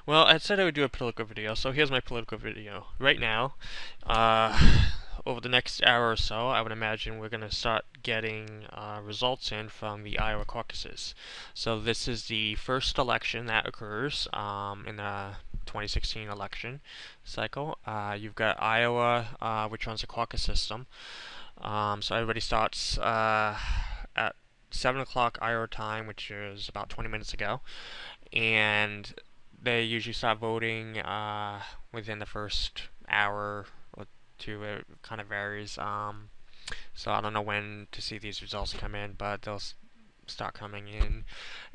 Well, I said I would do a political video, so here's my political video. Right now, uh, over the next hour or so, I would imagine we're going to start getting results in from the Iowa caucuses. So this is the first election that occurs in the 2016 election cycle. You've got Iowa, which runs a caucus system. So everybody starts at 7 o'clock Iowa time, which is about 20 minutes ago, and they usually start voting within the first hour or two. It kind of varies. So I don't know when to see these results come in, but they'll start coming in.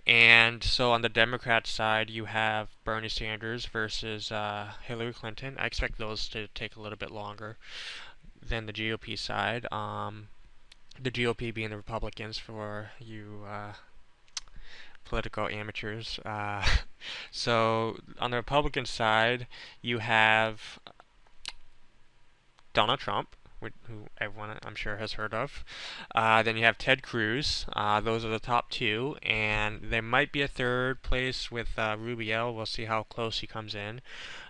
And so on the Democrat side, you have Bernie Sanders versus Hillary Clinton. I expect those to take a little bit longer than the GOP side. The GOP being the Republicans for you political amateurs. So on the Republican side, you have Donald Trump, who everyone I'm sure has heard of. Then you have Ted Cruz. Those are the top two, and there might be a third place with Rubio. We'll see how close he comes in,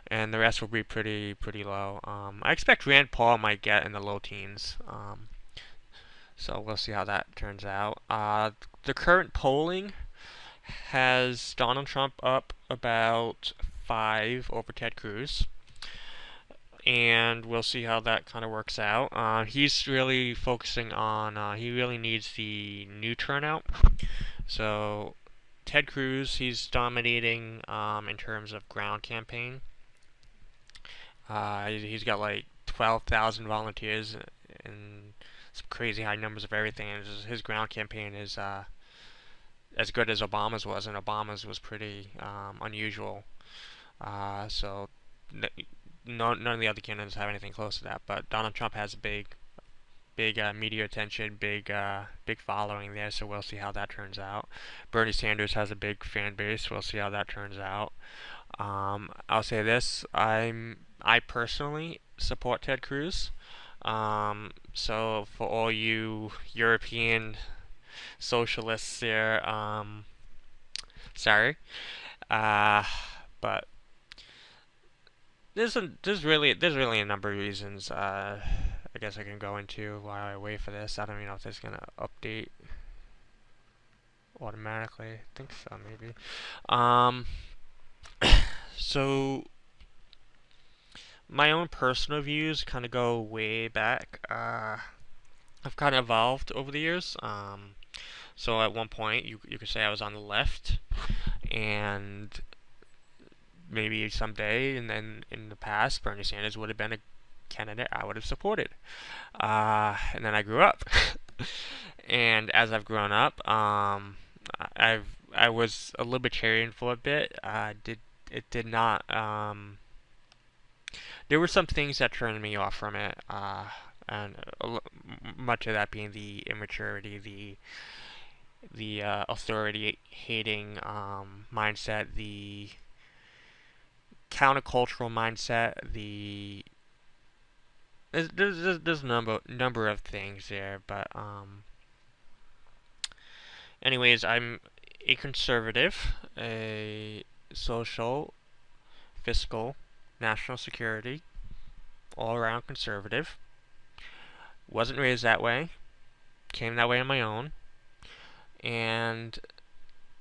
and the rest will be pretty low. I expect Rand Paul might get in the low teens. So we'll see how that turns out. The current polling has Donald Trump up about 5 over Ted Cruz, and we'll see how that kind of works out. He's really focusing on, he really needs the new turnout. So Ted Cruz, he's dominating in terms of ground campaign. He's got like 12,000 volunteers and some crazy high numbers of everything. And his ground campaign is as good as Obama's was, and Obama's was pretty unusual. So none of the other candidates have anything close to that. But Donald Trump has a big media attention, big following there. So we'll see how that turns out. Bernie Sanders has a big fan base. We'll see how that turns out. I'll say this: I personally support Ted Cruz. So for all you European socialists there, sorry, uh, but there's really a number of reasons. I guess I can go into while I wait for this. I don't even know if this is gonna update automatically. I think so, maybe. Um, so my own personal views kind of go way back. I've kind of evolved over the years. So at one point, you could say I was on the left, and maybe someday, and then in the past, Bernie Sanders would have been a candidate I would have supported. And then I grew up, and as I've grown up, I was a libertarian for a bit. Did not there were some things that turned me off from it, and much of that being the immaturity, the authority-hating mindset, the countercultural mindset, there's a number of things there, but anyways, I'm a conservative, a social, fiscal, national security, all-around conservative. Wasn't raised that way, came that way on my own, and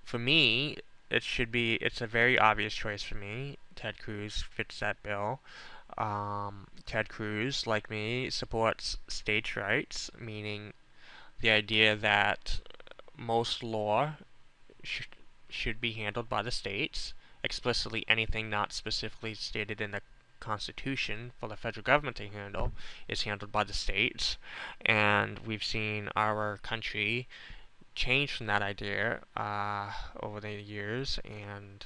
for me, it's a very obvious choice for me. Ted Cruz fits that bill. Ted Cruz, like me, supports states' rights, meaning the idea that most law sh should be handled by the states. Explicitly, anything not specifically stated in the Constitution for the federal government to handle is handled by the states. And we've seen our country change from that idea over the years, and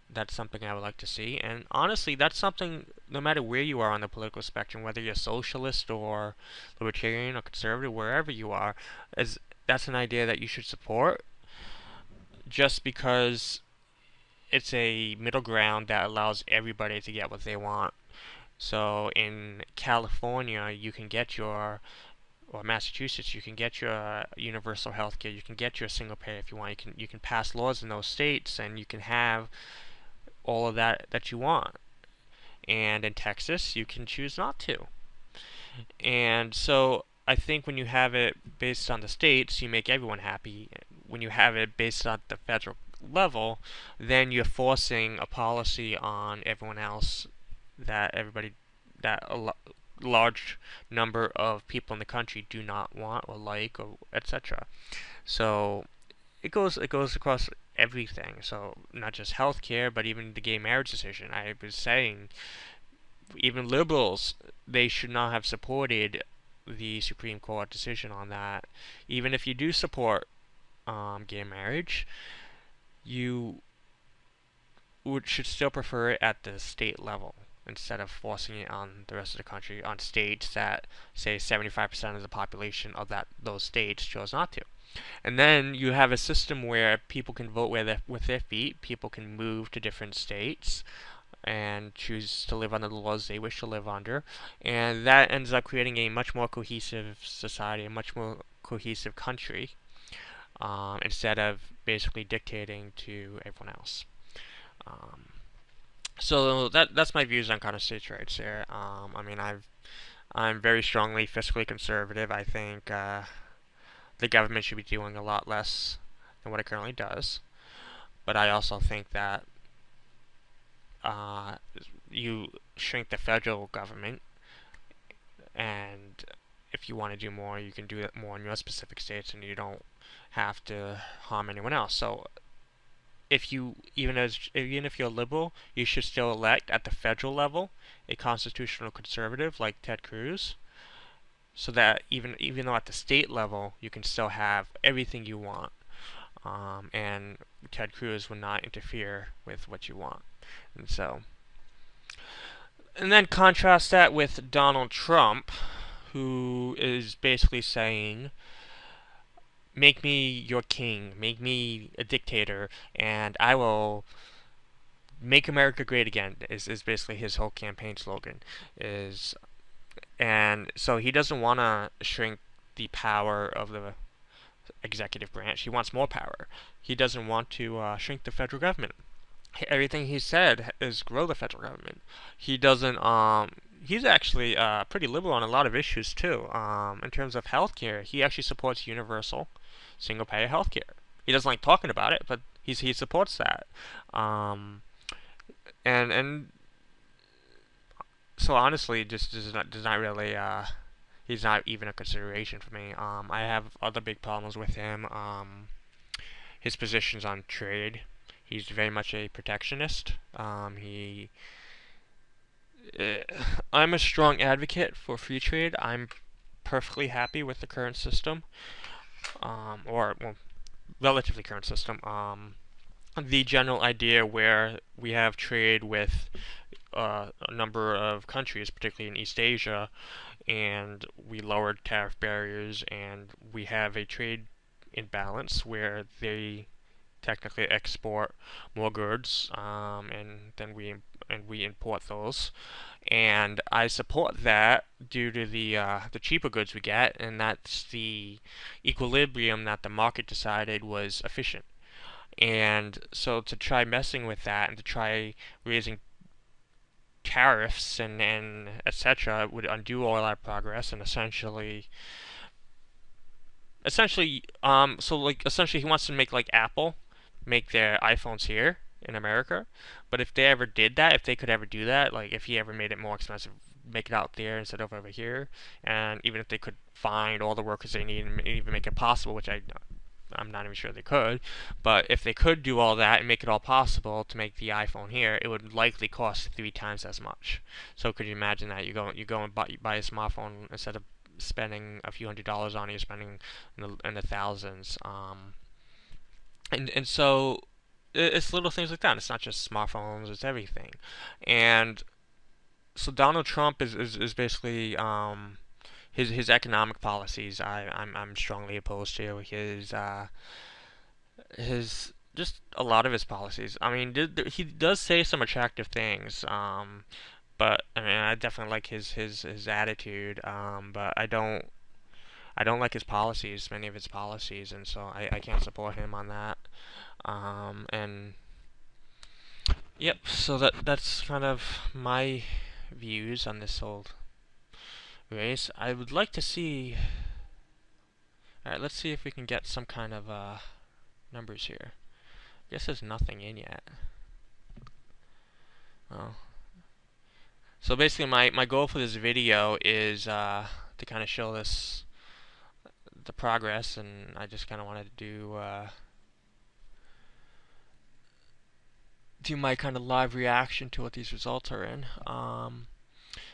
that's something I would like to see. And honestly, that's something, no matter where you are on the political spectrum, whether you're socialist or libertarian or conservative, wherever you are, that's an idea that you should support, just because it's a middle ground that allows everybody to get what they want. So in California, you can get your, or Massachusetts, you can get your universal health care. You can get your single payer if you want. You can pass laws in those states, and you can have all of that you want. And in Texas, you can choose not to. And so I think when you have it based on the states, you make everyone happy. When you have it based on the federal level, then you're forcing a policy on everyone else that everybody that large number of people in the country do not want or like or etc. So it goes across everything. So not just healthcare, but even the gay marriage decision. I was saying even liberals, they should not have supported the Supreme Court decision on that. Even if you do support gay marriage, you should still prefer it at the state level instead of forcing it on the rest of the country on states that say 75% of the population of those states chose not to. And then you have a system where people can vote with their feet. People can move to different states and choose to live under the laws they wish to live under. And that ends up creating a much more cohesive society, a much more cohesive country, instead of basically dictating to everyone else. Um, so that's my views on kind of states' rights there. I mean, I'm very strongly fiscally conservative. I think the government should be doing a lot less than what it currently does. But I also think that uh, you shrink the federal government, and if you want to do more, you can do it more in your specific states, and you don't have to harm anyone else. So if you even if you're liberal, you should still elect at the federal level a constitutional conservative like Ted Cruz, so that even though at the state level you can still have everything you want, and Ted Cruz will not interfere with what you want. And so, and then contrast that with Donald Trump, who is basically saying, make me your king, make me a dictator, and I will make America great again, is basically his whole campaign slogan. And so he doesn't want to shrink the power of the executive branch. He wants more power. He doesn't want to shrink the federal government. Everything he said is grow the federal government. He doesn't. He's actually pretty liberal on a lot of issues too. In terms of healthcare, he actually supports universal, single-payer healthcare. He doesn't like talking about it, but he supports that. And so honestly, just does not really. He's not even a consideration for me. I have other big problems with him. His positions on trade. He's very much a protectionist. I'm a strong advocate for free trade. I'm perfectly happy with the current system, or well, relatively current system. The general idea where we have trade with a number of countries, particularly in East Asia, and we lowered tariff barriers, and we have a trade imbalance where they technically export more goods, and then we import those, and I support that due to the cheaper goods we get, and that's the equilibrium that the market decided was efficient. And so to try messing with that and to try raising tariffs and etc. would undo all our progress and essentially he wants to make like Apple make their iPhones here in America. But if they ever did that, if they could ever do that, like if he ever made it more expensive, make it out there instead of over here, and even if they could find all the workers they need and even make it possible, which I'm not even sure they could, but if they could do all that and make it all possible to make the iPhone here, it would likely cost 3 times as much. So could you imagine that you go and buy a smartphone, instead of spending a few $100s on it, you're spending in the thousands. And so it's little things like that. It's not just smartphones; it's everything. And so Donald Trump is basically his economic policies. I'm strongly opposed to his just a lot of his policies. I mean, he does say some attractive things. But I mean, I definitely like his attitude. But I don't like his policies, many of his policies, and so I can't support him on that. And Yep. So that's kind of my views on this whole race. I would like to see. All right, let's see if we can get some kind of numbers here. Guess there's nothing in yet. Oh. So basically, my goal for this video is to kind of show the progress, and I just kind of wanted to do my kind of live reaction to what these results are in.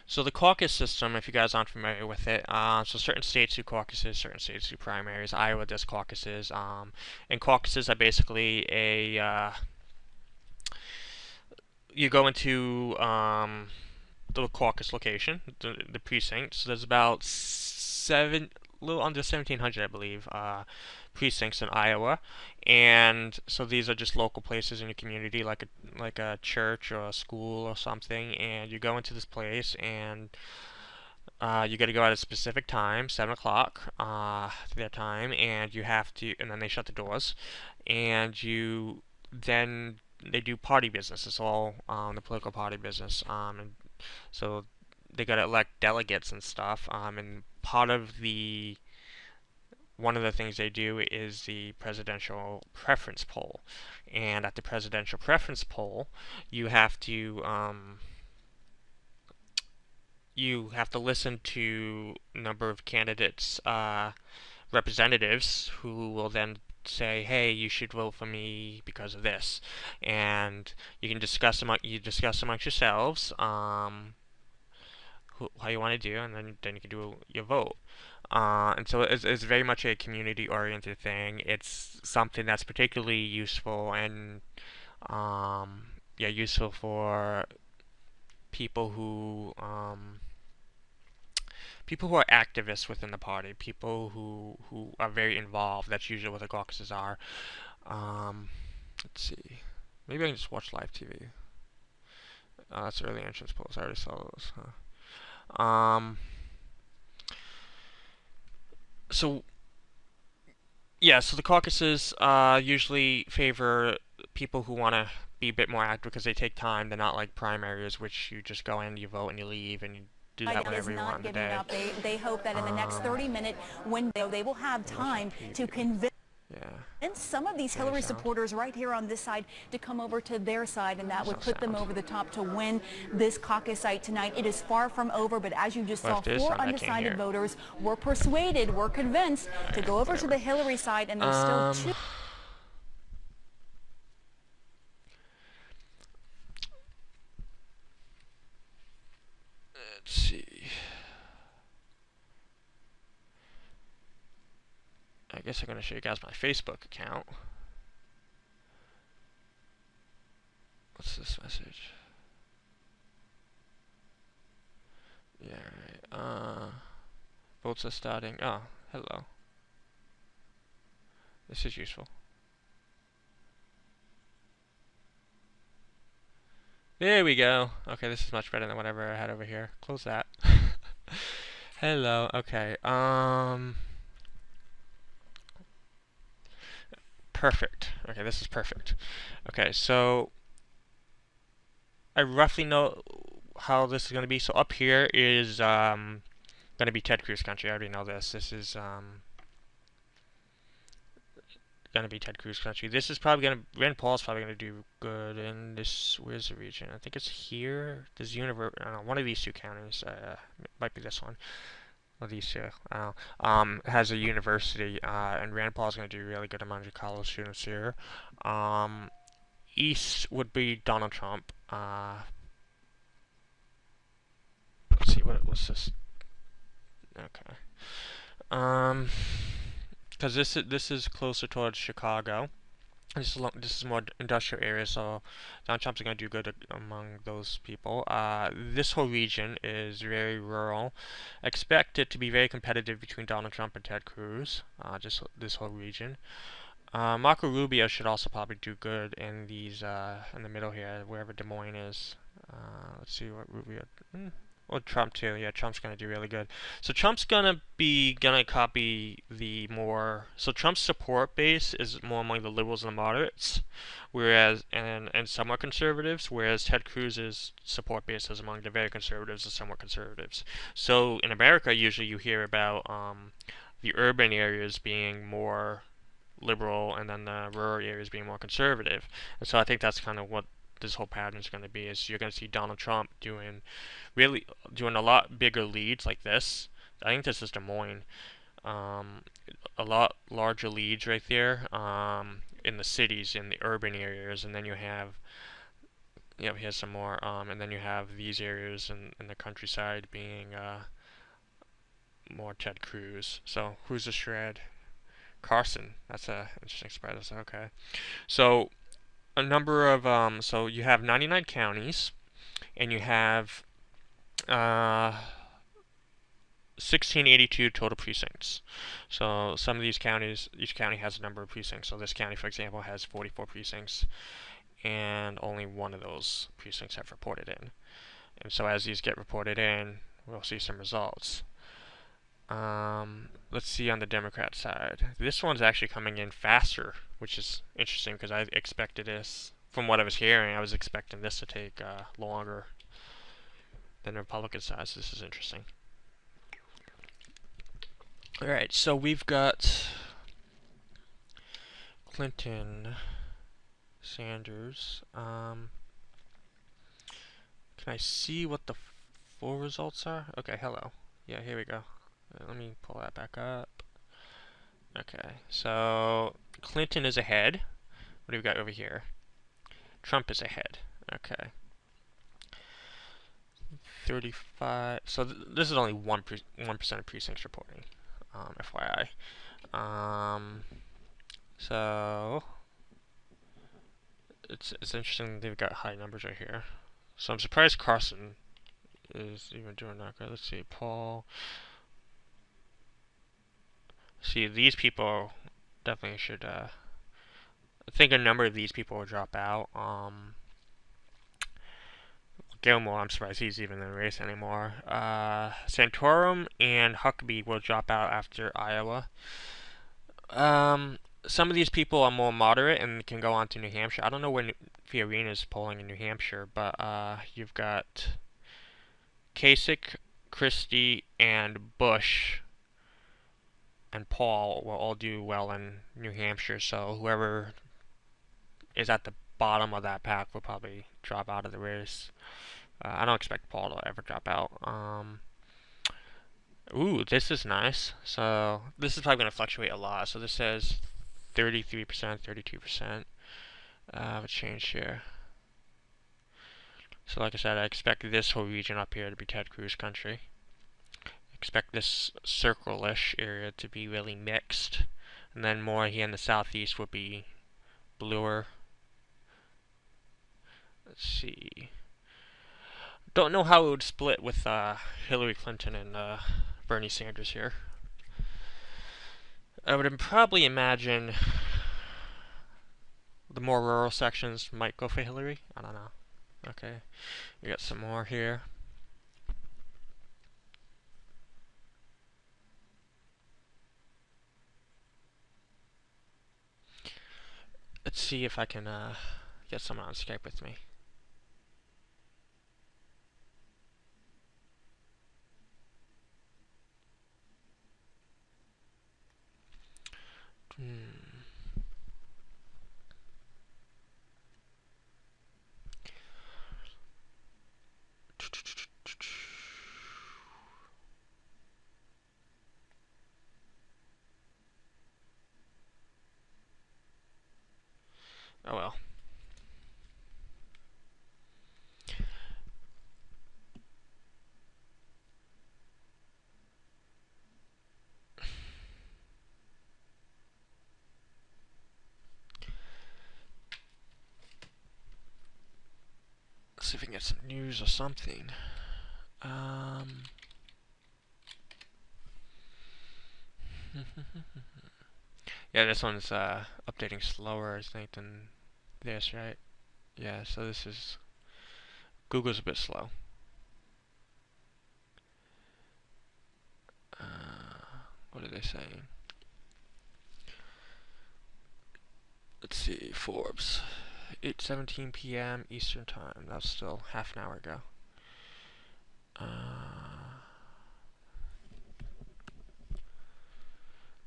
So the caucus system, if you guys aren't familiar with it, so certain states do caucuses, certain states do primaries. Iowa does caucuses, and caucuses are basically you go into the caucus location, the precinct. So there's about a little under 1,700, I believe, precincts in Iowa, and so these are just local places in your community, like a church or a school or something. And you go into this place, and you got to go at a specific time, 7 o'clock, their time, and you have to, and then they shut the doors, and then they do party business. It's all the political party business, and so they got to elect delegates and stuff. And one of the things they do is the presidential preference poll. And at the presidential preference poll, you have to listen to a number of candidates, representatives, who will then say, "Hey, you should vote for me because of this," and you can discuss amongst yourselves, how you want to do, and then you can do your vote. And so it's very much a community-oriented thing. It's something that's particularly useful and yeah, useful for people who are activists within the party, people who are very involved. That's usually what the caucuses are. Um, let's see. Maybe I can just watch live TV. That's early entrance polls. I already saw those. Huh? So yeah, so the caucuses usually favor people who want to be a bit more active because they take time. They're not like primaries, which you just go in, you vote, and you leave, and you do that whenever you want in the day. Up. They hope that in the next 30-minute window, they will have time to convince some of these Hillary supporters right here on this side to come over to their side, and that would put them over the top to win this caucus site tonight. It is far from over, but as you just saw, 4 undecided voters were persuaded, were convinced to go over to the Hillary side, and there's still 2. Let's see. I guess I'm going to show you guys my Facebook account. What's this message? Yeah, right. Votes are starting. Oh, hello. This is useful. There we go. Okay, this is much better than whatever I had over here. Close that. Hello. Okay. Perfect. Okay, this is perfect. Okay, so I roughly know how this is going to be. So up here is going to be Ted Cruz country. I already know this. This is going to be Ted Cruz country. This is probably going to, Rand Paul's probably going to do good in this, where's the region? I think it's here. There's one of these two counties, might be this one. Well, these two, has a university, and Rand Paul's going to do really good among the college students here. East would be Donald Trump. Let's see, what's this? Okay. Because this is closer towards Chicago. This is more industrial area, so Donald Trump's going to do good among those people. This whole region is very rural. Expect it to be very competitive between Donald Trump and Ted Cruz. Just this whole region. Marco Rubio should also probably do good in in the middle here, wherever Des Moines is. Let's see what Rubio. Well, Trump too. Yeah, Trump's gonna do really good. So Trump's gonna copy the more. So Trump's support base is more among the liberals and the moderates, whereas and somewhat conservatives. Whereas Ted Cruz's support base is among the very conservatives and somewhat conservatives. So in America, usually you hear about the urban areas being more liberal and then the rural areas being more conservative. And so I think that's kind of what this whole pattern is going to be. Is you're going to see Donald Trump doing a lot bigger leads like this. I think this is Des Moines. Um, a lot larger leads right there in the cities, in the urban areas, and then you have here's some more, and then you have these areas in the countryside being more Ted Cruz. So who's the shred? Carson. That's a interesting spread. That's okay. So a number of so you have 99 counties, and you have 1682 total precincts. So some of these counties, each county has a number of precincts. So this county, for example, has 44 precincts, and only one of those precincts have reported in. And so as these get reported in, we'll see some results. Let's see on the Democrat side. This one's actually coming in faster, which is interesting because I expected this, from what I was hearing, I was expecting this to take longer than the Republican side, so this is interesting. Alright, so we've got Clinton, Sanders. Can I see what the full results are? Okay, hello. Yeah, here we go. Let me pull that back up. Okay, so Clinton is ahead. What do we got over here? Trump is ahead. Okay. 35. So this is only 1% of precincts reporting. FYI. So it's interesting they've got high numbers right here. So I'm surprised Carson is even doing that good. Let's see, Paul. See, these people definitely should. I think a number of these people will drop out. Gilmore, I'm surprised he's even in the race anymore. Santorum and Huckabee will drop out after Iowa. Some of these people are more moderate and can go on to New Hampshire. I don't know when Fiorina is polling in New Hampshire, but you've got Kasich, Christie, and Bush and Paul will all do well in New Hampshire. So whoever is at the bottom of that pack will probably drop out of the race. I don't expect Paul to ever drop out. Ooh, this is nice. So this is probably going to fluctuate a lot. So this says 33%, 32%. A change here. So like I said, I expect this whole region up here to be Ted Cruz country. Expect this circle-ish area to be really mixed. And then more here in the southeast would be bluer. Let's see. Don't know how it would split with Hillary Clinton and Bernie Sanders here. I would probably imagine the more rural sections might go for Hillary. I don't know. Okay, we got some more here. Let's see if I can get someone on Skype with me. Oh well. Let's see if we can get some news or something. Yeah, this one's updating slower, I think, than this, right? Yeah, so this is... Google's a bit slow. What are they saying? Let's see, Forbes. 8:17 p.m. Eastern Time. That's still half an hour ago.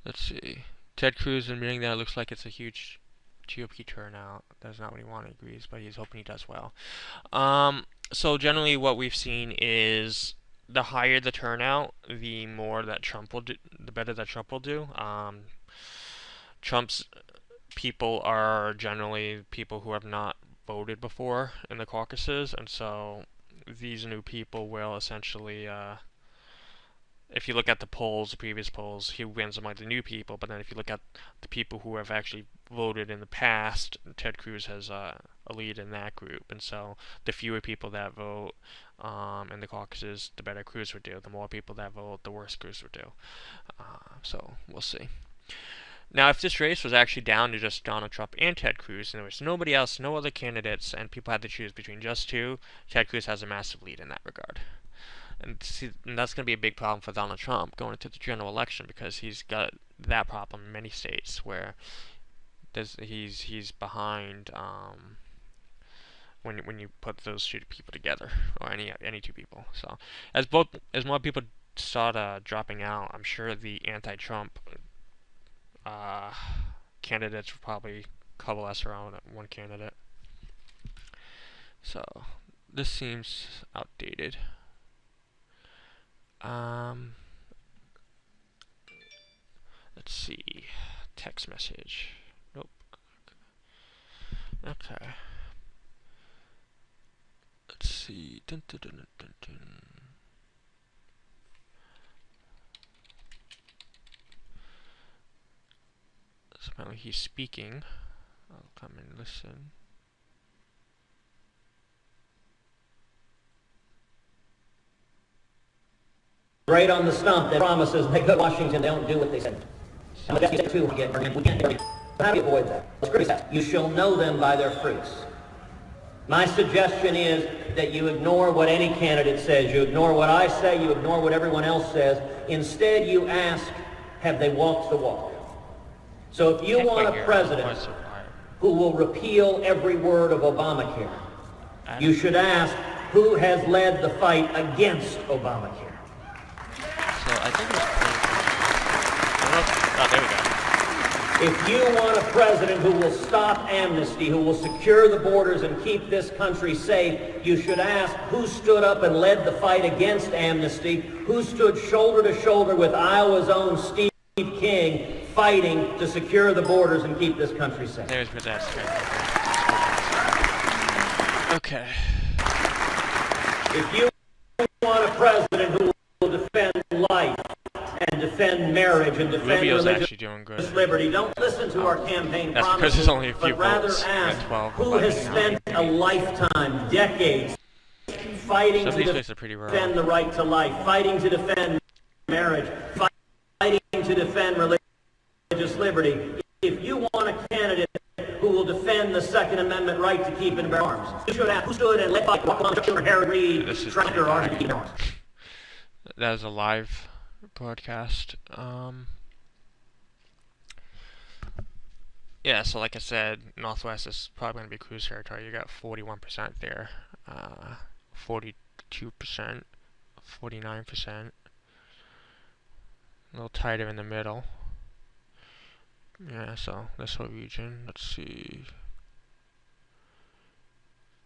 Let's see. Ted Cruz admitting that it looks like it's a huge GOP turnout. That's not what he wanted, agrees, but he's hoping he does well. So generally what we've seen is the higher the turnout, the more that Trump will do, the better that Trump will do. Trump's people are generally people who have not voted before in the caucuses, and so these new people will essentially, if you look at the polls, the previous polls, he wins among the new people, but then if you look at the people who have actually voted in the past, Ted Cruz has a lead in that group, and so the fewer people that vote in the caucuses, the better Cruz would do. The more people that vote, the worse Cruz would do. So we'll see. Now, if this race was actually down to just Donald Trump and Ted Cruz, and there was nobody else, no other candidates, and people had to choose between just two, Ted Cruz has a massive lead in that regard. And that's going to be a big problem for Donald Trump going into the general election, because he's got that problem in many states where he's behind when you put those two people together, or any two people. So as more people start dropping out, I'm sure the anti-Trump candidates will probably coalesce around one candidate. So this seems outdated. Let's see. Text message. Nope. Okay. Let's see. Dun, dun, dun, dun, dun. So apparently he's speaking. I'll come and listen. Great on the stump that promises they go to Washington, they don't do what they said. And we get too, we can't. How do you avoid that? Let's Chris says, you shall know them by their fruits. My suggestion is that you ignore what any candidate says. You ignore what I say. You ignore what everyone else says. Instead, you ask, have they walked the walk? So if you want a president who will repeal every word of Obamacare, you should ask, who has led the fight against Obamacare? So I think oh, there we go. If you want a president who will stop amnesty, who will secure the borders and keep this country safe, you should ask who stood up and led the fight against amnesty, who stood shoulder to shoulder with Iowa's own Steve King fighting to secure the borders and keep this country safe. There's that. Okay. If you want a president who will defend life and defend marriage and defend Rubio's religious liberty, don't listen to our campaign that's promises, because there's only a few but rather votes ask 12 who has spent a lifetime, decades, fighting to defend the right to life, fighting to defend marriage, fighting to defend religious liberty. If you want a candidate who will defend the Second Amendment right to keep and bear arms, you should ask who stood and led by Harry Reid, Tractor Arms to keep arms. That is a live broadcast. Yeah, so like I said, Northwest is probably going to be Cruz territory. You got 41% there, 42%, 49%. A little tighter in the middle. Yeah, so this whole region, let's see,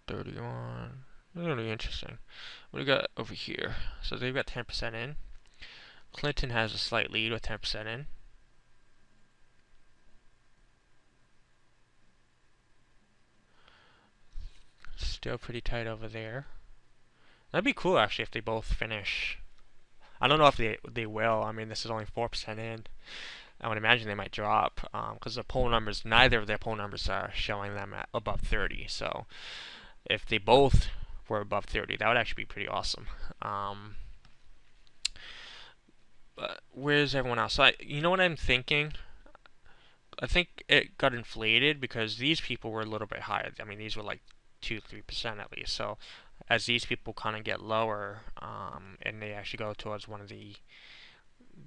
31. Really interesting. What do we got over here? So they've got 10% in. Clinton has a slight lead with 10% in. Still pretty tight over there. That'd be cool actually if they both finish. I don't know if they will. I mean, this is only 4% in. I would imagine they might drop because the poll numbers, neither of their poll numbers are showing them at above 30. So if they both were above 30, that would actually be pretty awesome. But where's everyone else? So you know what I'm thinking? I think it got inflated because these people were a little bit higher. I mean, these were like 2-3% at least. So as these people kind of get lower, and they actually go towards one of the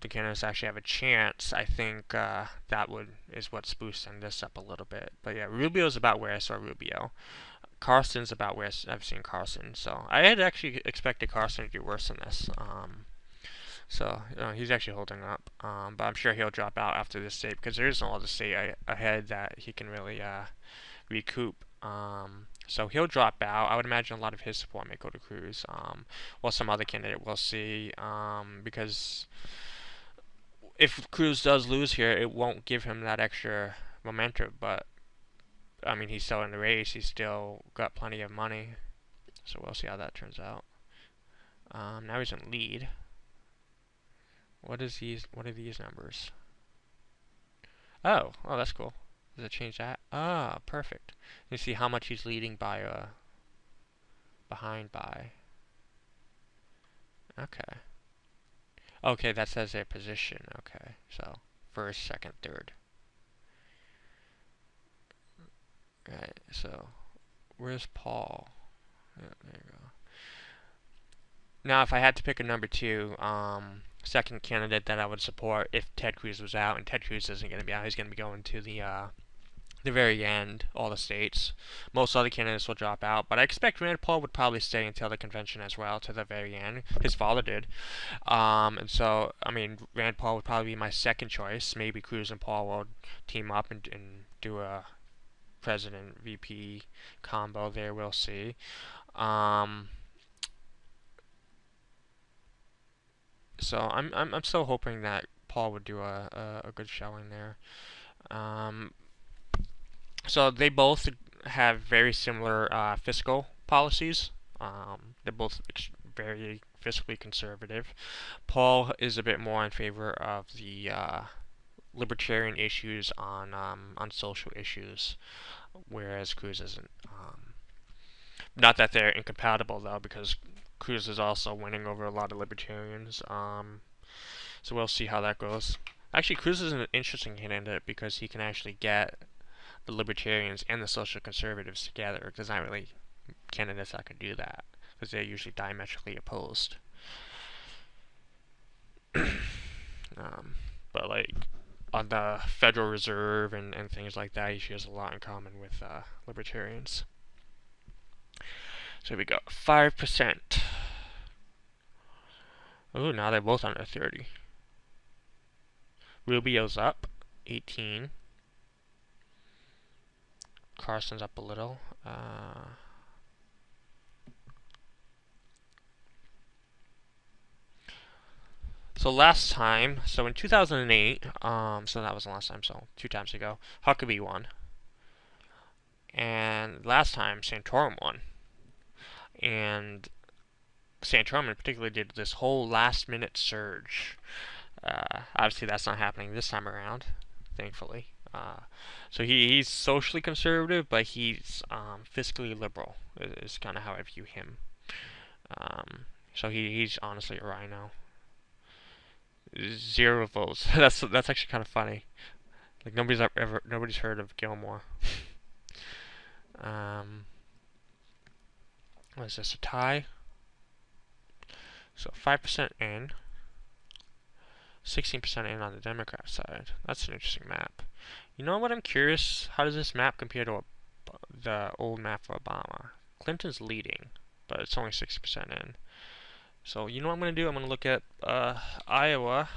the candidates actually have a chance, I think that is what's boosting this up a little bit. But yeah, Rubio's about where I saw Rubio. Carson's about where I've seen Carson. So I had actually expected Carson to do worse than this. So he's actually holding up. But I'm sure he'll drop out after this state because there isn't a lot of state ahead that he can really recoup. So he'll drop out. I would imagine a lot of his support may go to Cruz. Or some other candidate, we'll see. Because if Cruz does lose here, it won't give him that extra momentum. But I mean, he's still in the race. He's still got plenty of money. So we'll see how that turns out. Now he's in lead. What are these numbers? Oh, that's cool. Does it change that? Ah, perfect. You see how much he's leading by, behind by. Okay. Okay, that says their position. Okay, so first, second, third. Right, so where's Paul? Yeah, there you go. Now, if I had to pick a number 2, second candidate that I would support if Ted Cruz was out, and Ted Cruz isn't going to be out, he's going to be going to the very end, all the states. Most other candidates will drop out, but I expect Rand Paul would probably stay until the convention as well, to the very end. His father did. And so, I mean, Rand Paul would probably be my second choice. Maybe Cruz and Paul will team up and do a president VP combo there. We'll see. So I'm still hoping that Paul would do a good showing there. So they both have very similar fiscal policies. They're both very fiscally conservative. Paul is a bit more in favor of the libertarian issues on social issues, whereas Cruz isn't. Not that they're incompatible though, because Cruz is also winning over a lot of libertarians. So we'll see how that goes. Actually, Cruz is an interesting candidate because he can actually get the libertarians and the social conservatives together. There's not really candidates that can do that because they're usually diametrically opposed. But like on the Federal Reserve and things like that, he has a lot in common with libertarians. So here we go, 5%. Ooh, now they're both under 30. Rubio's up, 18. Carson's up a little. So last time, so in 2008, so that was the last time, so 2 times ago, Huckabee won. And last time, Santorum won. And Santorum in particular did this whole last-minute surge. Obviously, that's not happening this time around, thankfully. So he's socially conservative, but he's fiscally liberal, is kind of how I view him. So he's honestly a rhino. 0 votes. That's actually kind of funny. Like nobody's heard of Gilmore. What is this, a tie? So 5% in, 16% in on the Democrat side. That's an interesting map. You know what, I'm curious, how does this map compare to the old map for Obama? Clinton's leading, but it's only 60% in. So you know what I'm going to do? I'm going to look at Iowa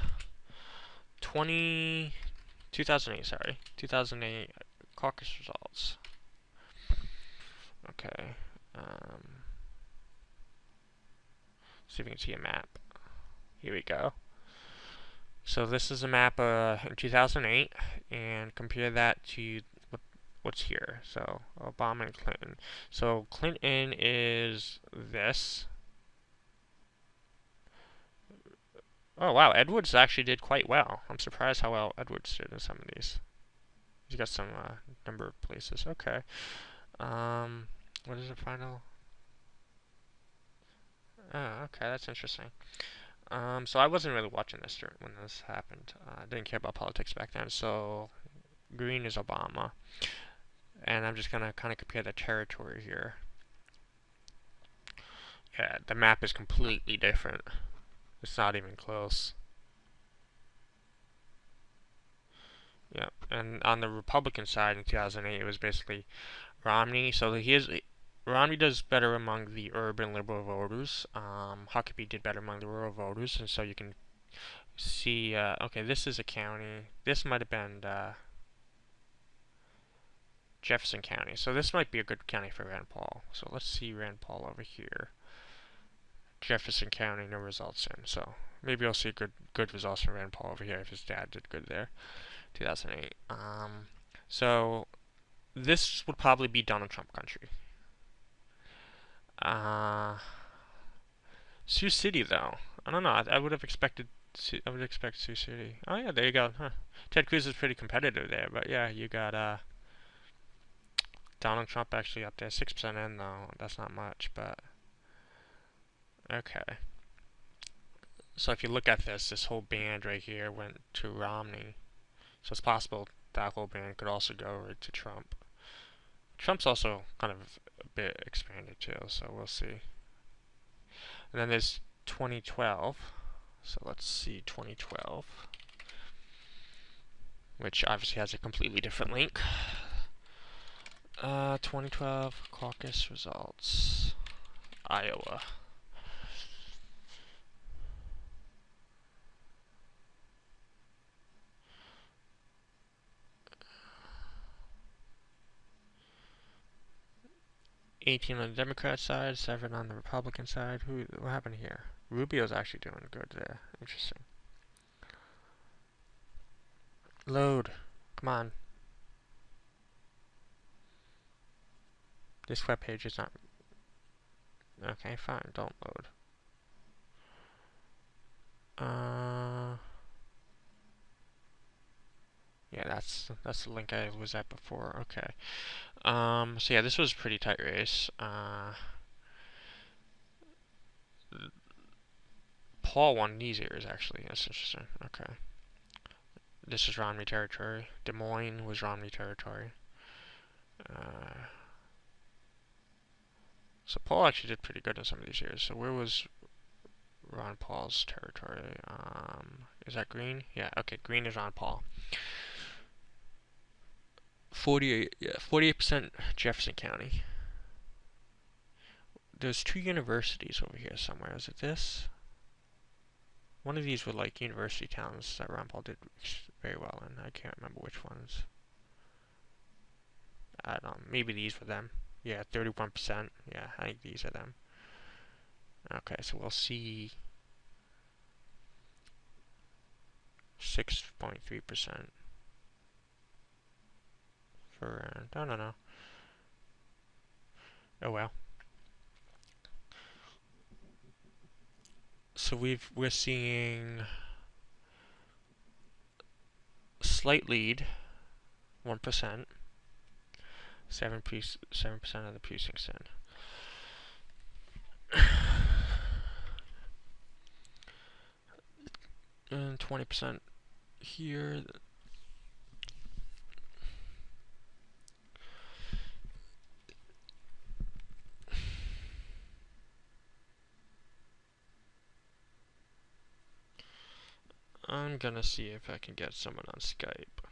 2008 caucus results. Okay. See if we can see a map. Here we go. So this is a map in 2008, and compare that to what's here. So Obama and Clinton. So Clinton is this. Oh wow, Edwards actually did quite well. I'm surprised how well Edwards did in some of these. He's got some number of places. Okay. What is the final? Oh, okay, that's interesting. So I wasn't really watching this when this happened. I didn't care about politics back then. So green is Obama, and I'm just gonna kind of compare the territory here. Yeah, the map is completely different. It's not even close. Yeah, and on the Republican side in 2008, it was basically Romney. So Romney does better among the urban liberal voters. Huckabee did better among the rural voters, and so you can see. Okay, this is a county. This might have been Jefferson County. So this might be a good county for Rand Paul. So let's see Rand Paul over here. Jefferson County, no results in. So maybe I'll see good results from Rand Paul over here if his dad did good there. 2008. So this would probably be Donald Trump country. Sioux City, though. I don't know. I would have expected. I would expect Sioux City. Oh yeah, there you go. Huh. Ted Cruz is pretty competitive there, but yeah, you got Donald Trump actually up there, 6% in though. That's not much, but okay. So if you look at this whole band right here went to Romney. So it's possible that whole band could also go right to Trump. Trump's also kind of a bit expanded too, so we'll see. And then there's 2012. So let's see 2012, which obviously has a completely different link. 2012 caucus results, Iowa. $18 on the Democrat side, 7 on the Republican side. What happened here? Rubio's actually doing good there. Interesting. Load. Come on. This web page is not... Okay, fine. Don't load. Yeah, that's the link I was at before. Okay. So yeah, this was a pretty tight race. Paul won these areas, actually. That's interesting. Okay. This is Romney territory. Des Moines was Romney territory. So Paul actually did pretty good in some of these areas. So where was Ron Paul's territory? Is that green? Yeah, okay, green is Ron Paul. 48% Jefferson County. There's 2 universities over here somewhere. Is it this? One of these were like university towns that Ron Paul did very well in. I can't remember which ones. I don't know. Maybe these were them. Yeah, 31%. Yeah, I think these are them. Okay, so we'll see 6.3% for I don't know. Oh well. So we're seeing slight lead, 1%, 7% of the precincts in, and 20% here. I'm gonna see if I can get someone on Skype.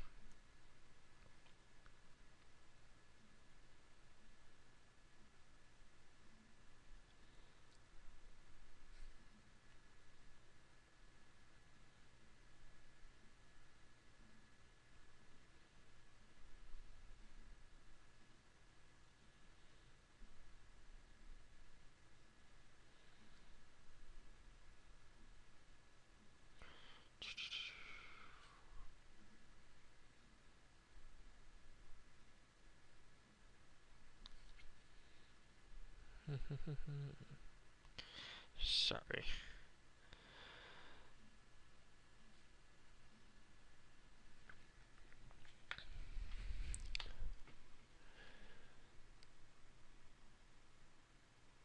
Sorry.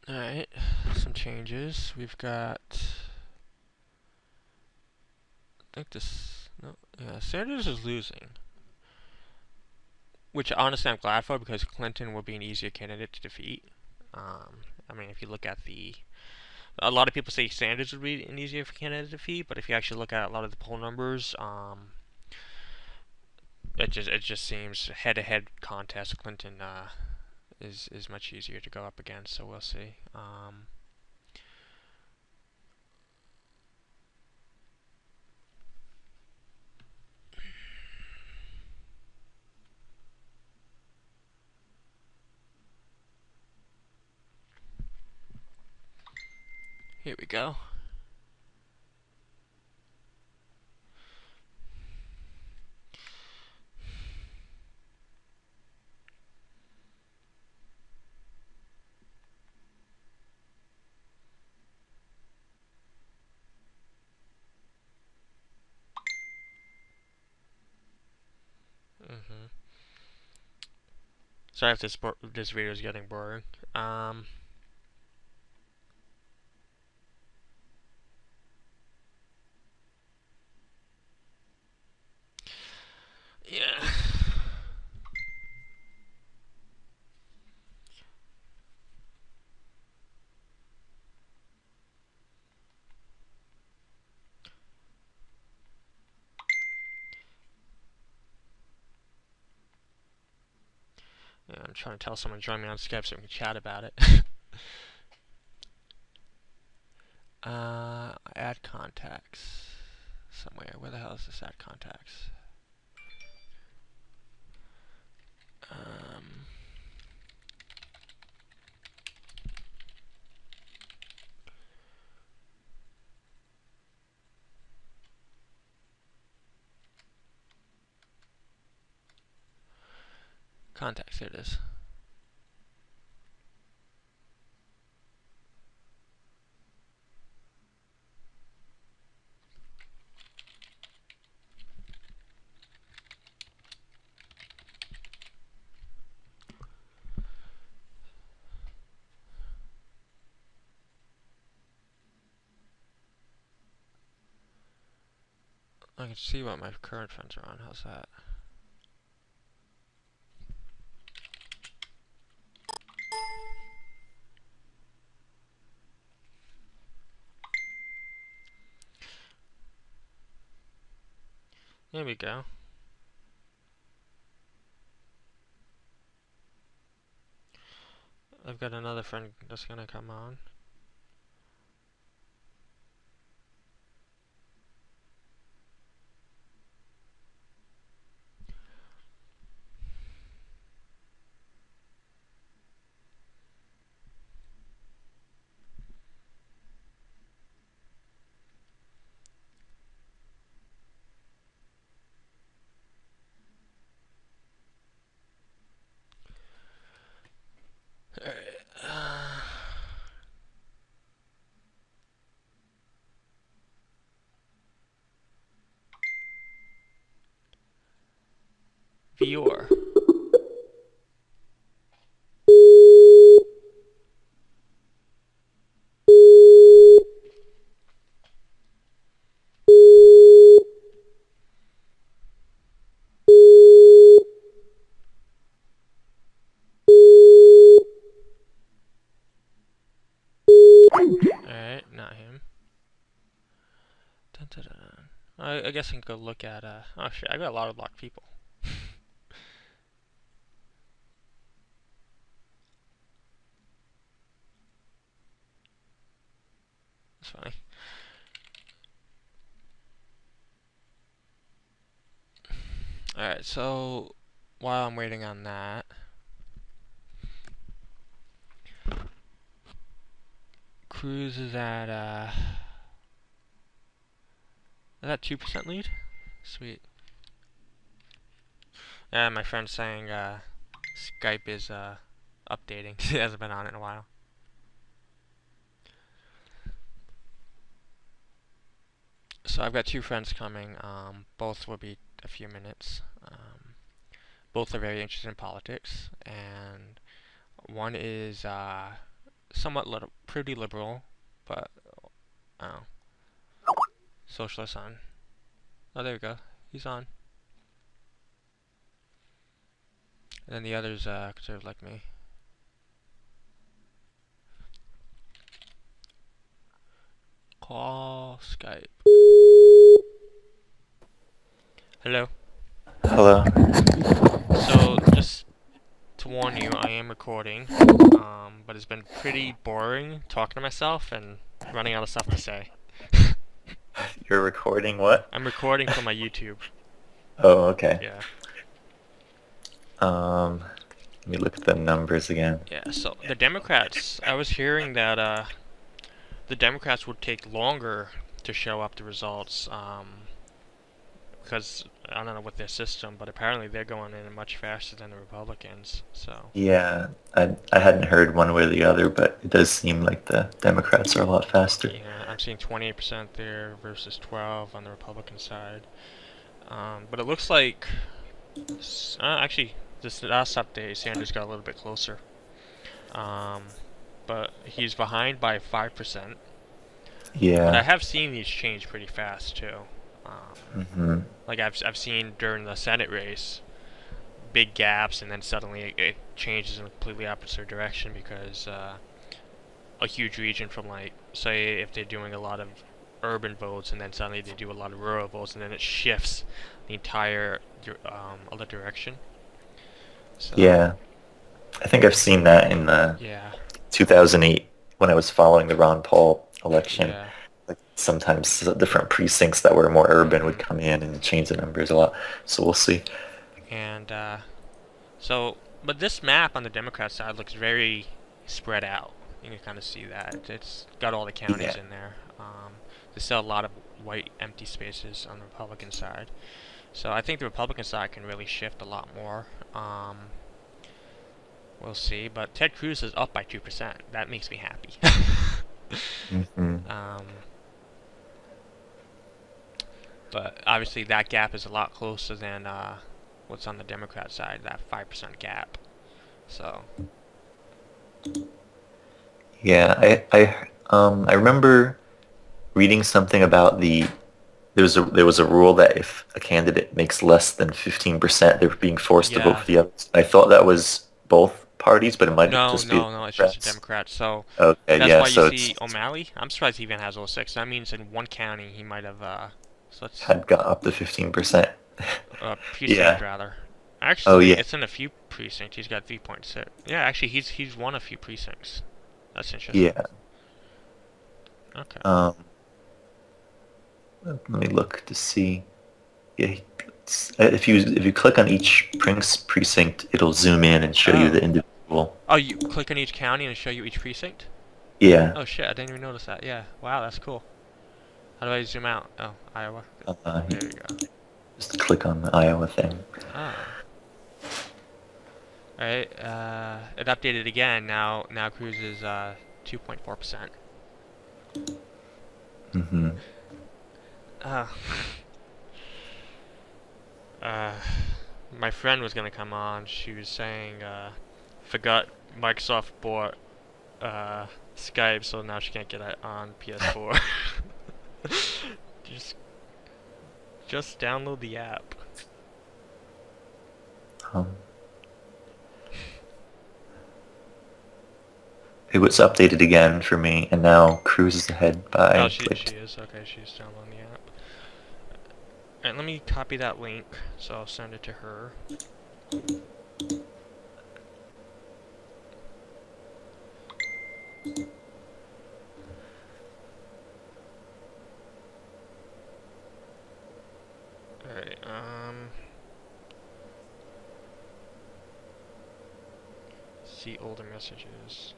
Alright, some changes. We've got... I think this... No, yeah, Sanders is losing. Which honestly I'm glad for, because Clinton will be an easier candidate to defeat. I mean, if you look at a lot of people say Sanders would be an easier candidate to defeat, but if you actually look at a lot of the poll numbers, it just seems head-to-head contest. Clinton is much easier to go up against. So we'll see. Here we go. Sorry if this video is getting boring. Yeah. Yeah, I'm trying to tell someone to join me on Skype so we can chat about it. Add contacts somewhere. Where the hell is this add contacts? Contacts, here it is. I can see what my current friends are on. How's that? There we go. I've got another friend that's gonna come on. Viewer. Alright, not him. Dun, dun, dun, dun. I guess I can go look at, oh shit, I got a lot of locked people. That's funny. Alright, so while I'm waiting on that, Cruz is at, is that 2% lead? Sweet. Yeah, my friend's saying, Skype is, updating. He hasn't been on it in a while. So I've got two friends coming, both will be a few minutes. Both are very interested in politics, and one is, somewhat pretty liberal, but, oh, socialist on. Oh, there we go. He's on. And then the other's, conservative like me. Call Skype. Hello. Hello. So, just to warn you, I am recording, but it's been pretty boring talking to myself and running out of stuff to say. You're recording what? I'm recording for my YouTube. Oh, okay. Yeah. Let me look at the numbers again. Yeah, so the Democrats, I was hearing that the Democrats would take longer to show up the results, because I don't know what their system, but apparently they're going in much faster than the Republicans. So Yeah, I hadn't heard one way or the other, but it does seem like the Democrats are a lot faster. yeah, I'm seeing 28% there versus 12 on the Republican side. But it looks like actually this last update, Sanders got a little bit closer. But he's behind by 5%. Yeah. But I have seen these change pretty fast too. Like I've seen during the Senate race, big gaps, and then suddenly it changes in a completely opposite direction because a huge region from, like, say if they're doing a lot of urban votes and then suddenly they do a lot of rural votes and then it shifts the entire other direction. So, Yeah. I think I've seen that in the 2008 when I was following the Ron Paul election. Yeah. Like sometimes different precincts that were more urban would come in and change the numbers a lot. So we'll see. And but this map on the Democrat side looks very spread out. You can kind of see that. It's got all the counties in there. There's still a lot of white empty spaces on the Republican side. So I think the Republican side can really shift a lot more. We'll see. But Ted Cruz is up by 2%. That makes me happy. But obviously that gap is a lot closer than what's on the Democrat side, that 5% gap. So. Yeah, I remember reading something about there was a rule that if a candidate makes less than 15%, they're being forced to vote for the others. I thought that was both parties, but it might just be No, it's just a Democrat. So okay, that's why you see O'Malley. I'm surprised he even has 06. That means in one county he might have had got up to 15%. Precinct rather. Actually, it's in a few precincts. He's got 3.6. Yeah, actually, he's won a few precincts. That's interesting. Yeah. Okay. Let me look to see. Yeah, if you click on each precinct, it'll zoom in and show you the individual. Oh, you click on each county and it'll show you each precinct? Yeah. Oh shit, I didn't even notice that. Yeah. Wow, that's cool. How do I zoom out? Oh, Iowa. There you go. Just click on the Iowa thing. Alright, it updated again. Now Cruz is 2.4%. My friend was gonna come on. She was saying forgot Microsoft bought Skype, so now she can't get it on PS4. Just download the app. It was updated again for me, and now Cruz is ahead by. Oh, she is. Okay, she's downloading the app. Alright, let me copy that link, so I'll send it to her. Alright, see older messages.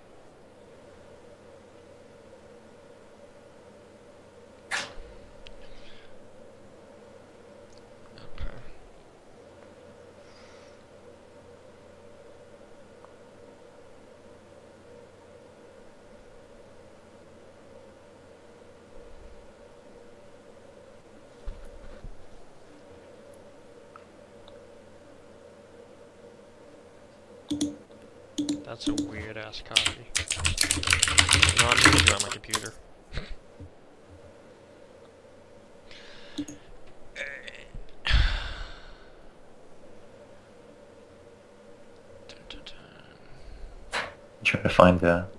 That's a weird ass copy. No, I'm gonna do it on my computer. Trying to find a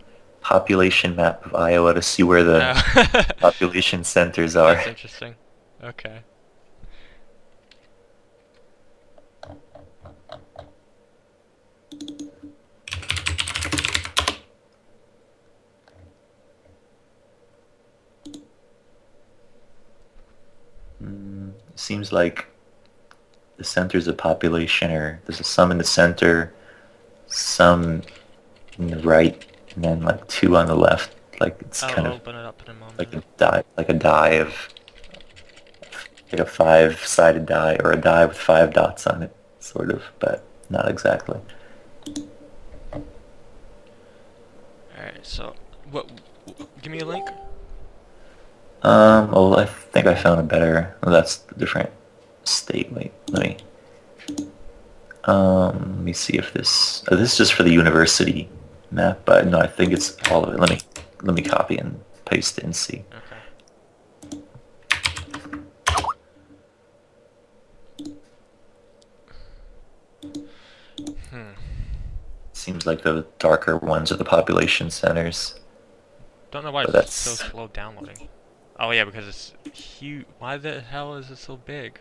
population map of Iowa to see where the population centers are. That's interesting. Okay. seems like the centers of population are there's some in the center, some in the right, and then like two on the left. Like it's I'll kind of open it up in a moment. like a die of like a five-sided die or a die with five dots on it, sort of, but not exactly. Alright, so give me a link. Well, I think I found a better. Well, that's a different state. Wait, let me see if this. This is just for the university map, but no, I think it's all of it. Let me copy and paste it and see. Okay. Seems like the darker ones are the population centers. Don't know why it's so slow downloading. Oh yeah, because it's huge. Why the hell is it so big?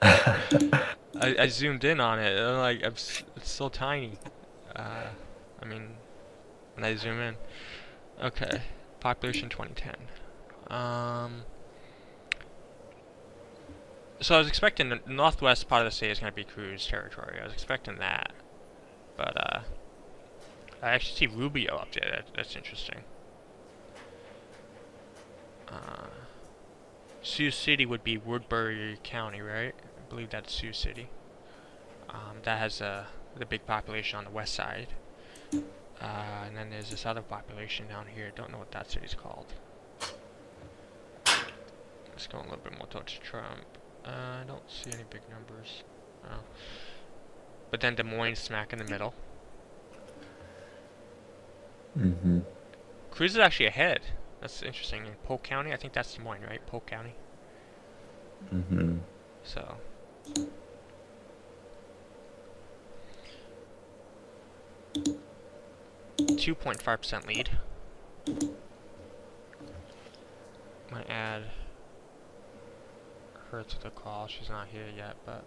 I zoomed in on it, and like it's so tiny. I mean, when I zoom in. Okay, population 2010. So I was expecting the northwest part of the state is going to be Cruz territory. I was expecting that, but I actually see Rubio up there. That's interesting. Sioux City would be Woodbury County, right? I believe that's Sioux City. That has the big population on the west side. And then there's this other population down here. Don't know what that city's called. Let's go a little bit more towards Trump. I don't see any big numbers. Oh. But then Des Moines smack in the middle. Mm-hmm. Cruz is actually ahead. That's interesting. In Polk County, I think that's Des Moines, right? Polk County. Mm-hmm. So. .5% lead. Might add her to the call. She's not here yet, but.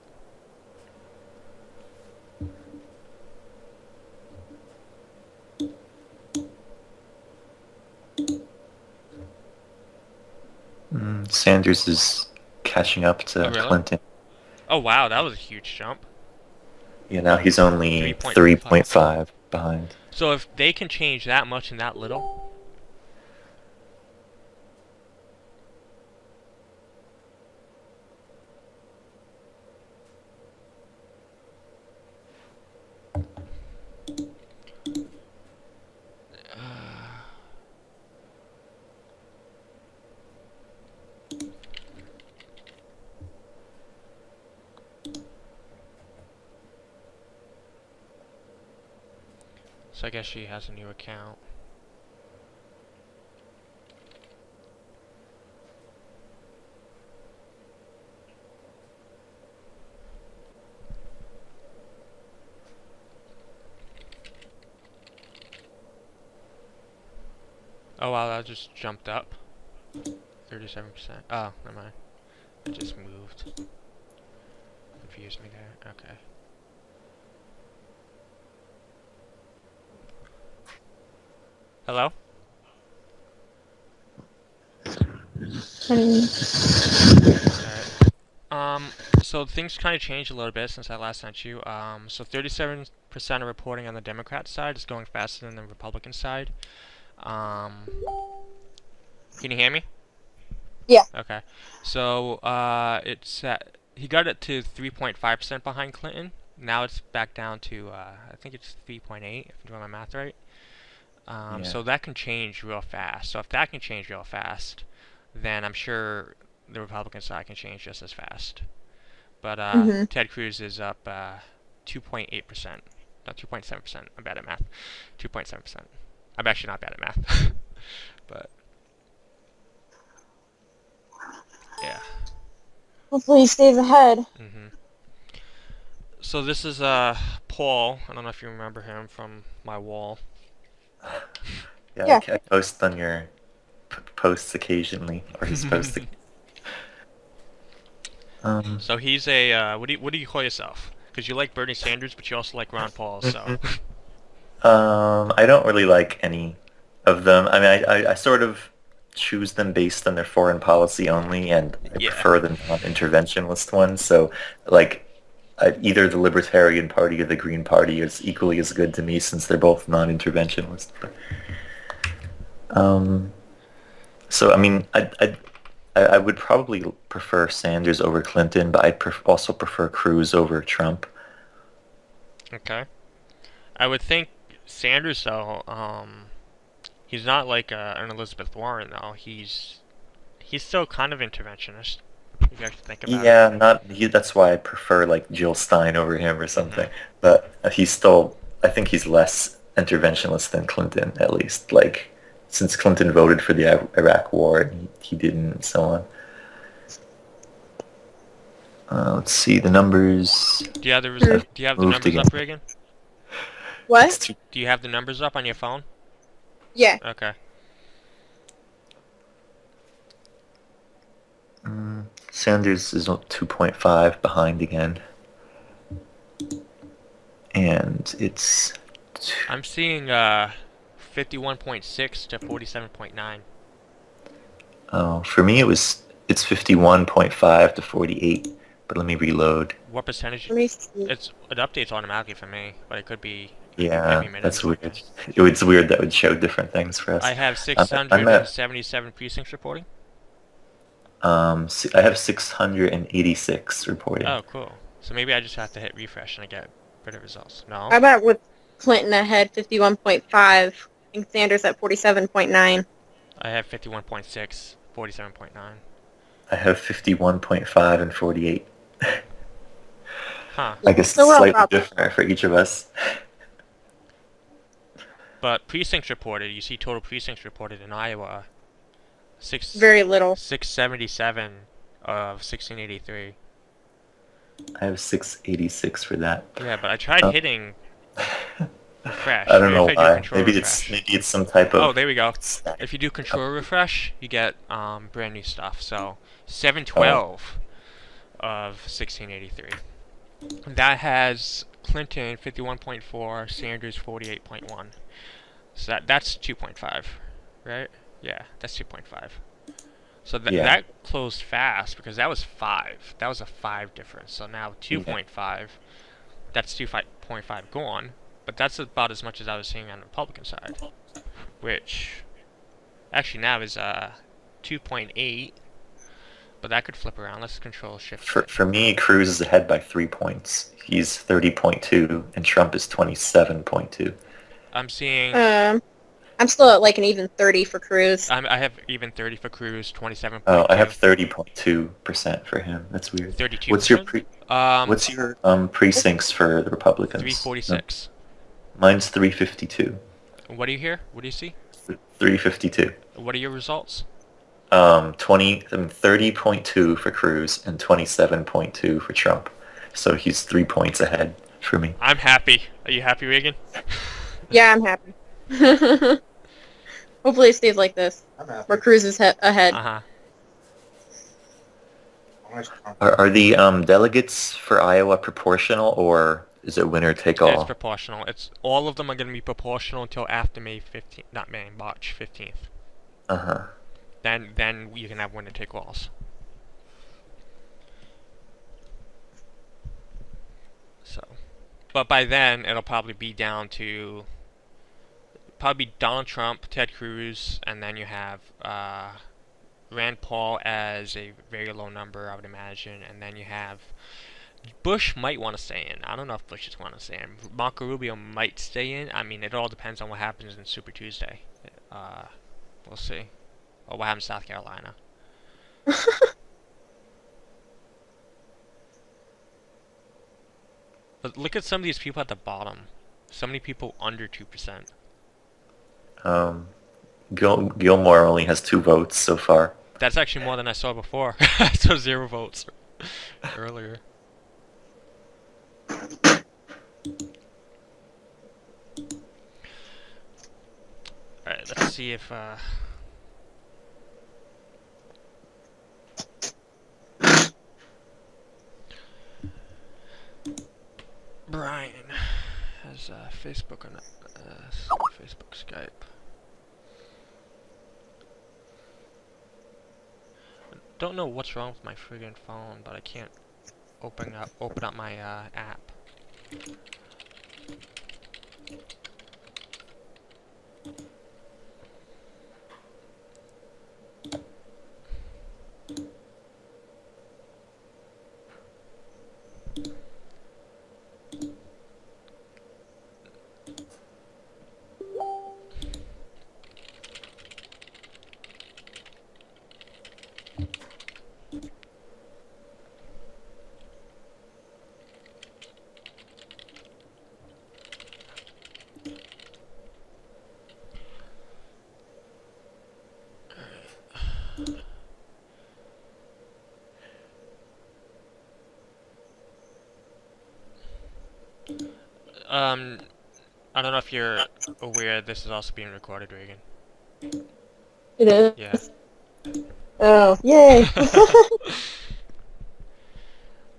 Sanders is catching up to Clinton. Oh wow, that was a huge jump. Yeah, now he's only 3.5 behind. So if they can change that much in that little. So I guess she has a new account. Oh wow, that just jumped up. 37%. Oh, never mind. It just moved. Confused me there. Okay. Hello? Alright. So things kind of changed a little bit since I last sent you. So 37% of reporting on the Democrat side is going faster than the Republican side. Can you hear me? Yeah. Okay. So, it's at, he got it to 3.5% behind Clinton. Now it's back down to, I think it's 3.8, if I'm doing my math right. Yeah. So that can change real fast. So if that can change real fast, then I'm sure the Republican side can change just as fast. But Ted Cruz is up 2.8%. Not 2.7%. I'm bad at math. 2.7%. I'm actually not bad at math. But yeah. Hopefully he stays ahead. So this is Paul. I don't know if you remember him from my wall. Yeah. I post on your posts occasionally, or his posts. So he's a what do you call yourself? Because you like Bernie Sanders, but you also like Ron Paul. So. I don't really like any of them. I mean, I sort of choose them based on their foreign policy only, and I Yeah. prefer the non-interventionist ones. So, like, either the Libertarian Party or the Green Party is equally as good to me since they're both non-interventionist. So I mean, I would probably prefer Sanders over Clinton, but I'd also prefer Cruz over Trump. Okay. I would think Sanders, though, he's not like an Elizabeth Warren, though. He's still kind of interventionist, if you actually think about Yeah, it. that's why I prefer like Jill Stein over him or something. Mm-hmm. But he's still, I think he's less interventionist than Clinton, at least. Like, since Clinton voted for the Iraq War, and he didn't, and so on. Let's see the numbers. Do you have the numbers up, Reagan? What? Do you have the numbers up on your phone? Yeah. Okay. Sanders is 2.5 behind again. And it's... I'm seeing 51.6 to 47.9. Oh, for me it's 51.5 to 48. But let me reload. What percentage? Let me see. It updates automatically for me, but it could be Yeah, every minute. that's weird. It's weird that would show different things for us. I have I'm 677 precincts reporting. I have 686 reporting. Oh, cool. So maybe I just have to hit refresh and I get better results. No? How about with Clinton ahead, 51.5, and Sanders at 47.9? I have 51.6, 47.9. I have 51.5 and 48. Huh. I guess So it's we're all slightly probably- different for each of us. But precincts reported, you see total precincts reported in Iowa. Very little. 677 of 1683. I have 686 for that. Yeah, but I tried hitting refresh. I don't know Maybe if I do why. control refresh. Maybe it's some type of... Oh, there we go. stack. If you do control refresh, you get brand new stuff. So 712 of 1683. That has Clinton 51.4, Sanders 48.1. So that's 2.5, right? Yeah, that's 2.5. So that closed fast because that was 5. That was a 5 difference. So now 2.5. That's 2.5 gone. But that's about as much as I was seeing on the Republican side, which actually now is 2.8. But that could flip around. Let's control shift. For me, Cruz is ahead by 3 points. He's 30.2, and Trump is 27.2. I'm seeing. I'm still at like an even 30 for Cruz. I have even 30 for Cruz, 27.2. Oh, I have 30.2% for him. That's weird. 32%. What's your precincts for the Republicans? 346. Mine's 352. What do you hear? What do you see? 352. What are your results? 30.2 for Cruz and 27.2 for Trump. So he's 3 points ahead for me. I'm happy. Are you happy, Reagan? Yeah, I'm happy. Hopefully it stays like this. Where Cruz is ahead. Uh-huh. Are the delegates for Iowa proportional, or is it winner take Yeah, it's all? proportional. All of them are going to be proportional until after March 15th. Uh-huh. Then you can have winner take alls. So, but by then it'll probably be down to Donald Trump, Ted Cruz, and then you have Rand Paul as a very low number, I would imagine, and then you have Bush might want to stay in. I don't know if Bush is want to stay in. Marco Rubio might stay in. I mean, it all depends on what happens in Super Tuesday. We'll see. Or what happens in South Carolina. But look at some of these people at the bottom. So many people under 2%. Gilmore only has 2 votes so far. That's actually more than I saw before. I saw 0 votes earlier. Alright, let's see if Brian has Facebook on Facebook Skype. don't know what's wrong with my friggin' phone, but I can't open up my app. I don't know if you're aware this is also being recorded, Reagan. It is? Yeah. Oh, yay!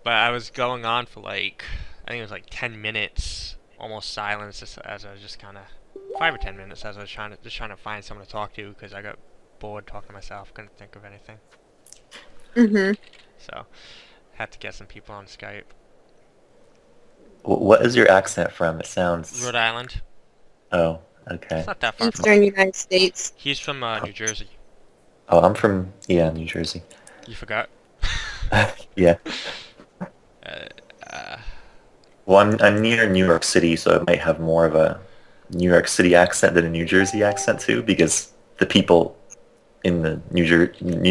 But I was going on for like, I think it was like 10 minutes, almost silence, as I was just kind of, 5 or 10 minutes as I was trying to find someone to talk to, because I got bored talking to myself, couldn't think of anything. Mm-hmm. So, had to get some people on Skype. What is your accent from? It sounds... Rhode Island. Oh, okay. It's not that far from. Eastern United States. He's from New Jersey. Oh, I'm from, yeah, New Jersey. You forgot? Yeah. Well, I'm near New York City, so it might have more of a New York City accent than a New Jersey accent too, because the people in the New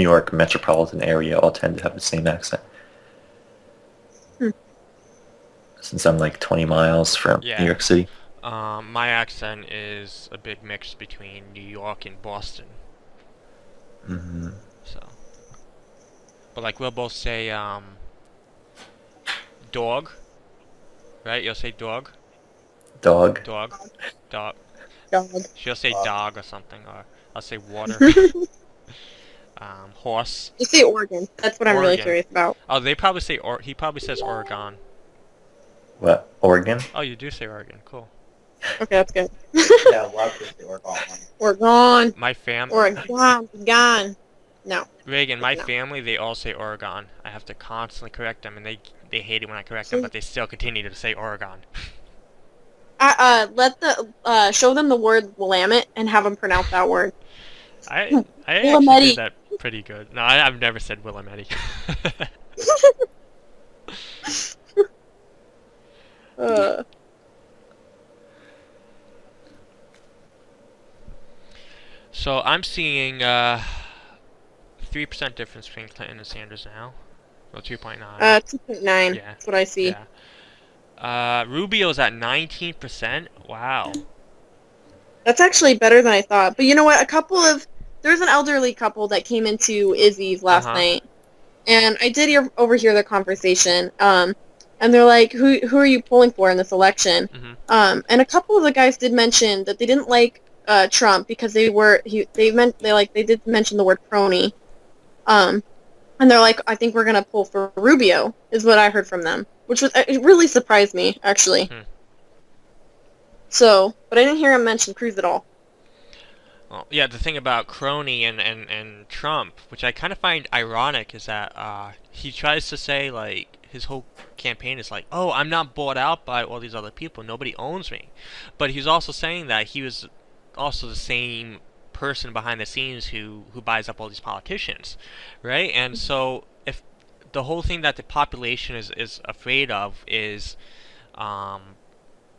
York metropolitan area all tend to have the same accent. Since I'm like 20 miles from New York City. My accent is a big mix between New York and Boston. Mm-hmm. So, but like we'll both say dog, right? You'll say dog. Dog. Dog. Dog. Dog. She'll say dog or something, or I'll say water. Horse. You say Oregon. That's what I'm really curious about. Oh, they probably say he probably says Oregon. What? Oregon? Oh, you do say Oregon. Cool. Okay, that's good. Yeah, a lot of people say Oregon. Oregon. My family. Oregon. Gone. No. Reagan, my family, they all say Oregon. I have to constantly correct them, and they hate it when I correct them, but they still continue to say Oregon. Show them the word Willamette and have them pronounce that word. I actually did that pretty good. No, I've never said Willamette. So I'm seeing 3% difference between Clinton and Sanders now. Well, 2.9. 2.9. Yeah. That's what I see. Yeah. Rubio's at 19%. Wow. That's actually better than I thought. But you know what? There's an elderly couple that came into Izzy's last night, and I did overhear their conversation. And they're like, "Who are you polling for in this election?" Mm-hmm. And a couple of the guys did mention that they didn't like Trump because they did mention the word crony. And they're like, "I think we're gonna pull for Rubio," is what I heard from them, which it really surprised me actually. So, but I didn't hear him mention Cruz at all. Well, yeah, the thing about crony and Trump, which I kind of find ironic, is that he tries to say, like, his whole campaign is like, oh, I'm not bought out by all these other people, nobody owns me. But he's also saying that he was also the same person behind the scenes who buys up all these politicians, right? And so if the whole thing that the population is afraid of is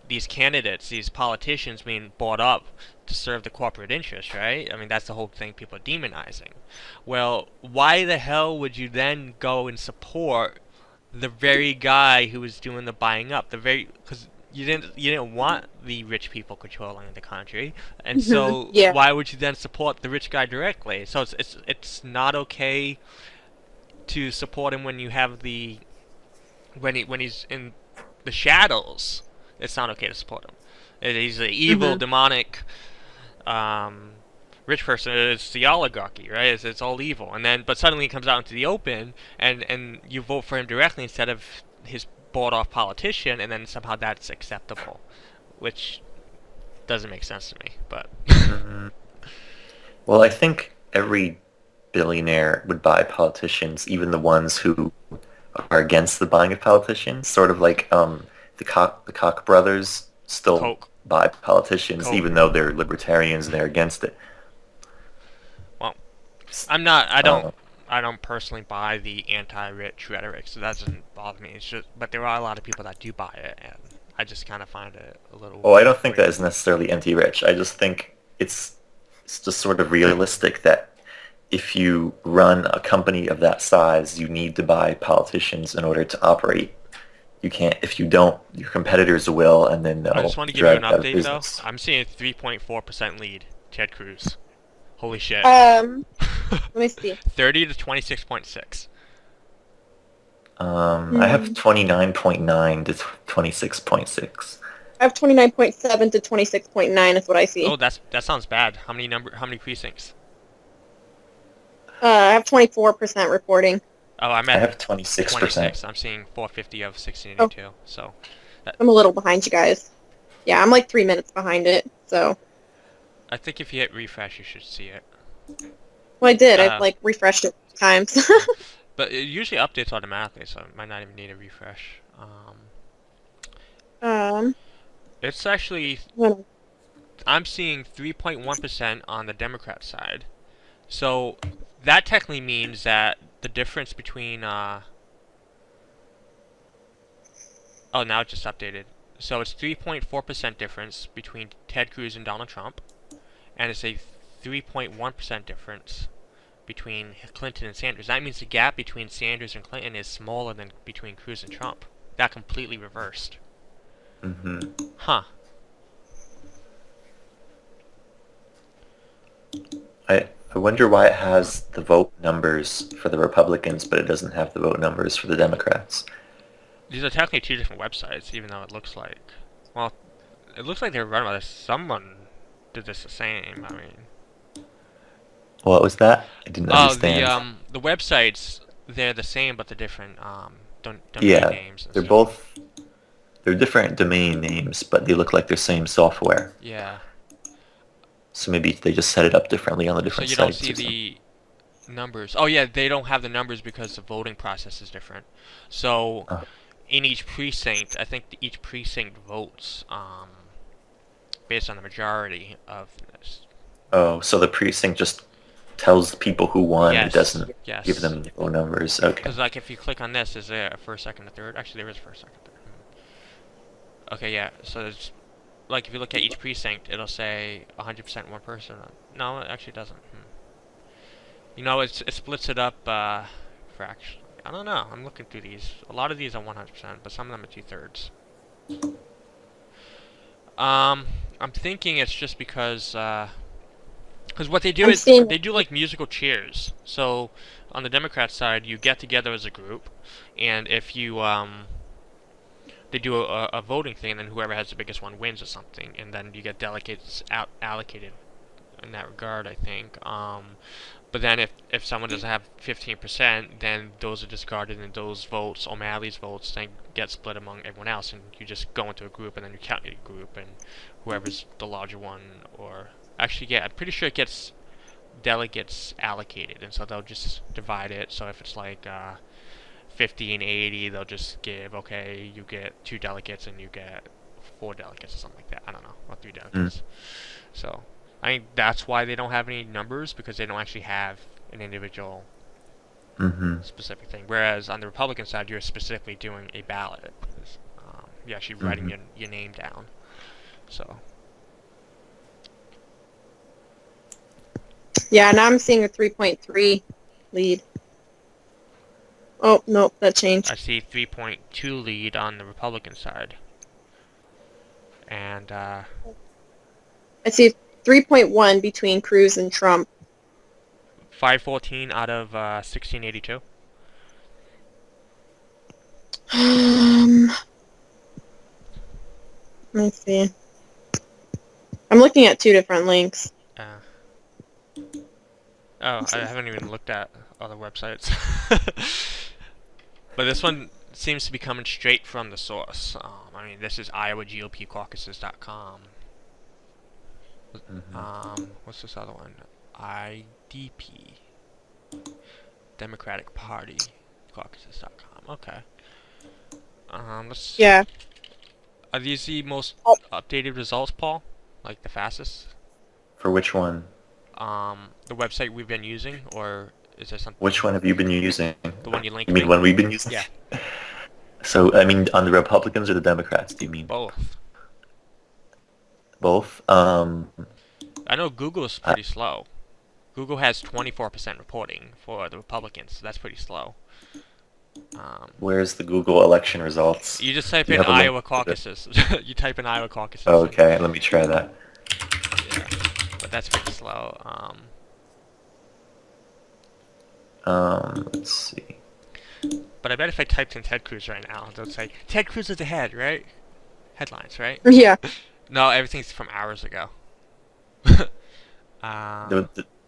these candidates, these politicians being bought up to serve the corporate interest, right? I mean, that's the whole thing people are demonizing. Well, why the hell would you then go and support the very guy who was doing the buying up? Because you didn't want the rich people controlling the country, and so why would you then support the rich guy directly? So it's not okay to support him when you have when he's in the shadows. It's not okay to support him. He's an evil, demonic, rich person. It's the oligarchy, right? It's all evil. But suddenly he comes out into the open, and you vote for him directly instead of his bought-off politician, and then somehow that's acceptable, which doesn't make sense to me. But well, I think every billionaire would buy politicians, even the ones who are against the buying of politicians. Sort of like the Koch brothers still Coke. buy politicians, Coke. even though they're libertarians and they're against it. Well, I don't personally buy the anti-rich rhetoric, so that doesn't bother me. It's just, but there are a lot of people that do buy it, and I just kind of find it a little. Oh, I don't think that is necessarily anti-rich. I just think it's just sort of realistic that if you run a company of that size, you need to buy politicians in order to operate. You can't, if you don't, your competitors will, and then they'll I just want to give drive you you an out of update, though. business. I'm seeing a 3.4% lead, Ted Cruz. Holy shit. Let me see. 30 to 26.6. I have 29.9 to 26.6. I have 29.7 to 26.9 is what I see. Oh, that sounds bad. How many precincts? I have 24% reporting. Oh, I have 26%. 26. I'm seeing 450 of 1682. So I'm a little behind you guys. Yeah, I'm like 3 minutes behind it, so. I think if you hit refresh, you should see it. Well, I did. I've like refreshed it times. But it usually updates automatically, so it might not even need a refresh. It's actually, I'm seeing 3.1% on the Democrat side. So that technically means that the difference between oh, now it just updated. So it's 3.4% difference between Ted Cruz and Donald Trump, and it's a 3.1% difference between Clinton and Sanders. That means the gap between Sanders and Clinton is smaller than between Cruz and Trump. That completely reversed. Huh. I wonder why it has the vote numbers for the Republicans, but it doesn't have the vote numbers for the Democrats. These are technically two different websites, even though it looks like... Well, it looks like they're run by this. Someone did this the same, I mean... What was that? I didn't understand. The websites, they're the same, but they're different domain names. They're both... They're different domain names, but they look like they're same software. Yeah. So maybe they just set it up differently on the different sites. So you don't see the numbers. Oh yeah, they don't have the numbers because the voting process is different. So in each precinct, I think each precinct votes based on the majority of this. Oh, so the precinct just tells people who won. Yes. It doesn't Yes. give them phone numbers. Okay. Because like if you click on this, is there a first, second, and third? Actually, there is first, second, third. Okay, yeah. So there's, like, if you look at each precinct, it'll say 100% one person. No, it actually doesn't. You know, it splits it up fractionally. I don't know. I'm looking through these. A lot of these are 100%, but some of them are 2/3. I'm thinking it's just because what they do is they do like musical chairs. So on the Democrat side, you get together as a group, and if you they do a voting thing, and then whoever has the biggest one wins or something, and then you get delegates allocated in that regard, I think. But then if someone doesn't have 15%, then those are discarded, and those votes, O'Malley's votes, then get split among everyone else, and you just go into a group, and then you count your group, and whoever's the larger one, or actually, yeah, I'm pretty sure it gets delegates allocated, and so they'll just divide it. So if it's like 50 and 80, they'll just give, okay, you get 2 delegates and you get 4 delegates or something like that. I don't know, or 3 delegates. So I think that's why they don't have any numbers, because they don't actually have an individual specific thing. Whereas on the Republican side, you're specifically doing a ballot. You're actually writing your name down. So. Yeah, now I'm seeing a 3.3 lead. Oh, no, that changed. I see 3.2 lead on the Republican side. And, I see 3.1 between Cruz and Trump. 514 out of 1682. Let me see. I'm looking at 2 different links. Oh, I haven't even looked at other websites. But this one seems to be coming straight from the source. I mean, this is iowagopcaucuses.com. What's this other one? IDP. Democratic Party, Caucuses.com. Okay. Let's. Yeah. Are these the most updated results, Paul? Like the fastest? For which one? The website we've been using, or is there something? Which one have you been using? The one you linked You mean me? one we've been using? Yeah. So, I mean, on the Republicans or the Democrats, do you mean? Both. Both? I know Google's pretty slow. Google has 24% reporting for the Republicans, so that's pretty slow. Where's the Google election results? You just type Do you in have a link Iowa to caucuses. You type in Iowa caucuses. Oh, okay, let me try that. Yeah, but that's pretty slow. Let's see. But I bet if I typed in Ted Cruz right now, they'll say, Ted Cruz is ahead, right? Headlines, right? Yeah. No, everything's from hours ago.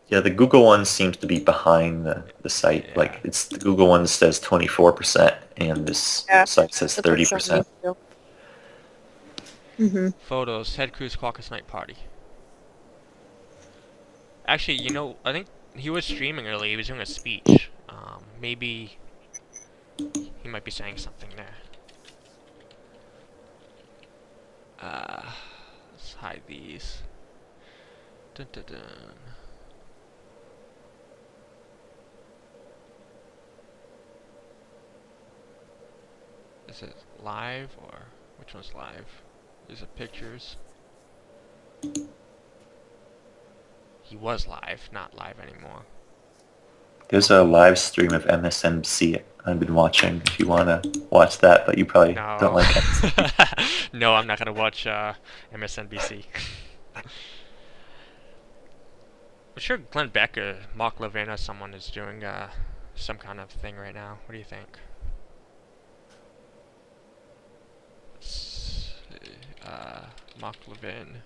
Yeah, the Google one seems to be behind the site. Yeah. Like, it's the Google one says 24%, and this site says 30%. Mm-hmm. Photos, Ted Cruz caucus night party. Actually, you know, I think he was streaming earlier. He was doing a speech. Maybe he might be saying something there. Let's hide these. Dun, dun, dun. Is it live or which one's live? Is it pictures? He was live, not live anymore. There's a live stream of MSNBC I've been watching if you want to watch that, but you probably don't like it. No, I'm not going to watch MSNBC. I'm sure Glenn Beck or Mark Levin or someone is doing some kind of thing right now. What do you think? Let's see, Mark Levin.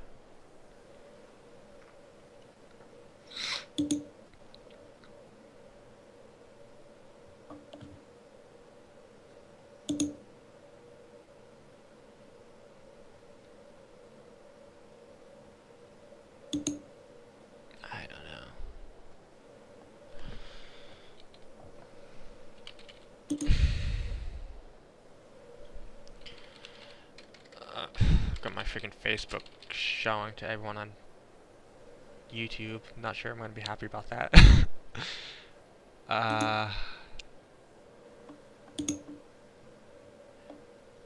I don't know. Got my freaking Facebook showing to everyone on YouTube. Not sure I'm gonna be happy about that.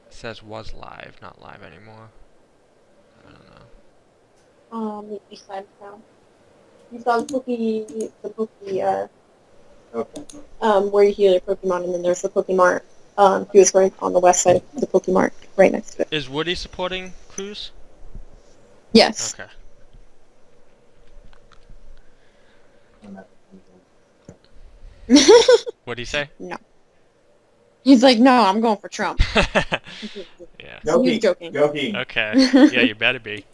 It says was live, not live anymore. I don't know. You signed down. You saw the Pokey, Okay. where you heal your Pokemon, and then there's the Pokemart. He was going on the west side of the Pokemart, right next to it. Is Woody supporting Cruz? Yes. Okay. What'd he say? No. He's like, no, I'm going for Trump. Yeah. Go He's Heat. joking. Go Heat. Okay. Yeah, you better be.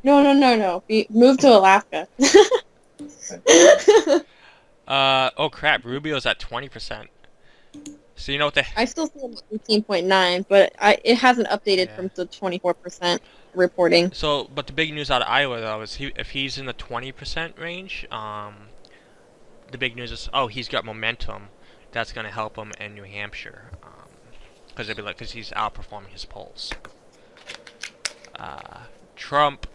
No. Move to Alaska. Oh crap, Rubio's at 20%. So you know what the... I still see him at 18.9, but it hasn't updated Yeah. from the 24% reporting. So, but the big news out of Iowa though is if he's in the 20% range, the big news is, oh, he's got momentum. That's gonna help him in New Hampshire, because he's outperforming his polls. Trump,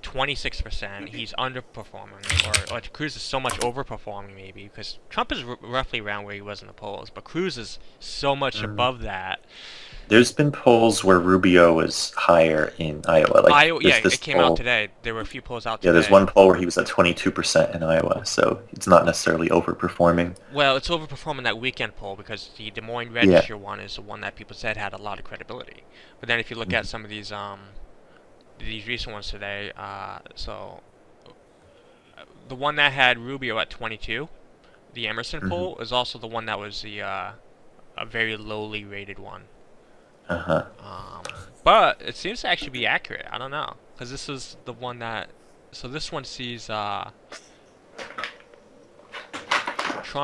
26%. He's underperforming, or Cruz is so much overperforming maybe because Trump is roughly around where he was in the polls, but Cruz is so much above that. There's been polls where Rubio was higher in Iowa. Like, Iowa, yeah, this it came out today. There were a few polls out today. Yeah, there's one poll where he was at 22% in Iowa, so it's not necessarily overperforming. Well, it's overperforming that weekend poll because the Des Moines Register one is the one that people said had a lot of credibility. But then if you look at some of these recent ones today, so the one that had Rubio at 22, the Emerson poll, is also the one that was a very lowly rated one. But it seems to actually be accurate. I don't know, because this is the one that. So this one sees Trump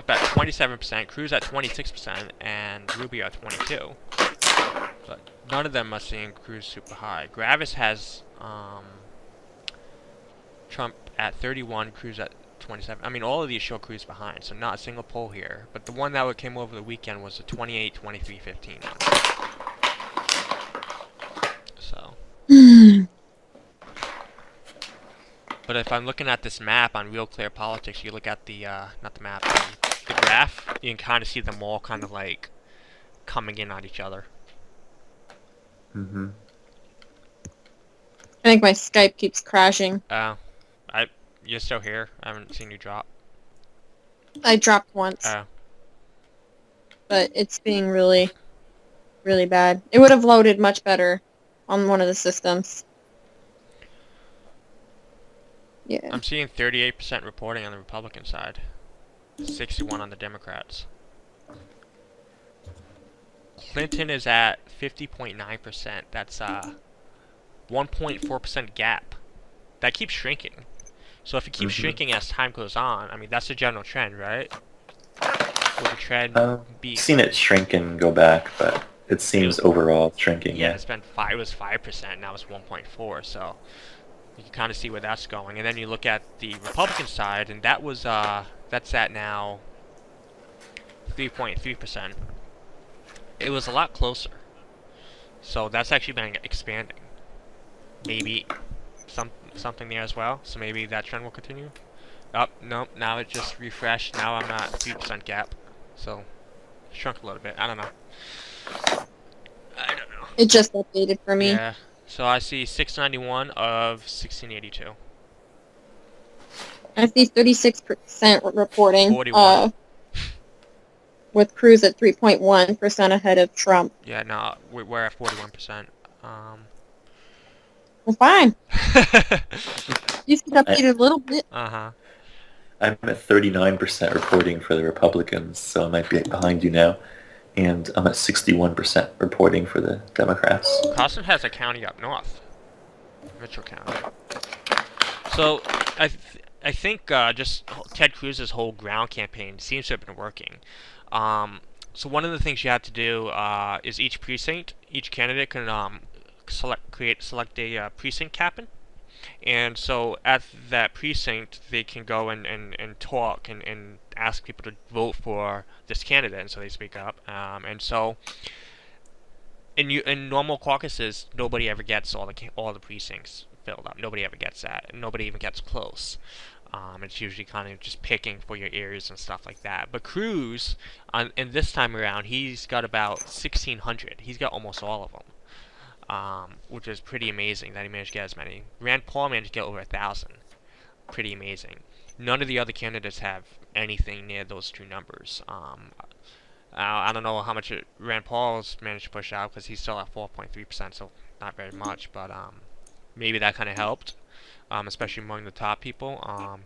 at 27%, Cruz at 26%, and Rubio at 22%. But none of them are seeing Cruz super high. Gravis has Trump at 31, Cruz at 27. I mean, all of these show Cruz behind, so not a single poll here. But the one that came over the weekend was the 28, 23, 15 one. So. But if I'm looking at this map on Real Clear Politics, you look at the, not the map, the graph, you can kind of see them all kind of like coming in on each other. Mm-hmm. I think my Skype keeps crashing. You're still here? I haven't seen you drop. I dropped once. But it's being really, really bad. It would have loaded much better on one of the systems. Yeah. I'm seeing 38% reporting on the Republican side. 61 on the Democrats. Clinton is at 50.9%. That's 1.4% gap. That keeps shrinking. So if it keeps shrinking as time goes on, I mean, that's the general trend, right? Will the trend be... I've seen it shrink and go back, but it seems overall shrinking. Yeah, it's been it was 5%, now it's 1.4, so you can kind of see where that's going. And then you look at the Republican side, and that was that's at now 3.3%. It was a lot closer, so that's actually been expanding. Maybe something there as well, so maybe that trend will continue. Nope, now it just refreshed. Now I'm at 3% gap, so shrunk a little bit. I don't know. It just updated for me. Yeah, so I see 691 of 1682. I see 36% reporting. 41. With Cruz at 3.1% ahead of Trump. Yeah, no, we're at 41%. Well, fine. You can update it a little bit. Uh-huh. I'm at 39% reporting for the Republicans, so I might be behind you now. And I'm at 61% reporting for the Democrats. Caucus has a county up north. Mitchell County. So, I think just Ted Cruz's whole ground campaign seems to have been working. So one of the things you have to do is each precinct, each candidate can select a precinct captain. And so at that precinct, they can go and talk and ask people to vote for this candidate, and so they speak up. And so in normal caucuses, nobody ever gets all the precincts filled up. Nobody ever gets that, and nobody even gets close. It's usually kind of just picking for your ears and stuff like that. But Cruz, in this time around, he's got about 1,600. He's got almost all of them. Which is pretty amazing that he managed to get as many. Rand Paul managed to get over 1,000. Pretty amazing. None of the other candidates have anything near those two numbers. I don't know how much Rand Paul's managed to push out because he's still at 4.3%, so not very much. But maybe that kind of helped, especially among the top people.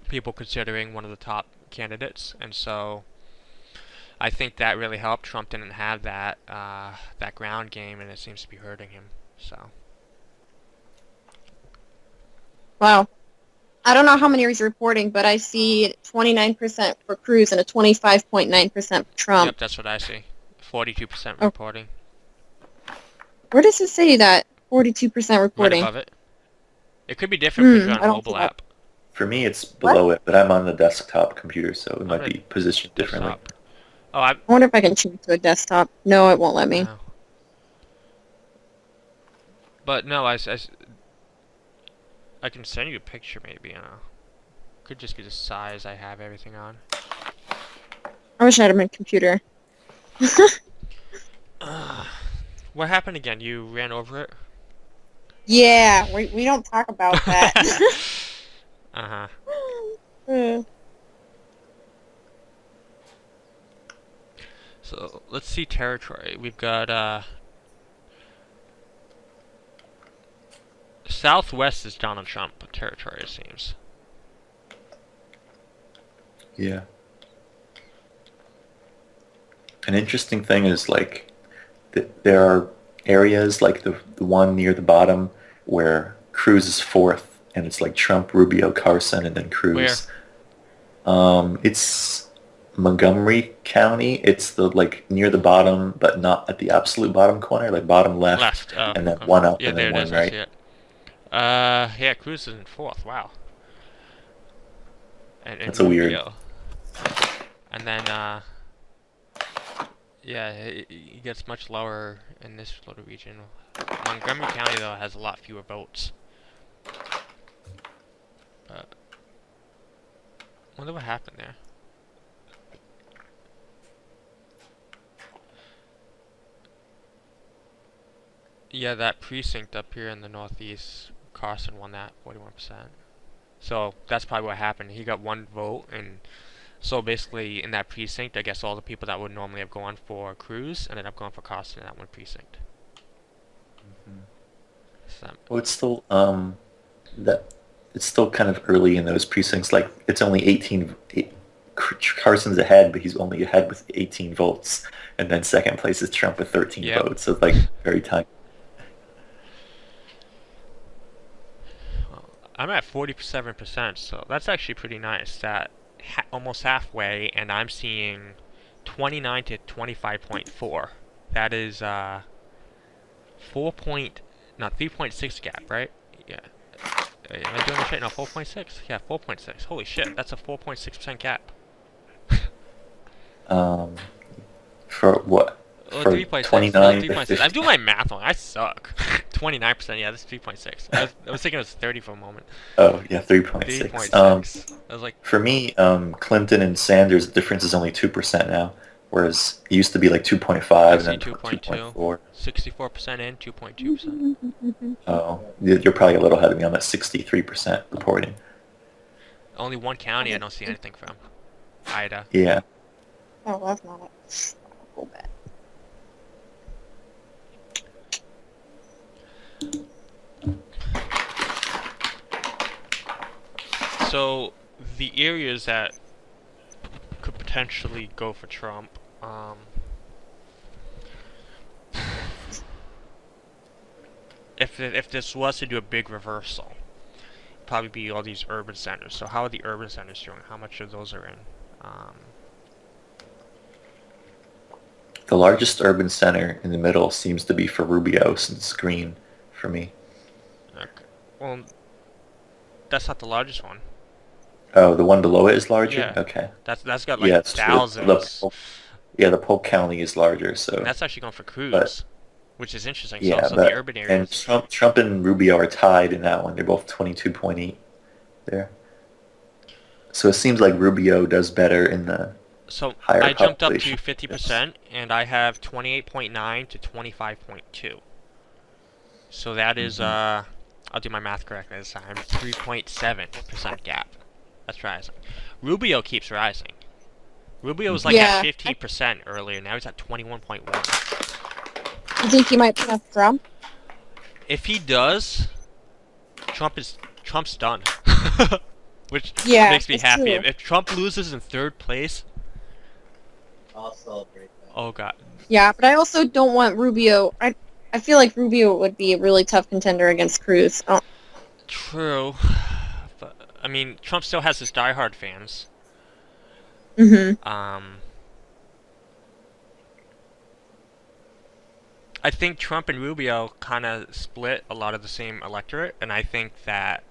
People considering one of the top candidates, and so I think that really helped. Trump didn't have that that ground game, and it seems to be hurting him. So. Wow. I don't know how many he's reporting, but I see 29% for Cruz and a 25.9% for Trump. Yep, that's what I see. 42% reporting. Where does it say that? 42% reporting. Right above it. It could be different for your mobile app. For me, it's below it, but I'm on the desktop computer, so it might be positioned differently. Oh, I wonder if I can change to a desktop. No, it won't let me. No. But no, I can send you a picture maybe, you know. Could just be the size I have everything on. I wish I had my computer. What happened again? You ran over it? Yeah, we don't talk about that. Uh-huh. So, let's see territory. We've got, Southwest is Donald Trump territory, it seems. Yeah. An interesting thing is, like, there are areas, like the one near the bottom, where Cruz is fourth, and it's like Trump, Rubio, Carson, and then Cruz. Where? It's Montgomery County. It's the like near the bottom, but not at the absolute bottom corner, like bottom left, Left. and then one up Yeah, and there then it one is. I right. see it. Yeah, Cruz is in 4th. Wow. And That's a weird. Rubio. And then, yeah, it gets much lower in this little region. Montgomery County, though, has a lot fewer votes. Wonder what happened there. Yeah, that precinct up here in the northeast, Carson won that 41%. So that's probably what happened. He got 1 vote, and so basically in that precinct, I guess all the people that would normally have gone for Cruz ended up going for Carson in that one precinct. So, Well, it's still that it's still kind of early in those precincts. Like it's only 18. Carson's ahead, but he's only ahead with 18 votes, and then second place is Trump with 13 Yep. votes. So it's like very tiny. I'm at 47%, so that's actually pretty nice. That almost halfway, and I'm seeing 29 to 25.4. That is 3.6 gap, right? Yeah. Am I doing this right? No, 4.6. Yeah, 4.6. Holy shit, that's a 4.6% gap. For what? Oh, For 3.6. 29 No, to 3.6. 50. I'm doing my math wrong. I suck. 29%. Yeah, this is 3.6. I was thinking it was 30 for a moment. Oh yeah, 3.6. 3.6. I was like, For me, Clinton and Sanders, the difference is only 2% now, whereas it used to be like 2.5 I and see then 2.2. 2.4. 64% in, 2.2%. Oh, you're probably a little ahead of me. I'm at 63% reporting. Only one county I don't see anything from. Ida. Yeah. Oh, that's not a cool bet. So the areas that could potentially go for Trump, if this was to do a big reversal, probably be all these urban centers. So how are the urban centers doing? How much of those are in? The largest urban center in the middle seems to be for Rubio, since it's green for me. Okay. Well, that's not the largest one. Oh, the one below it is larger? Yeah. Okay. That's got like Yeah, it's thousands. the Polk County is larger, so. And that's actually going for Cruz, But, which is interesting. yeah, So but, the urban and areas. Trump and Rubio are tied in that one. They're both 22.8 there. So it seems like Rubio does better in the So higher I jumped up to population. 50%, and I have 28.9 to 25.2. So that is, I'll do my math correctly this time, 3.7% gap. That's rising. Rubio keeps rising. Rubio was like Yeah. at 15% earlier, now he's at 21.1. You think he might pass Trump? If he does, Trump's done. Which Yeah, makes me that's happy. true. If Trump loses in 3rd place, I'll celebrate that. oh god. Yeah, but I also don't want Rubio. I feel like Rubio would be a really tough contender against Cruz. Oh, True. But, I mean, Trump still has his diehard fans. I think Trump and Rubio kind of split a lot of the same electorate, and I think that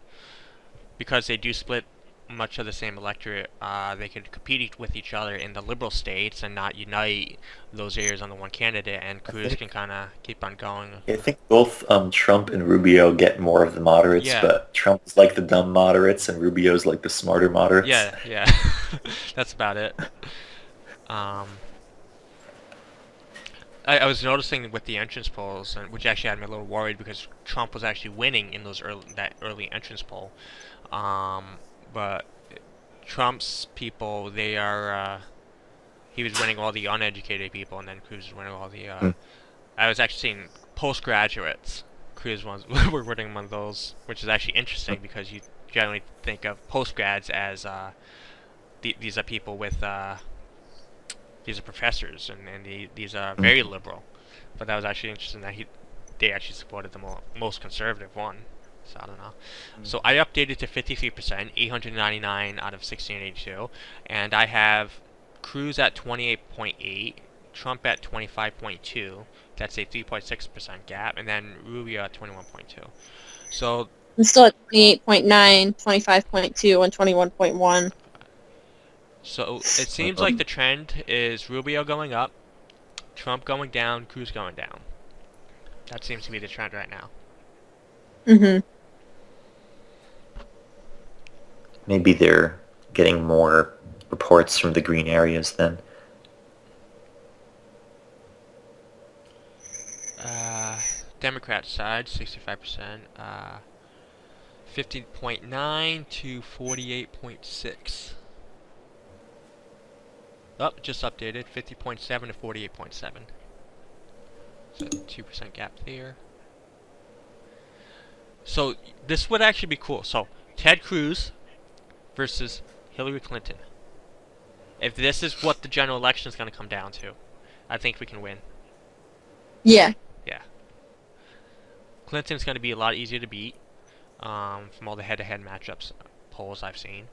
because they do split much of the same electorate, they could compete with each other in the liberal states and not unite those areas on the one candidate, and Cruz can kind of keep on going. I think both Trump and Rubio get more of the moderates, Yeah. but Trump's like the dumb moderates and Rubio's like the smarter moderates. Yeah. That's about it. I was noticing with the entrance polls, which actually had me a little worried because Trump was actually winning in that early entrance poll. But Trump's people, they are, he was winning all the uneducated people, and then Cruz was winning all the, I was actually seeing postgraduates. Cruz were winning one of those, which is actually interesting because you generally think of postgrads as, these are people with, these are professors, and these are very liberal. But that was actually interesting that they actually supported the most conservative one. So I don't know. So I updated to 53%, 899 out of 1682, and I have Cruz at 28.8, Trump at 25.2. That's a 3.6% gap, and then Rubio at 21.2. So I'm still at 28.9, 25.2, and 21.1. So it seems like the trend is Rubio going up, Trump going down, Cruz going down. That seems to be the trend right now. Mm-hmm. Maybe they're getting more reports from the green areas then. Democrat side, 65%. 50.9 to 48.6. Oh, just updated. 50.7 to 48.7. So 2% gap there. So this would actually be cool. So Ted Cruz versus Hillary Clinton. If this is what the general election is going to come down to, I think we can win. Yeah. Yeah. Clinton's going to be a lot easier to beat from all the head-to-head matchups polls I've seen.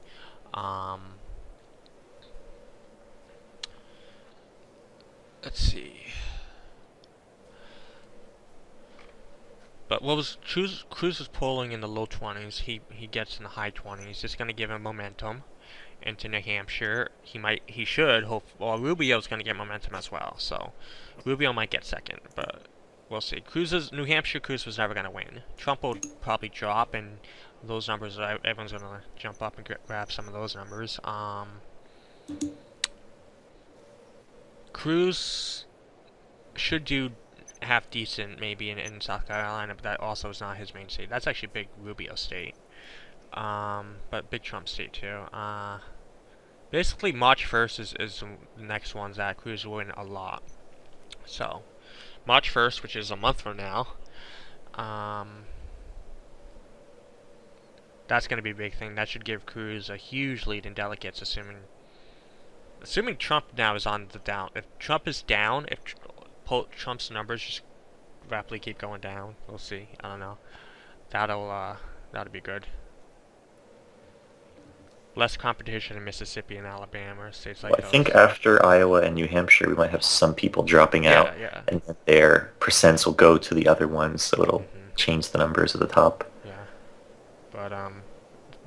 Let's see. But what was Cruz was polling in the low 20s. He gets in the high 20s. It's going to give him momentum into New Hampshire. He should hope. Well, Rubio's going to get momentum as well. So Rubio might get second, but we'll see. New Hampshire Cruz was never going to win. Trump will probably drop, and those numbers, everyone's going to jump up and grab some of those numbers. Cruz should do half decent maybe in South Carolina, but that also is not his main state. That's actually a big Rubio state, but big Trump state too. Basically, March 1st is the next ones that Cruz will win a lot. So, March 1st, which is a month from now, that's going to be a big thing. That should give Cruz a huge lead in delegates, assuming Trump now is on the down. If Trump is down, if Trump's numbers just rapidly keep going down, we'll see. I don't know. That'll be good. Less competition in Mississippi and Alabama, or states like Well, those. I think after Iowa and New Hampshire, we might have some people dropping out, and their percents will go to the other ones, so it'll change the numbers at the top. Yeah, but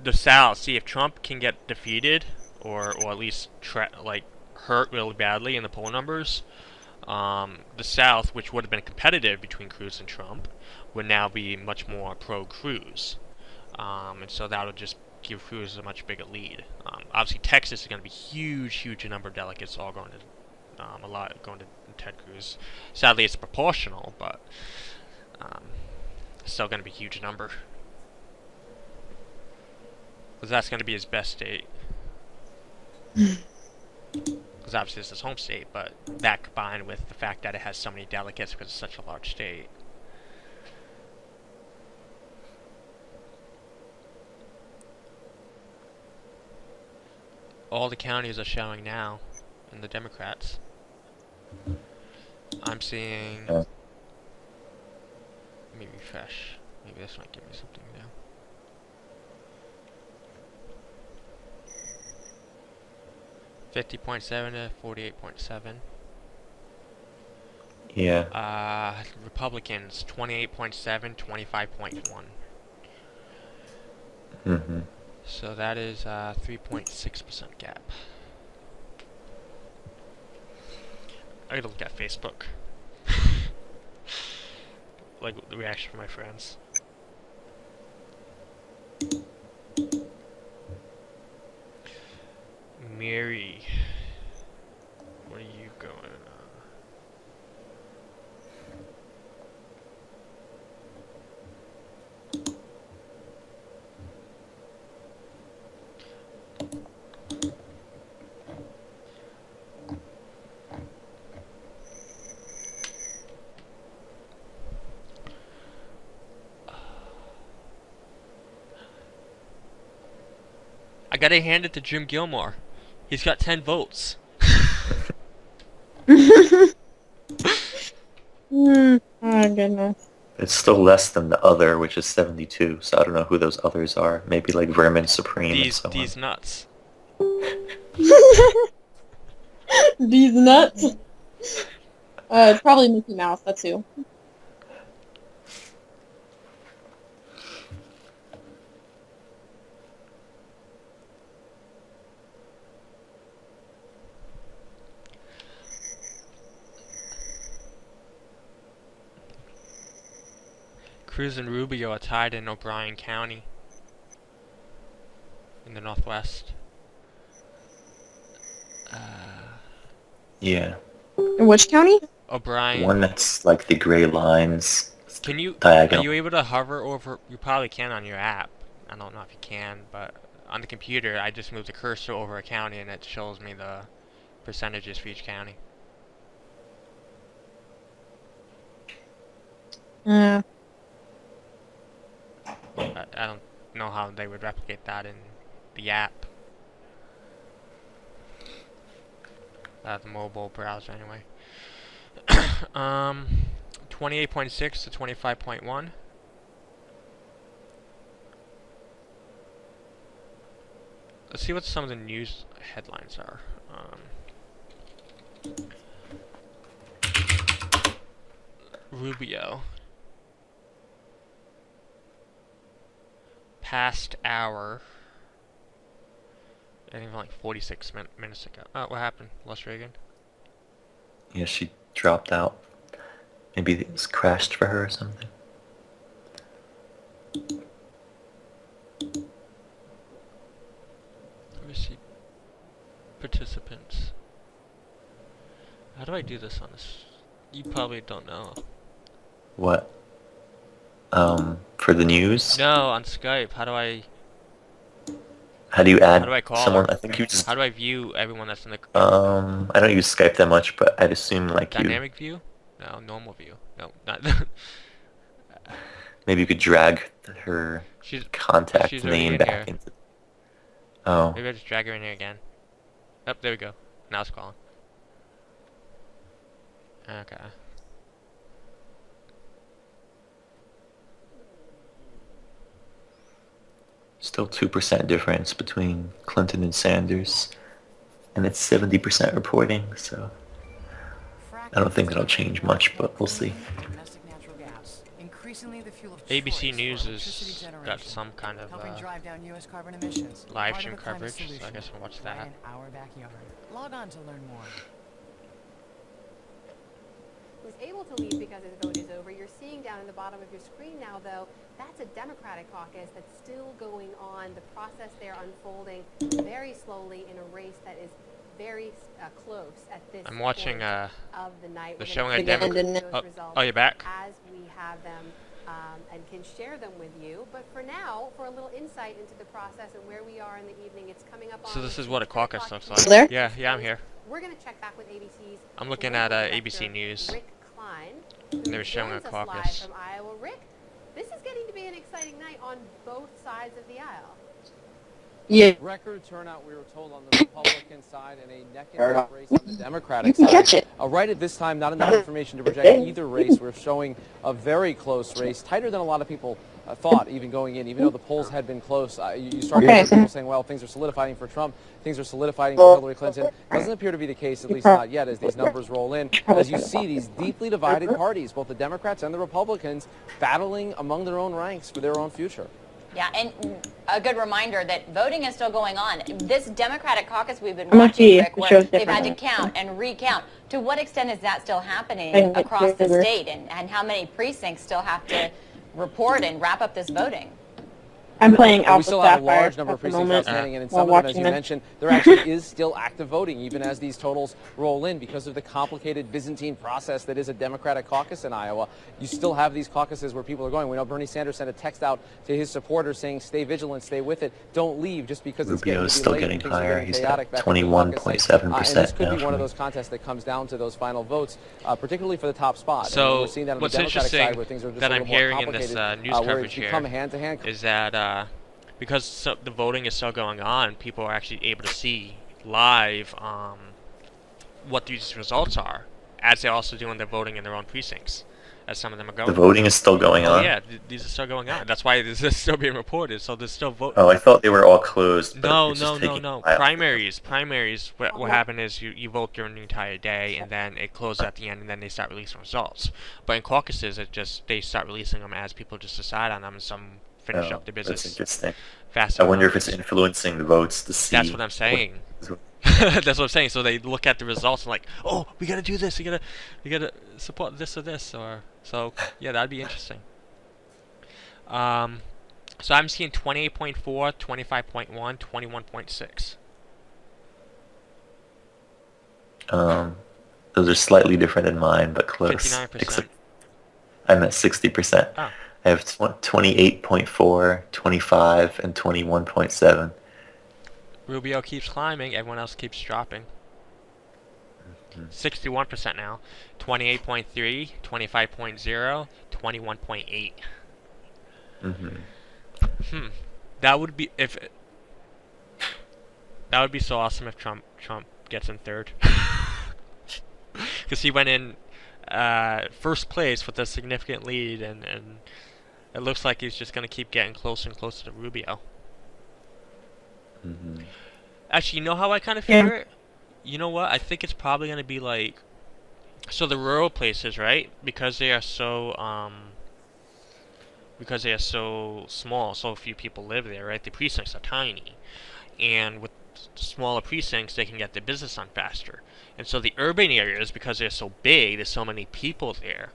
the South. See if Trump can get defeated, or at least hurt really badly in the poll numbers. The South, which would have been competitive between Cruz and Trump, would now be much more pro-Cruz, and so that would just give Cruz a much bigger lead. Obviously, Texas is going to be huge number of delegates, all going to a lot going to Ted Cruz. Sadly, it's proportional, but still going to be a huge number, because that's going to be his best state. Because obviously it's his home state, but that combined with the fact that it has so many delegates because it's such a large state. All the counties are showing now in the Democrats. I'm seeing... Let me refresh. Maybe this might give me something new. $50.7 to 48.7. Yeah. Republicans 28.7, 25.1. Mm-hmm. So that is 3.6% gap. I gotta look at Facebook. Like the reaction from my friends. Mary, what are you going on? I gotta hand it to Jim Gilmore. He's got 10 votes. Oh goodness. It's still less than the other, which is 72, so I don't know who those others are. Maybe like Vermin Supreme and so on. These nuts. These nuts. It's probably Mickey Mouse. That's who. Cruz and Rubio are tied in O'Brien County in the Northwest. Yeah. In which county? O'Brien. One that's like the gray lines. Can you? Diagonal. Are you able to hover over? You probably can on your app. I don't know if you can, but on the computer, I just moved the cursor over a county, and it shows me the percentages for each county. Yeah. I don't know how they would replicate that in the app. The mobile browser, anyway. 28.6 to 25.1. Let's see what some of the news headlines are. Rubio. Past hour. I think like 46 minutes ago. Oh, what happened? Lost Reagan? Yeah, she dropped out. Maybe it was crashed for her or something. Let me see. Participants. How do I do this on this? You probably don't know. What? For the news? No, on Skype. How do I add How do I call someone? her? I think you just. How do I view everyone that's in the I don't use Skype that much, but I'd assume like dynamic view? No, normal view. No, not. maybe you could drag her contact she's already name in back here. into. Oh. Maybe I just drag her in here again. Oh, there we go. Now it's calling. Okay. Still 2% difference between Clinton and Sanders, and it's 70% reporting, so I don't think that'll change much, but we'll see. ABC News has got some kind of live stream coverage, so I guess we'll watch that. Log on to learn more. Was able to leave because his vote is over. You're seeing down in the bottom of your screen now, though, that's a Democratic caucus that's still going on. The process there unfolding very slowly in a race that is very close at this I'm watching point of the night. they're showing a Democrat. Oh, you're back? As we have them and can share them with you. But for now, for a little insight into the process and where we are in the evening, it's coming up on... So this is what a caucus looks like. There? Yeah, I'm here. We're going to check back with ABC's... I'm looking at ABC News. Rick Klein, And they were showing a joins us live caucus. from Iowa. Rick, this is getting to be an exciting night on both sides of the aisle. Yeah. Record turnout, we were told, on the Republican side and a neck-and-neck race on the Democratic You side. can catch it. Right at this time, not enough information to project either race. We're showing a very close race, tighter than a lot of people thought, even going in, even though the polls had been close. You started to hear people saying, well, things are solidifying for Trump, things are solidifying for Hillary Clinton. Doesn't appear to be the case, at least not yet, as these numbers roll in. As you see these deeply divided parties, both the Democrats and the Republicans, battling among their own ranks for their own future. Yeah, and a good reminder that voting is still going on. This Democratic caucus we've been watching, Rick, where they've had to count and recount. To what extent is that still happening across the state, and how many precincts still have to report and wrap up this voting? I'm playing Alpha We still have a Sapphire large number of at the precincts moment outstanding, and in while some of them, as watching you this. mentioned, there actually is still active voting, even as these totals roll in, because of the complicated Byzantine process that is a Democratic caucus in Iowa. You still have these caucuses where people are going. We know Bernie Sanders sent a text out to his supporters saying, stay vigilant, stay with it, don't leave just because it's getting Rubio is to be still late getting and things are higher. getting He's chaotic at back in the caucus. 21.7% And this could now. be one of those contests that comes down to those final votes, particularly for the top spot. So we're seeing that on what's the Democratic side interesting where things are just that a I'm little more hearing in this complicated, news where coverage it's here become hand-to-hand. is that because the voting is still going on, people are actually able to see live what these results are, as they're also doing their voting in their own precincts. as some of them are going. The voting is still going on? Yeah, these are still going on. That's why this is still being reported, so there's still voting. Oh, I thought they were all closed. But No. Primaries, what happen is you vote during the entire day, and then it closes at the end, and then they start releasing results. But in caucuses, they start releasing them as people just decide on them, and some finish up their business. That's interesting. Faster. I wonder if it's influencing the votes to see. That's what I'm saying. That's what I'm saying. So they look at the results and like, oh, we gotta do this. We gotta support this or this so. Yeah, that'd be interesting. So I'm seeing 28.4, 25.1, 21.6. Those are slightly different than mine, but close. 59%. I'm at 60%. Oh. I have 28.4, 25, and 21.7. Rubio keeps climbing, everyone else keeps dropping. 61% now. 28.3, 25.0, 21.8. That would be so awesome if Trump gets in third. Because he went in first place with a significant lead, and it looks like he's just going to keep getting closer and closer to Rubio. Actually, you know how I kind of figure it? You know what? I think it's probably going to be like... So the rural places, right? Because they are so small, so few people live there, right? The precincts are tiny. And with smaller precincts, they can get their business done faster. And so the urban areas, because they're so big, there's so many people there,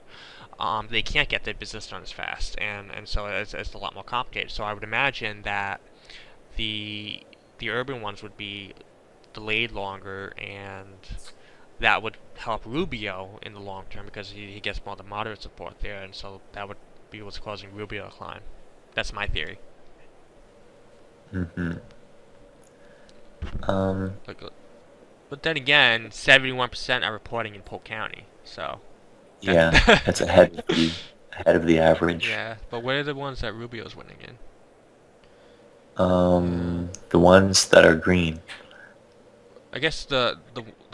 they can't get their business done as fast. And so it's a lot more complicated. So I would imagine that the urban ones would be delayed longer, and that would help Rubio in the long term because he gets more of the moderate support there, and so that would be what's causing Rubio to climb. That's my theory. But then again, 71% are reporting in Polk County, so... Yeah, that's ahead of the average. Yeah, but what are the ones that Rubio's winning in? The ones that are green. I guess the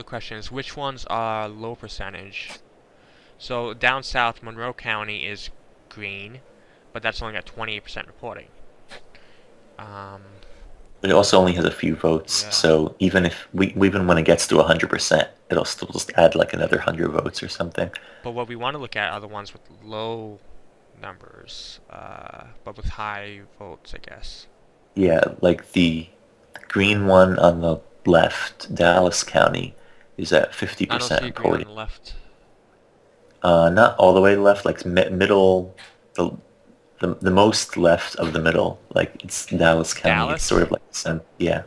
question is, which ones are low percentage? So down south, Monroe County is green, but that's only got 28% reporting. But it also only has a few votes, so even when it gets to 100%, it'll still just add like another 100 votes or something. But what we want to look at are the ones with low numbers, but with high votes, I guess. Yeah, like the green one on the left, Dallas County, is at 50% I don't see green on the left. Not all the way left, like middle, the most left of the middle, like it's Dallas County. Dallas? It's sort of like yeah.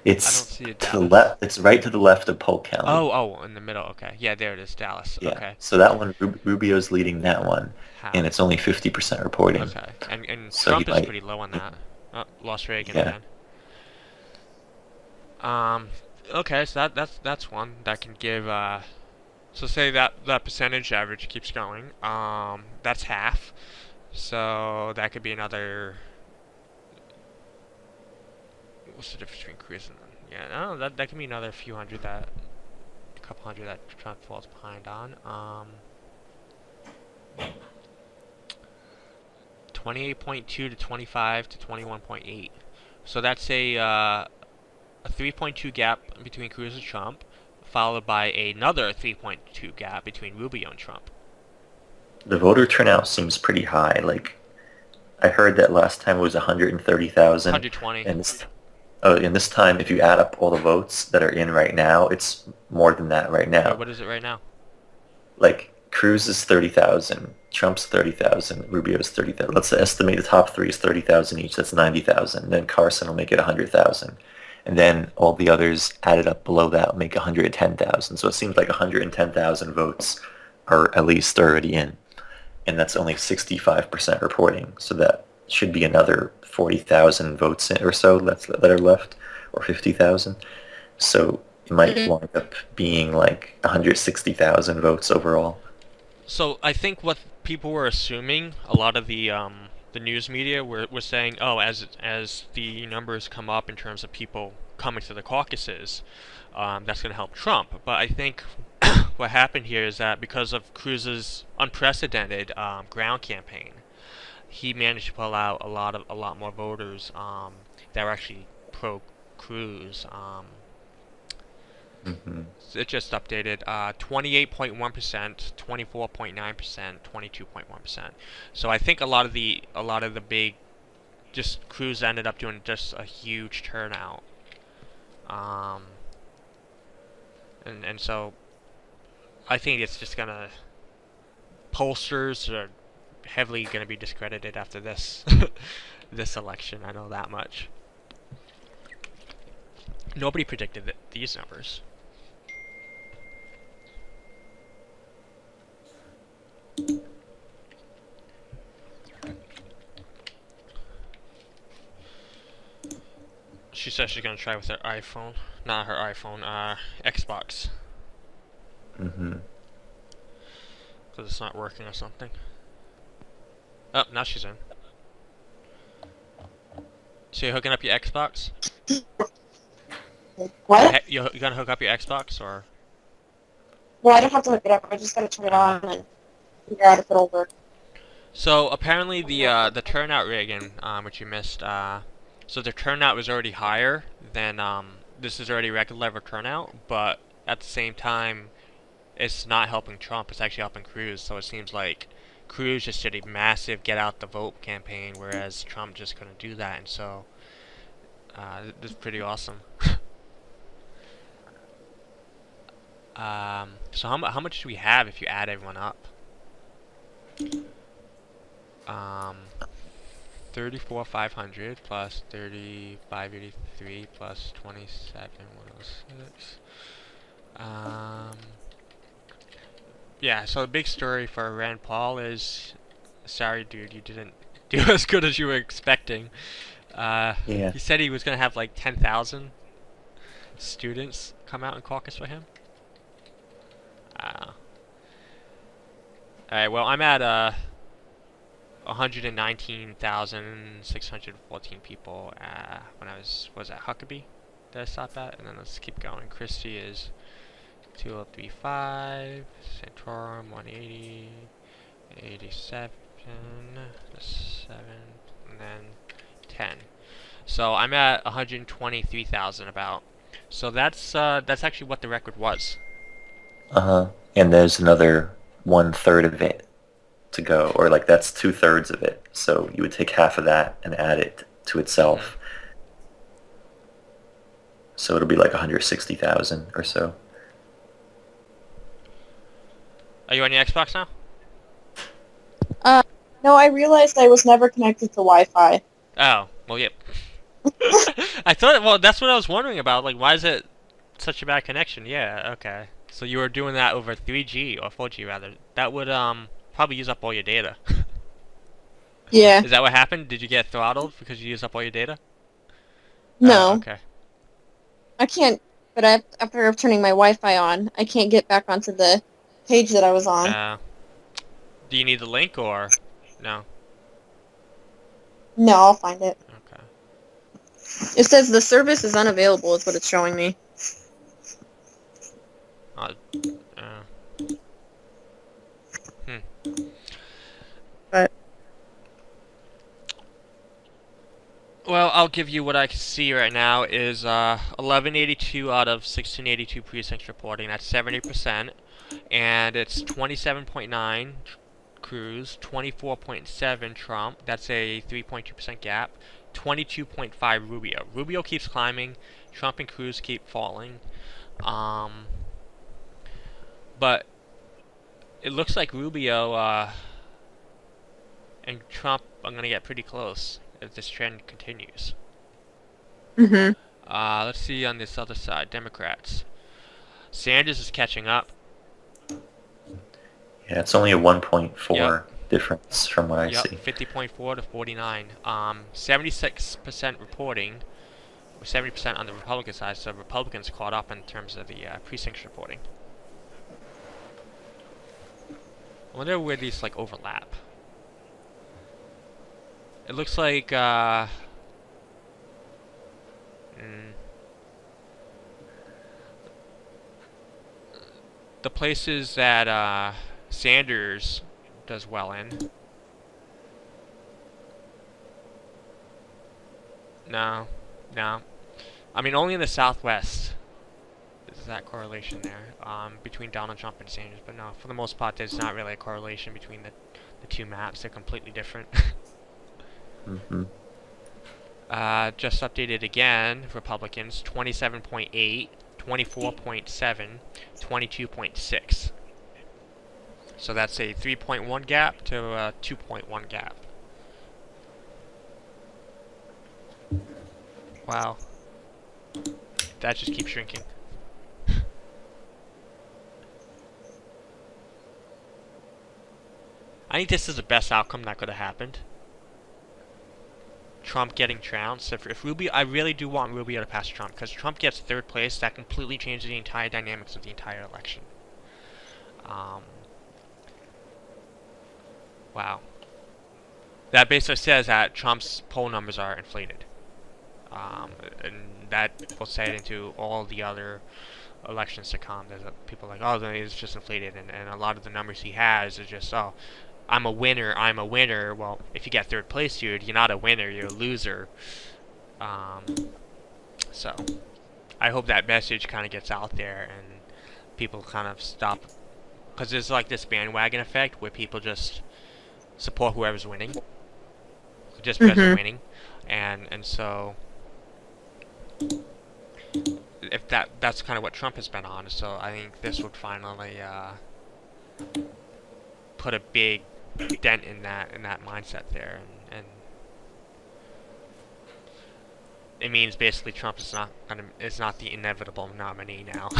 It's I don't see it, to the left. It's right to the left of Polk County. Oh, in the middle. Okay, yeah, there it is, Dallas. Yeah. Okay. So that one, Rubio's leading that one, and it's only 50% reporting. Okay, and so Trump is pretty low on that. Oh, lost Reagan again. Okay, so that's one that can give. So say that percentage average keeps going. That's half. So that could be another. What's the difference between Cruz and that could be another few hundred a couple hundred that Trump falls behind on. 28.2 to 25 to 21.8. So that's a 3.2 gap between Cruz and Trump, followed by another 3.2 gap between Rubio and Trump. The voter turnout seems pretty high. Like, I heard that last time it was 130,000. 120. And this time, if you add up all the votes that are in right now, it's more than that right now. Wait, what is it right now? Like, Cruz is 30,000, Trump's 30,000, Rubio's 30,000. Let's estimate the top three is 30,000 each. That's 90,000. Then Carson will make it 100,000. And then all the others added up below that will make 110,000. So it seems like 110,000 votes are at least already in. And that's only 65% reporting. So that should be another 40,000 votes or so that are left, or 50,000. So it might wind up being like 160,000 votes overall. So I think what people were assuming, a lot of the news media were saying, oh, as the numbers come up in terms of people coming to the caucuses, that's going to help Trump. But I think what happened here is that because of Cruz's unprecedented ground campaign, he managed to pull out a lot more voters that were actually pro Cruz. So it just updated 28.1%, 24.9%, 22.1%. So I think a lot of the big just Cruz ended up doing just a huge turnout. And so I think it's just gonna pollsters are heavily gonna be discredited after this this election. I know that much. Nobody predicted these numbers. She says she's gonna try with her iPhone. Not her iPhone, Xbox. Because it's not working or something. Oh, now she's in. So you're hooking up your Xbox? What? You're gonna hook up your Xbox, or? Well, I don't have to look it up. I just gotta turn it on and figure out if it'll work. So apparently the turnout rigging, which you missed, so the turnout was already higher than this is already record level turnout, but at the same time, it's not helping Trump. It's actually helping Cruz. So it seems like Cruz just did a massive get out the vote campaign, whereas Trump just couldn't do that, and so this is pretty awesome. So how much do we have if you add everyone up? 34,500 plus 3,583 plus 27,106. Yeah. So the big story for Rand Paul is, sorry, dude, you didn't do as good as you were expecting. Yeah. He said he was gonna have like 10,000 students come out and caucus for him. Alright, well, I'm at 119,614 people when I was at Huckabee that I stopped at, and then let's keep going. Christie is 2035, Santorum 180, 87, 7, and then 10. So I'm at 123,000 about. So that's actually what the record was. And there's another 1/3 of it to go, or like that's 2/3 of it. So you would take half of that and add it to itself. So it'll be like 160,000 or so. Are you on your Xbox now? No, I realized I was never connected to Wi-Fi. Oh, well, yep. I thought, well, that's what I was wondering about. Like, why is it such a bad connection? Yeah, okay. So you were doing that over 3G, or 4G rather. That would probably use up all your data. Yeah. Is that what happened? Did you get throttled because you used up all your data? No. Okay. I can't, but after turning my Wi-Fi on, I can't get back onto the page that I was on. Do you need the link, or no? No, I'll find it. Okay. It says the service is unavailable is what it's showing me. But well, I'll give you what I can see right now is 1182 out of 1682 precincts reporting. That's 70%, and it's 27.9 Cruz, 24.7 Trump. That's a 3.2% gap. 22.5 Rubio. Rubio keeps climbing. Trump and Cruz keep falling. But it looks like Rubio and Trump are gonna get pretty close if this trend continues. Let's see on this other side, Democrats. Sanders is catching up. Yeah, it's only a 1.4 difference from what I see. 50.4 to 49. 76% reporting, 70% on the Republican side, so Republicans caught up in terms of the precincts reporting. I wonder where these like overlap. It looks like the the places that Sanders does well in. No. I mean, only in the Southwest is that correlation there between Donald Trump and Sanders. But no, for the most part, there's not really a correlation between the two maps. They're completely different. Just updated again. Republicans 27.8, 24.7, 22.6. So that's a 3.1 gap to a 2.1 gap. Wow. That just keeps shrinking. I think this is the best outcome that could have happened. Trump getting trounced. If Rubio, I really do want Rubio to pass Trump, because Trump gets third place, that completely changes the entire dynamics of the entire election. Wow. That basically says that Trump's poll numbers are inflated. And that will say it into all the other elections to come. There's people like, oh, it's just inflated, and a lot of the numbers he has is just, oh, I'm a winner. Well, if you get third place, dude, you're not a winner, you're a loser. So, I hope that message kind of gets out there and people kind of stop, because there's like this bandwagon effect where people just support whoever's winning, just because they're winning, and so if that's kind of what Trump has been on. So I think this would finally put a big dent in that mindset there, and it means basically Trump is not the inevitable nominee now.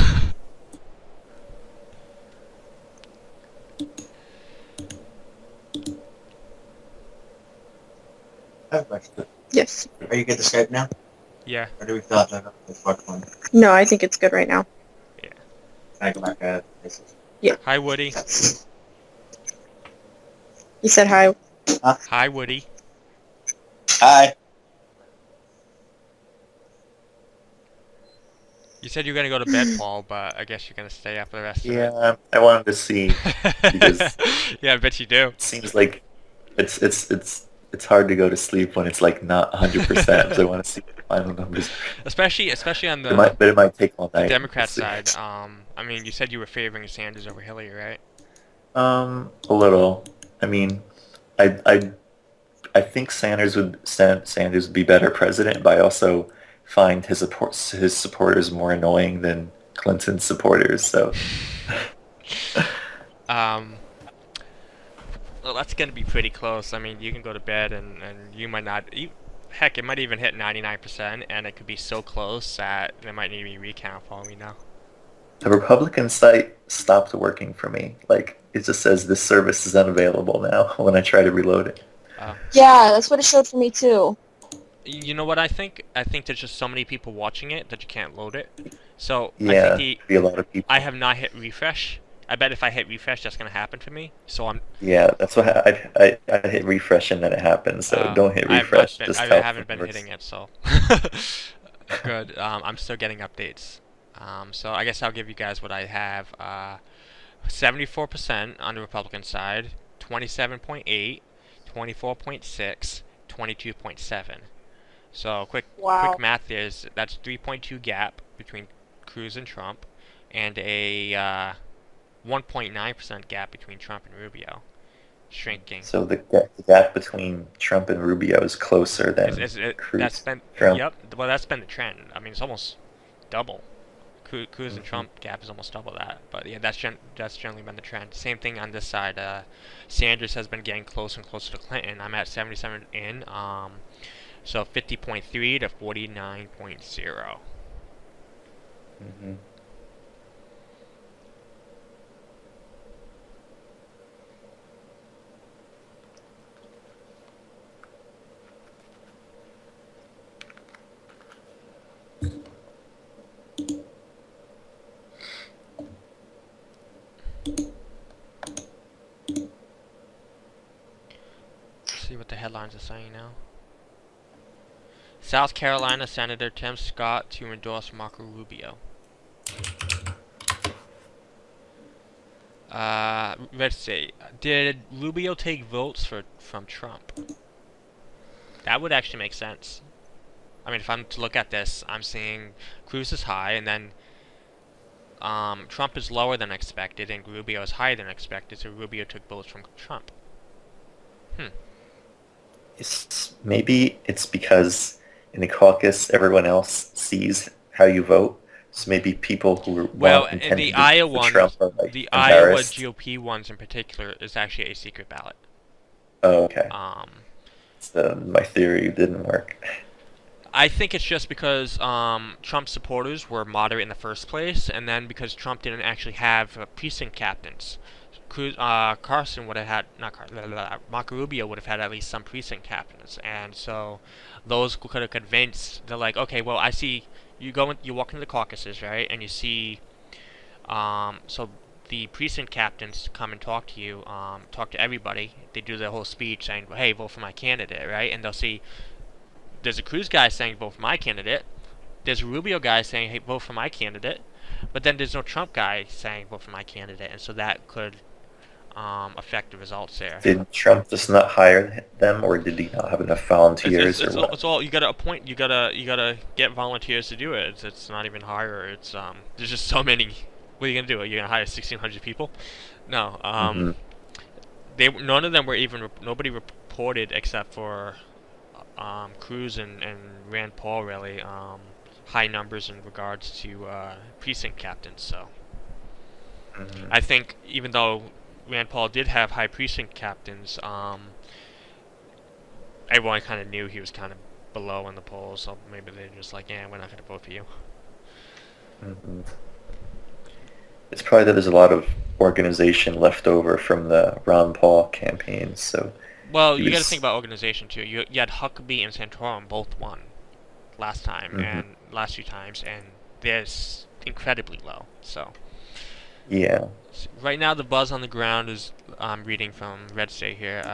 I have a question. Yes. Are you good to Skype now? Yeah. Or do we still have to go to the one? No, I think it's good right now. Yeah. Can I go back? Yeah. Hi, Woody. You said hi. Huh? Hi, Woody. Hi. You said you were gonna go to bed, Paul, but I guess you're gonna stay up for the rest of it. Yeah, I wanted to see because yeah, I bet you do. it seems like it's hard to go to sleep when it's like not 100%. So I want to see the final numbers. Especially on the but it might take all night. Democrat side. I mean, you said you were favoring Sanders over Hillary, right? A little. I mean, I think Sanders would be better president, but I also find his supporters more annoying than Clinton's supporters. So, well, that's gonna be pretty close. I mean, you can go to bed and you might not. Heck, it might even hit 99%, and it could be so close that there might need to be recount for all we know. The Republican site stopped working for me. Like, it just says this service is unavailable now when I try to reload it. Yeah, that's what it showed for me too. You know what I think? I think there's just so many people watching it that you can't load it. So Yeah, I think be a lot of people. I have not hit refresh. I bet if I hit refresh, that's gonna happen to me. So I'm. Yeah, that's what I hit refresh and then it happens. So don't hit refresh. I haven't been hitting it, so good. I'm still getting updates. So I guess I'll give you guys what I have. 74% on the Republican side, 27.8, 24.6, 22.7. So quick math is that's 3.2 gap between Cruz and Trump, and a 1.9% gap between Trump and Rubio, shrinking. So the gap between Trump and Rubio is closer than Cruz. Trump. Yep. Well, that's been the trend. I mean, it's almost double. Cruz and Trump gap is almost double that. But yeah, that's generally been the trend. Same thing on this side. Sanders has been getting closer and closer to Clinton. I'm at 77 in. So 50.3 to 49.0. Mm-hmm. Let's see what the headlines are saying now. South Carolina Senator Tim Scott to endorse Marco Rubio. Let's see. Did Rubio take votes from Trump? That would actually make sense. I mean, if I'm to look at this, I'm seeing Cruz is high, and then Trump is lower than expected, and Rubio is higher than expected, so Rubio took votes from Trump. Maybe it's because in the caucus, everyone else sees how you vote. So maybe people who the Iowa ones, Trump are, like, the Iowa embarrassed. GOP ones in particular, is actually a secret ballot. Oh, okay. So my theory didn't work. I think it's just because Trump supporters were moderate in the first place, and then because Trump didn't actually have precinct captains. Carson would have had, Marco Rubio would have had at least some precinct captains, and so those could have convinced. They're like, okay, well, I see you walk into the caucuses, right, and you see, so the precinct captains come and talk to you, talk to everybody. They do their whole speech saying, hey, vote for my candidate, right, and they'll see. There's a Cruz guy saying vote for my candidate. There's a Rubio guy saying, hey, vote for my candidate. But then there's no Trump guy saying vote for my candidate, and so that could affect the results there. Did Trump just not hire them, or did he not have enough volunteers? It's all you gotta appoint. You gotta get volunteers to do it. It's not even hire. It's there's just so many. What are you gonna do? Are you gonna hire 1,600 people? No. None of them were even. Nobody reported except for Cruz and Rand Paul, really, high numbers in regards to precinct captains. So I think even though Rand Paul did have high precinct captains, everyone kind of knew he was kind of below in the polls, so maybe they're just like, yeah, we're not going to vote for you. It's probably that there's a lot of organization left over from the Ron Paul campaigns, so... Well, you got to think about organization too. You had Huckabee and Santorum both won last time and last few times, and they're incredibly low. So yeah. Right now, the buzz on the ground is I'm reading from Red State here.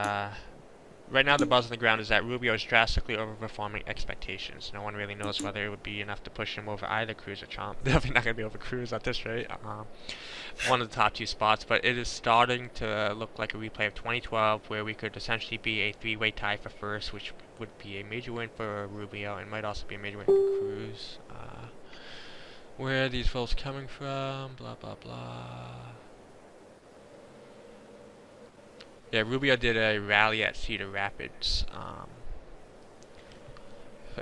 Right now, the buzz on the ground is that Rubio is drastically overperforming expectations. No one really knows whether it would be enough to push him over either Cruz or Trump. Definitely not going to be over Cruz at this rate. One of the top two spots, but it is starting to look like a replay of 2012, where we could essentially be a three-way tie for first, which would be a major win for Rubio, and might also be a major win for Cruz. Where are these votes coming from? Blah, blah, blah. Yeah, Rubio did a rally at Cedar Rapids,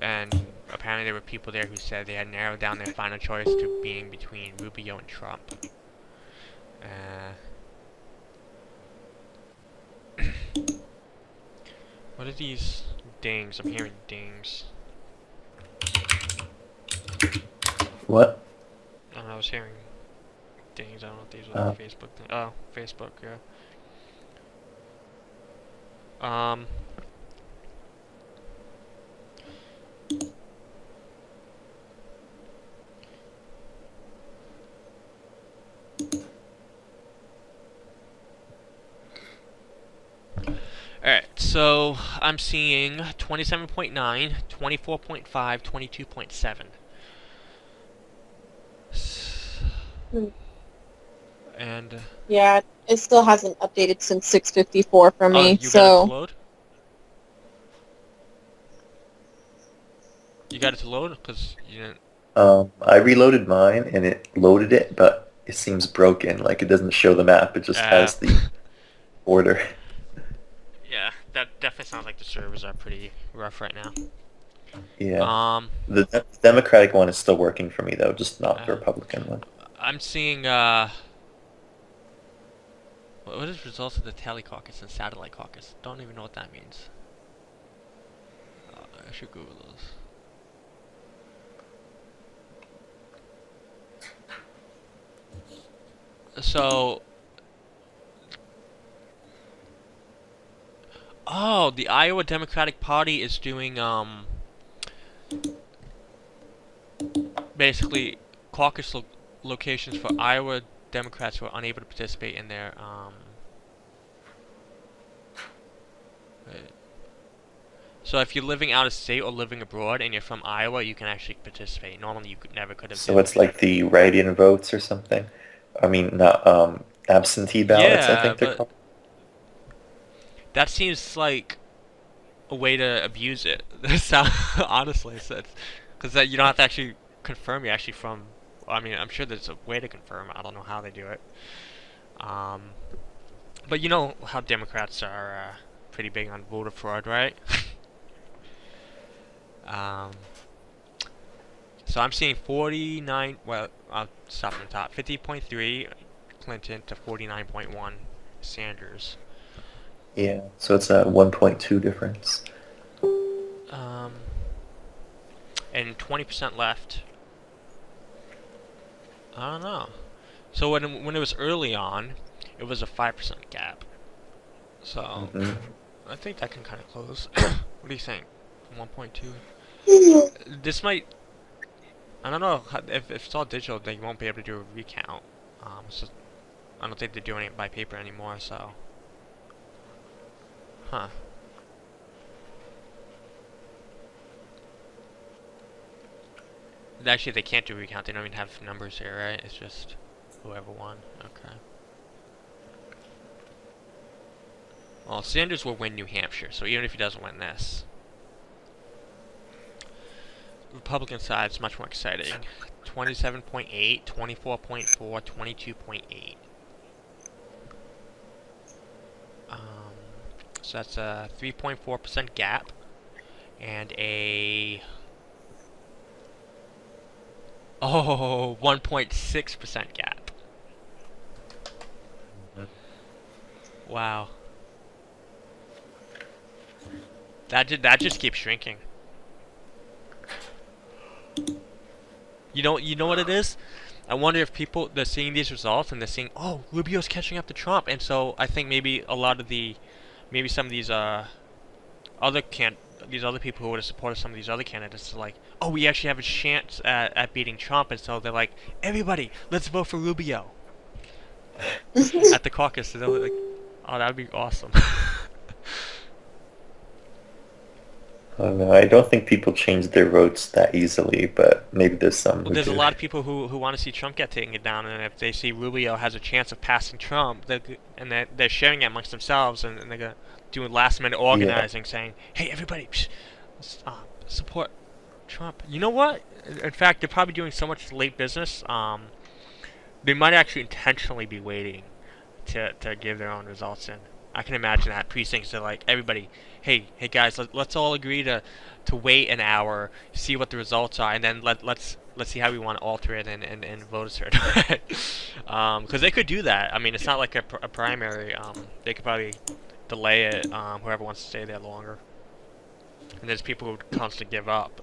and apparently there were people there who said they had narrowed down their final choice to being between Rubio and Trump. What are these dings? I'm hearing dings. What? I was hearing dings. I don't know if these were the Facebook thing. Oh, Facebook, yeah. Alright, so I'm seeing 27.9, 24.5, 22.7. And yeah, it still hasn't updated since 6:54 for me. You so got it to load? You got it to load? Because you didn't. I reloaded mine and it loaded it, but it seems broken. Like it doesn't show the map. It just has the order. Yeah, that definitely sounds like the servers are pretty rough right now. Yeah. The Democratic one is still working for me though, just not the Republican one. I'm seeing what is results of the tally caucus and satellite caucus? Don't even know what that means. I should Google those. So, oh, the Iowa Democratic Party is doing basically caucus locations for Iowa Democrats who are unable to participate in their So if you're living out of state or living abroad and you're from Iowa, you can actually participate. Normally you never could have. So it's like the write-in votes or something? I mean, not absentee ballots, I Yeah, think they're but called. that seems like a way to abuse it. Honestly, because you don't have to actually confirm you're actually from. I mean, I'm sure there's a way to confirm. I don't know how they do it. But you know how Democrats are pretty big on voter fraud, right? So I'm seeing 49. Well, I'll stop from the top. 50.3 Clinton to 49.1 Sanders. Yeah, so it's a 1.2 difference. And 20% left. I don't know. So when it was early on, it was a 5% gap. So I think that can kind of close. What do you think? 1.2. This might. I don't know if it's all digital, they won't be able to do a recount. So I don't think they're doing it by paper anymore. So, huh. Actually, they can't do recount. They don't even have numbers here, right? It's just whoever won. Okay. Well, Sanders will win New Hampshire, so even if he doesn't win this, Republican side is much more exciting. 27.8, 24.4, 22.8. So that's a 3.4% gap and a 1.6% gap. Wow. That just keeps shrinking. You know what it is? I wonder if people they're seeing these results and they're seeing, oh, Rubio's catching up to Trump, and so I think maybe a lot of maybe some of these other people who would have supported some of these other candidates are like, oh, we actually have a chance at beating Trump, and so they're like, everybody, let's vote for Rubio at the caucus. So they're like, oh, that would be awesome. I don't know. I don't think people change their votes that easily, but maybe there's some. Well, there's a lot of people who want to see Trump get taken down, and if they see Rubio has a chance of passing Trump, and they're sharing it amongst themselves, and they're doing last-minute organizing, saying, "Hey, everybody, support Trump." You know what? In fact, they're probably doing so much late business. They might actually intentionally be waiting to give their own results in. I can imagine that precincts are like, everybody, hey guys, let's all agree to wait an hour, see what the results are, and then let's see how we want to alter it and vote a certain way. Because they could do that. I mean, it's not like a primary. They could probably delay it. Whoever wants to stay there longer. And there's people who constantly give up.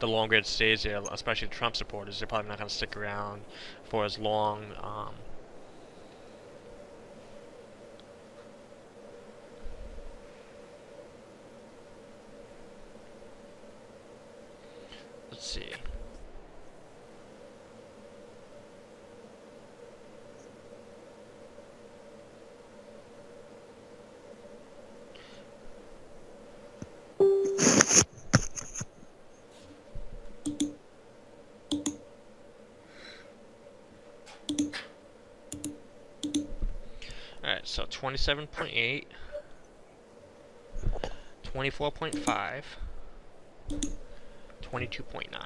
The longer it stays there, especially the Trump supporters, they're probably not going to stick around for as long. Let's see. Alright, so 27.8, 24.5, 22.9.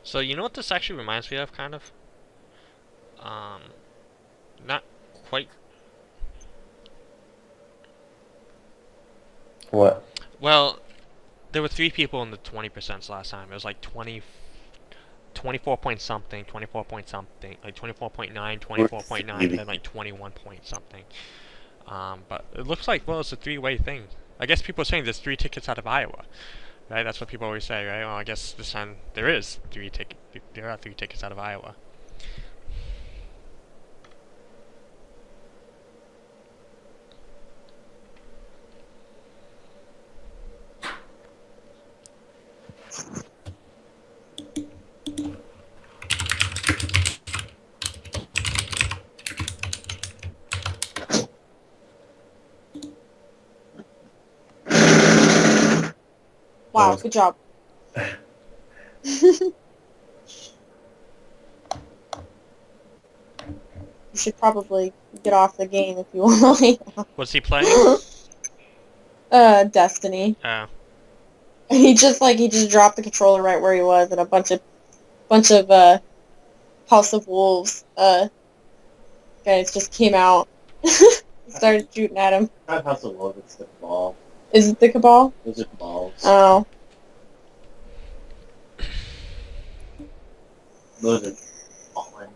So you know what this actually reminds me of, kind of? Not quite. What? Well, there were 3 people in the 20% last time. It was like 24 point something, 24 point something, like 24.9, 24.9, and then like 21 point something. But it looks like, well, it's a 3-way thing. I guess people are saying there's 3 tickets out of Iowa, right? That's what people always say, right? Well, I guess this time there are 3 tickets out of Iowa. Wow, good job. You should probably get off the game if you want. What's he playing? Destiny. Oh. And he just dropped the controller right where he was, and a bunch of House of Wolves guys just came out, started shooting at him. Not House of Wolves, it's the Cabal. Is it the Cabal? Those are Cabals. Oh. Those are fallen.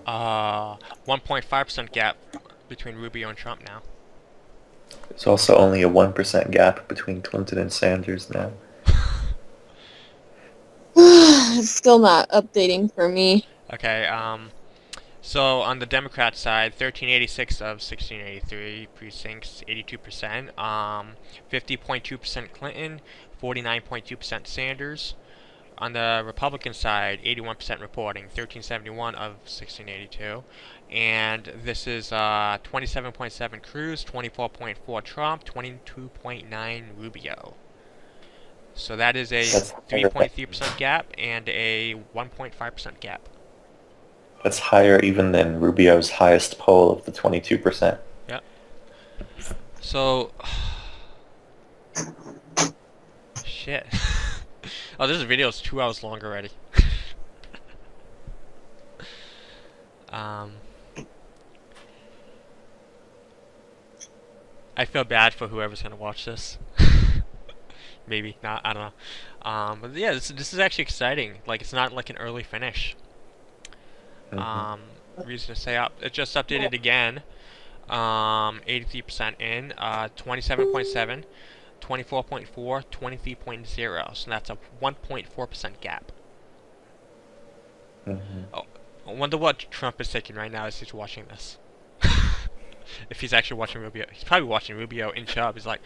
1.5% gap between Rubio and Trump now. There's also only a 1% gap between Clinton and Sanders now. It's still not updating for me. Okay, so on the Democrat side, 1386 of 1683 precincts, 82%. 50.2% Clinton, 49.2% Sanders. On the Republican side, 81% reporting, 1371 of 1682. And this is 27.7 Cruz, 24.4 Trump, 22.9 Rubio. So that is a 3.3% gap and a 1.5% gap. That's higher even than Rubio's highest poll of the 22%. Yep. So, shit. Oh, this video is 2 hours long already. I feel bad for whoever's gonna watch this. Maybe not. I don't know. But yeah, this is actually exciting. Like, it's not like an early finish. Reason to stay up. It just updated again. 83% in. 27.7. 24.4, 23.0, so that's a 1.4% gap. Oh, I wonder what Trump is thinking right now as he's watching this. If he's actually watching Rubio. He's probably watching Rubio in Chubb. He's like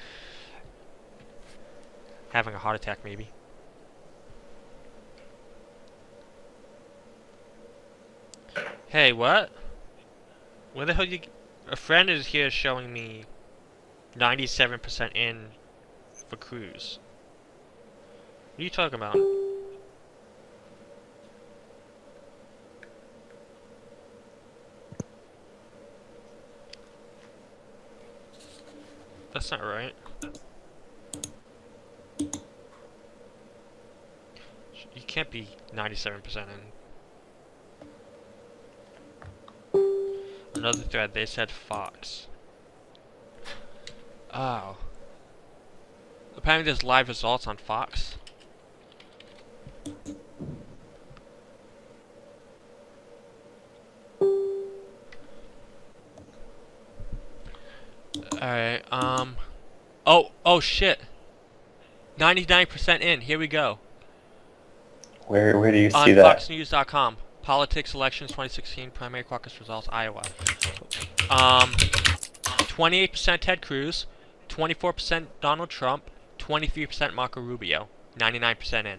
having a heart attack maybe. Hey, what? Where the hell you... A friend is here showing me 97% in for Cruz. What are you talking about? That's not right. You can't be 97% in. Another thread, they said Fox. Oh. Apparently there's live results on Fox. Alright, oh shit. 99% in, here we go. Where do you see on that? FoxNews.com. Politics Elections 2016 Primary Caucus Results, Iowa. 28% Ted Cruz, 24% Donald Trump, 23% Marco Rubio, 99% in.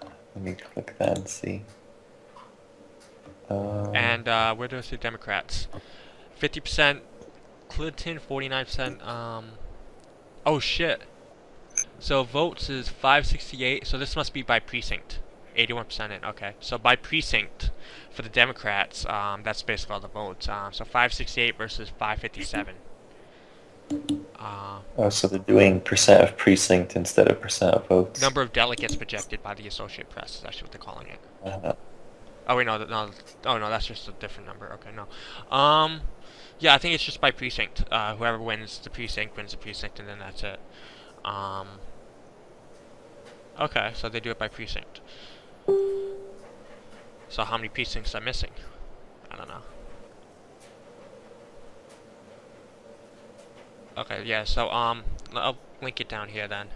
Let me click that and see. And where do I see Democrats? 50% Clinton, 49%. Oh shit. So votes is 568. So this must be by precinct. 81% in. Okay. So by precinct for the Democrats, that's basically all the votes. So 568 versus 557. Oh, so they're doing percent of precinct instead of percent of votes. Number of delegates projected by the Associated Press is actually what they're calling it. Oh wait, no, oh no, that's just a different number. Okay, no. Yeah, I think it's just by precinct. Whoever wins the precinct, and then that's it. Okay, so they do it by precinct. So how many precincts are missing? I don't know. Okay, yeah, so, I'll link it down here then.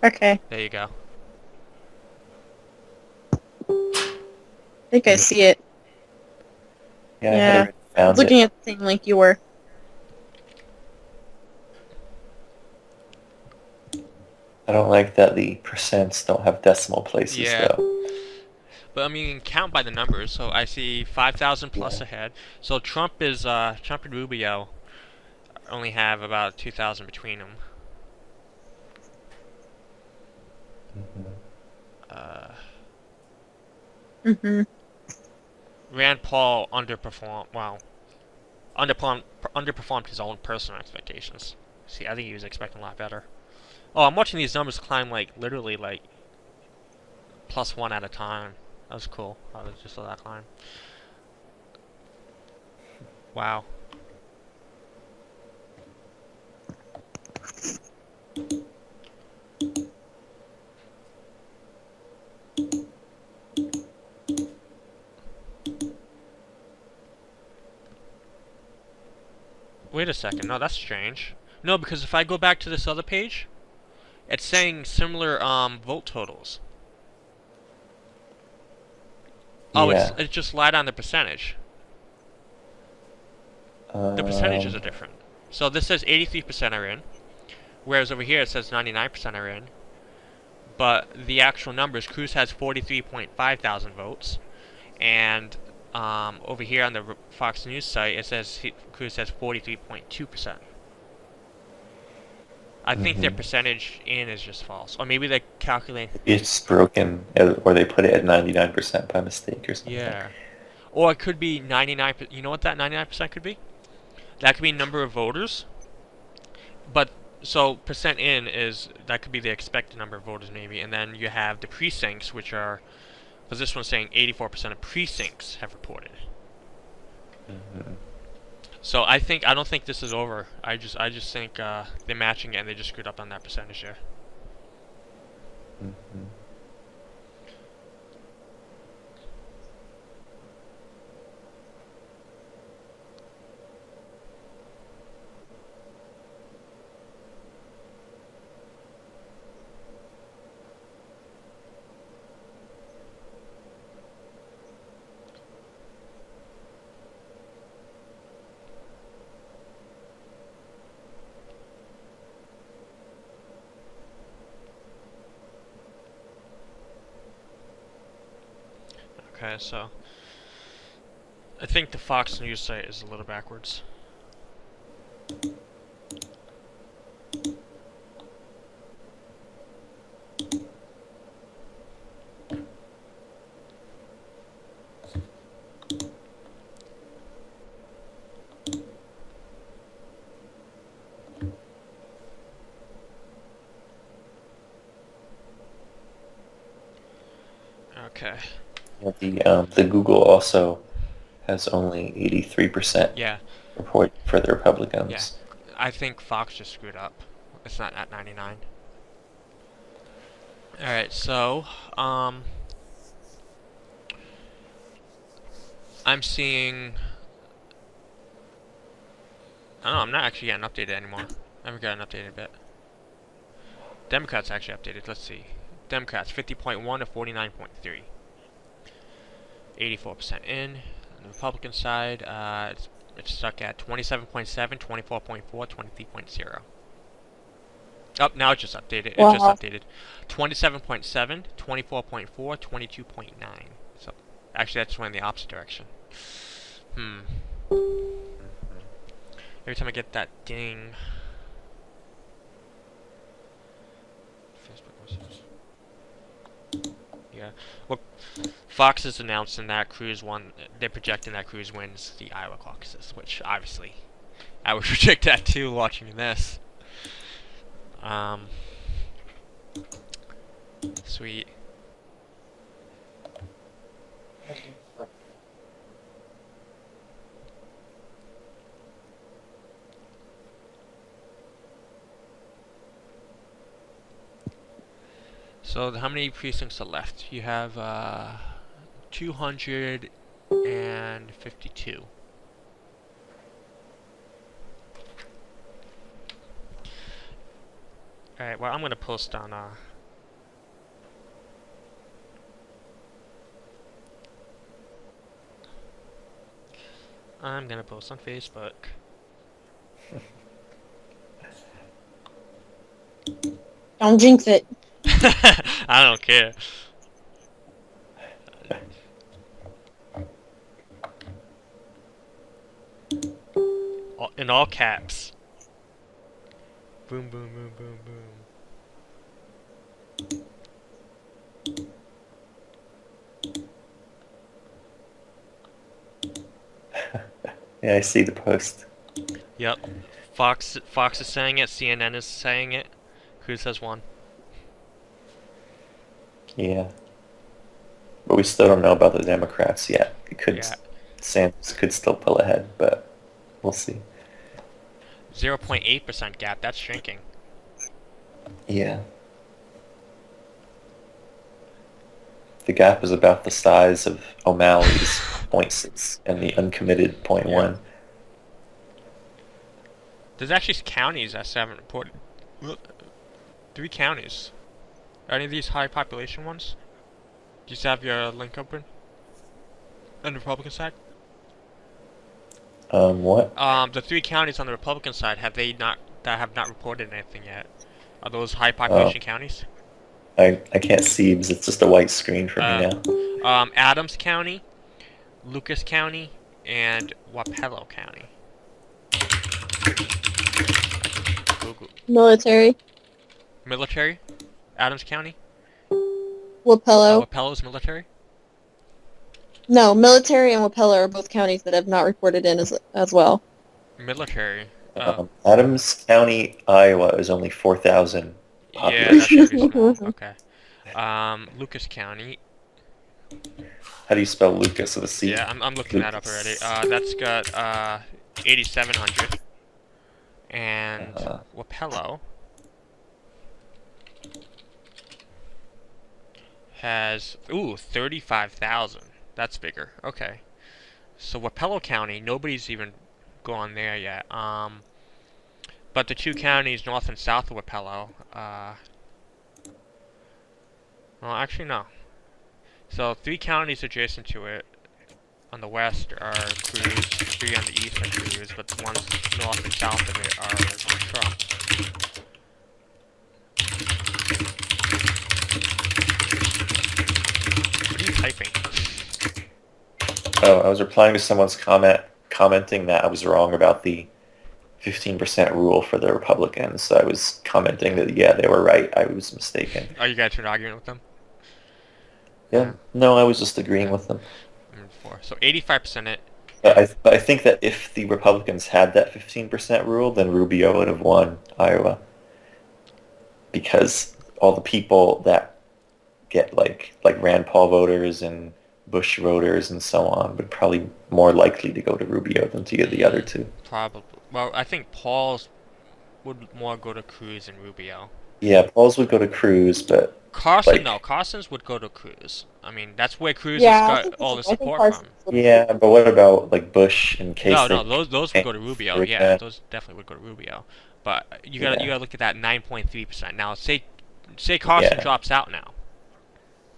Okay. There you go. I think I see it. Yeah, Yeah. I was looking at the same link you were. I don't like that the percents don't have decimal places though. But I mean, you can count by the numbers. So I see 5,000 plus ahead. So Trump and Rubio only have about 2,000 between them. Rand Paul underperformed his own personal expectations. See, I think he was expecting a lot better. Oh, I'm watching these numbers climb like literally like +1 at a time. That was cool. I just saw that climb. Wow. Wait a second. No, that's strange. No, because if I go back to this other page, it's saying similar vote totals. Oh, it's just lied on the percentage. The percentages are different. So this says 83% are in, whereas over here it says 99% are in. But the actual numbers, Cruz has 43.5 thousand votes, and over here on the Fox News site it says Cruz has 43.2%. I think their percentage in is just false, or maybe they calculate. It's broken, or they put it at 99% by mistake or something. Yeah, or it could be 99. You know what that 99% could be? That could be number of voters. But so percent in that could be the expected number of voters maybe, and then you have the precincts, which are, because this one's saying 84% of precincts have reported. So I don't think this is over. I just think they're matching it and they just screwed up on that percentage there. Okay, so I think the Fox News site is a little backwards. Okay. The Google also has only 83% report for the Republicans. Yeah, I think Fox just screwed up. It's not at 99. Alright, so I'm seeing, I don't know, I'm not actually getting updated anymore. I haven't gotten updated a bit. Democrats actually updated. Let's see. Democrats 50.1 to 49.3. 84% in. On the Republican side, it's stuck at 27.7, 24.4, 23.0. Oh, now it just updated. It just updated. 27.7, 24.4, 22.9. So, actually, that's went in the opposite direction. Every time I get that ding. Facebook messages. Yeah. Well, Fox is announcing that Cruz won. They're projecting that Cruz wins the Iowa caucuses, which obviously I would project that too. Watching this. Sweet. So how many precincts are left? You have 252. Alright, well I'm gonna post on Facebook. Don't jinx it. I don't care. in all caps. Boom, boom, boom, boom, boom. Yeah, I see the post. Yep. Fox is saying it. CNN is saying it. Cruz has won. Yeah. But we still don't know about the Democrats yet. It could, Sanders could still pull ahead, but we'll see. 0.8% gap. That's shrinking. Yeah. The gap is about the size of O'Malley's 0.6 and the uncommitted 0.1. There's actually counties that haven't reported. 3 counties. Are any of these high population ones? Do you still have your link open? On the Republican side? What? The 3 counties on the Republican side, have not reported anything yet? Are those high population counties? I can't see because it's just a white screen for me now. Adams County, Lucas County, and Wapello County. Military. Military? Adams County? Wapello. Wapello's military? No, military and Wapello are both counties that have not reported in as well. Military. Adams County, Iowa is only 4,000 population. Yeah, that should be small. Okay. Lucas County. How do you spell Lucas with a C? Yeah, I'm looking that up already. That's got 8,700. And Wapello has 35,000. That's bigger. Okay. So Wapello County, nobody's even gone there yet. But the 2 counties north and south of Wapello, well, actually no. So 3 counties adjacent to it on the west are Cruz, 3 on the east are Cruz, but the ones north and south of it are Trump. What are you typing? Oh, I was replying to someone's commenting that I was wrong about the 15% rule for the Republicans. So I was commenting that, yeah, they were right. I was mistaken. Are you guys arguing with them? Yeah. No, I was just agreeing with them. So 85% it. But I think that if the Republicans had that 15% rule, then Rubio would have won Iowa. Because all the people that get like Rand Paul voters and Bush voters and so on would probably more likely to go to Rubio than to the other 2. Probably. Well, I think Paul's would more go to Cruz and Rubio. Yeah, Paul's would go to Cruz, but Carson, no. Carson's would go to Cruz. I mean, that's where Cruz has got all the support from. Yeah, but what about like Bush and Kasich? No, those would go to Rubio. Yeah, those definitely would go to Rubio. But you gotta look at that 9.3%. Now, say Carson drops out now.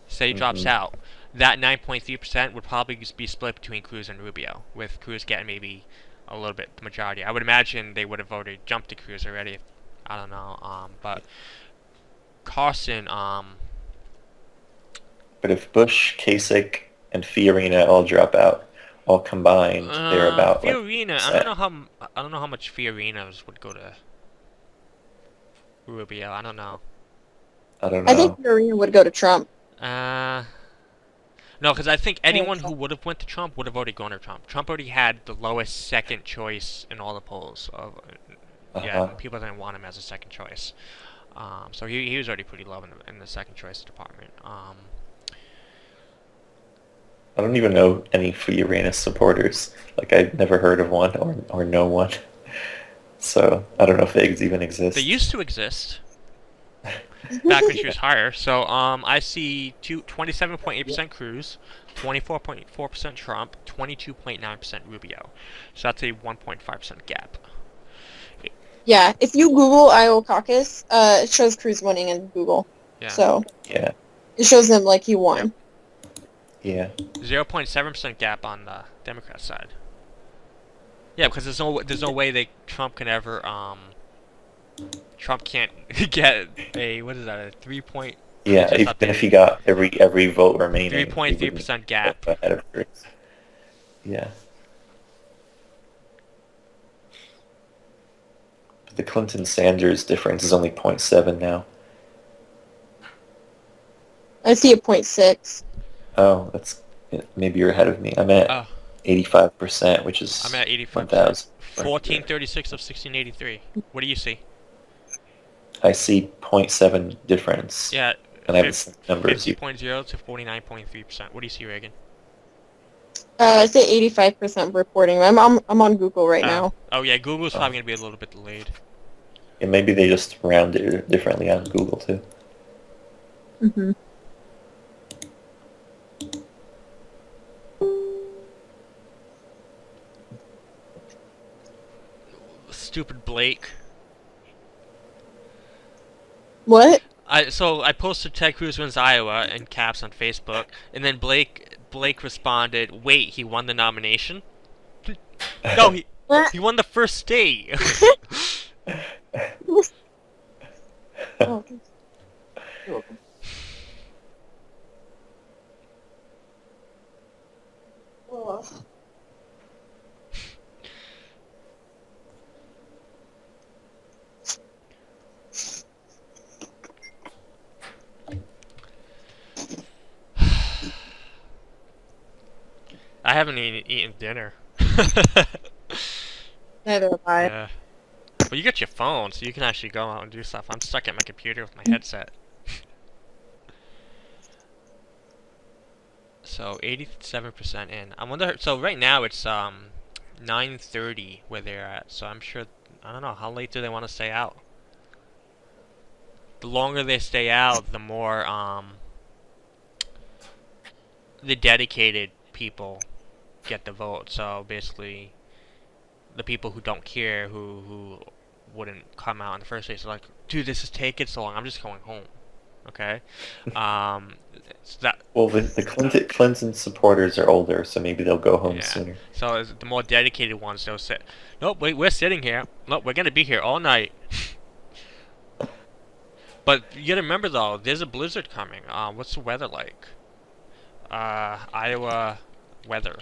Say he drops out. That 9.3% would probably just be split between Cruz and Rubio, with Cruz getting maybe a little bit the majority. I would imagine they would have voted jumped to Cruz already. I don't know. But Carson. But if Bush, Kasich, and Fiorina all drop out, all combined, they're about Fiorina. I don't know how much Fiorina's would go to Rubio. I don't know. I don't know. I think Fiorina would go to Trump. No, because I think anyone who would have went to Trump would have already gone to Trump. Trump already had the lowest second choice in all the polls. Yeah, people didn't want him as a second choice. So he was already pretty low in the second choice department. I don't even know any Fiorina supporters. Like, I've never heard of one or know one. So I don't know if they even exist. They used to exist. Back when she was higher. So I see 27.8% Cruz, 24.4% Trump, 22.9% Rubio. So that's a 1.5% gap. Yeah, if you Google Iowa caucus, it shows Cruz winning in Google. Yeah. So yeah, it shows him like he won. Yeah. 0.7% gap on the Democrat side. Yeah, because there's no way Trump can ever Trump can't get a what is that, a 3 point? Yeah, even if he got every vote remaining. 3.3% gap. Ahead of Cruz. Yeah. The Clinton-Sanders difference is only 0.7 now. I see a 0.6. Oh, that's maybe you're ahead of me. I'm at 85%, which is I'm at 85%. 1,000. 1436 of 1683. What do you see? I see 0.7 difference. Yeah, and I have the same numbers. 50.0 to 49.3%. What do you see, Reagan? I say 85% reporting. I'm on Google right now. Oh yeah, Google's probably gonna be a little bit delayed. Yeah, maybe they just round it differently on Google too. Mm-hmm. Stupid Blake. What? So I posted Ted Cruz wins Iowa in caps on Facebook, and then Blake responded, "Wait, he won the nomination?" No, he won the first state. Oh. You're welcome. Oh. I haven't eaten dinner. Neither have I. Yeah. Well, you got your phone, so you can actually go out and do stuff. I'm stuck at my computer with my headset. So 87% in. I wonder. So right now it's 9:30 where they're at. So I'm sure. I don't know. How late do they want to stay out? The longer they stay out, the more the dedicated people get the vote. So basically, the people who don't care, who wouldn't come out in the first place, are like, dude, this is taking so long. I'm just going home. Okay. So that. Well, the Clinton supporters are older, so maybe they'll go home sooner. So the more dedicated ones, they'll say, nope, wait, we're sitting here. Nope, we're gonna be here all night. But you gotta remember though, there's a blizzard coming. What's the weather like? Iowa weather.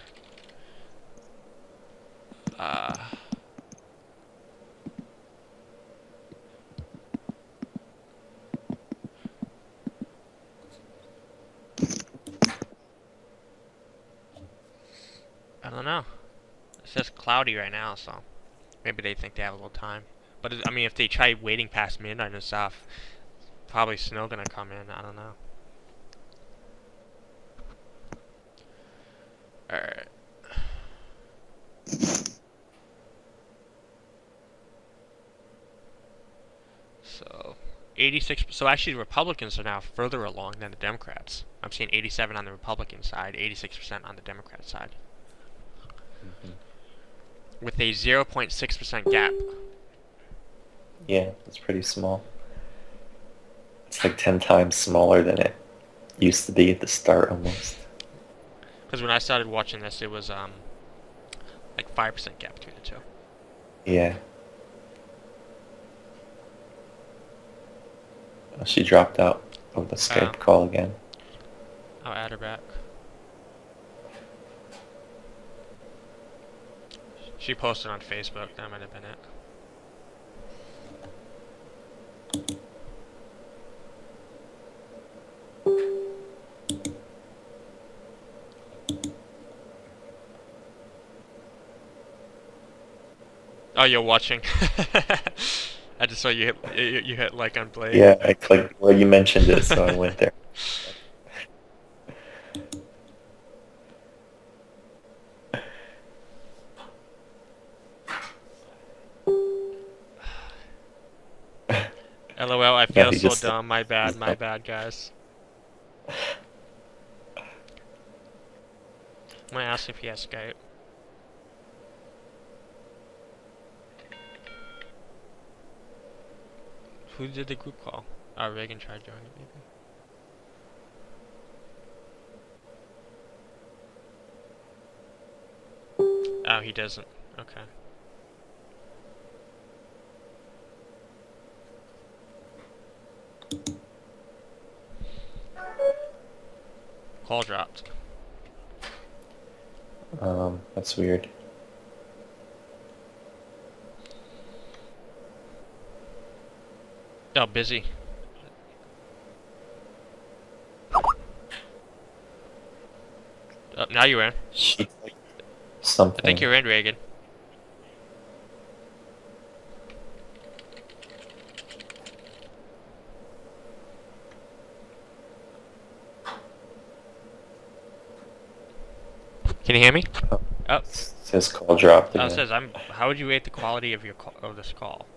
I don't know. It says cloudy right now, so maybe they think they have a little time. But I mean, if they try waiting past midnight and stuff, probably snow gonna come in. I don't know. All right. So 86. So actually, the Republicans are now further along than the Democrats. I'm seeing 87 on the Republican side, 86% on the Democrat side, with a 0.6% gap. Yeah, it's pretty small. It's like 10 times smaller than it used to be at the start, almost. Because when I started watching this, it was like 5% gap between the two. Yeah. Oh, she dropped out of the Skype call again. I'll add her back. She posted on Facebook. That might have been it. Oh, you're watching. I just saw you hit like on play. Yeah, I clicked. Well, you mentioned it, so I went there. LOL, I feel so dumb. My bad, guys. I'm gonna ask if he has Skype. Who did the group call? Reagan tried joining, maybe. Oh, he doesn't. Okay. Call dropped. That's weird. Oh, busy. Oh, now you're in. Something. I think you're in, Reagan. Can you hear me? Oh. Oh. Says call dropped again. Oh, it says how would you rate the quality of your this call?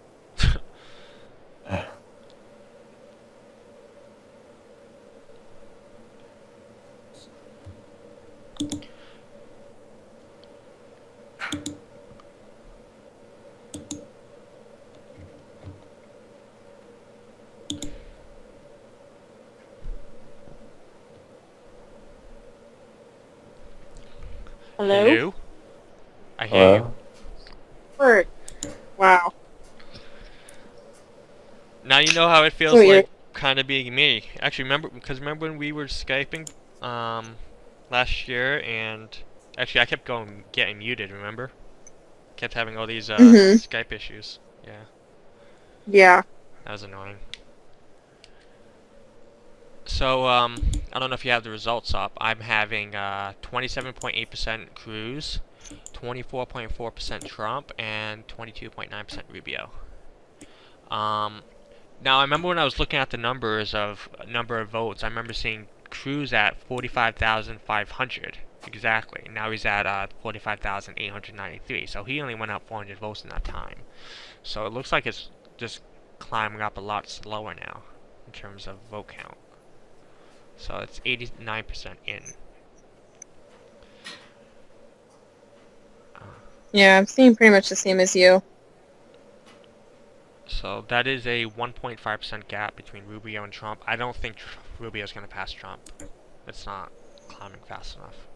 Hello? Hello? I hear you. Word. Wow. Now you know how it feels like kind of being me. Actually, remember when we were Skyping last year, and actually I kept getting muted, remember? Kept having all these Skype issues. Yeah. Yeah. That was annoying. So, I don't know if you have the results up. I'm having 27.8% Cruz, 24.4% Trump, and 22.9% Rubio. Now, I remember when I was looking at the numbers of number of votes, I remember seeing Cruz at 45,500 exactly. Now he's at 45,893. So he only went up 400 votes in that time. So it looks like it's just climbing up a lot slower now in terms of vote count. So it's 89% in. Yeah, I'm seeing pretty much the same as you. So that is a 1.5% gap between Rubio and Trump. I don't think Rubio's going to pass Trump. It's not climbing fast enough.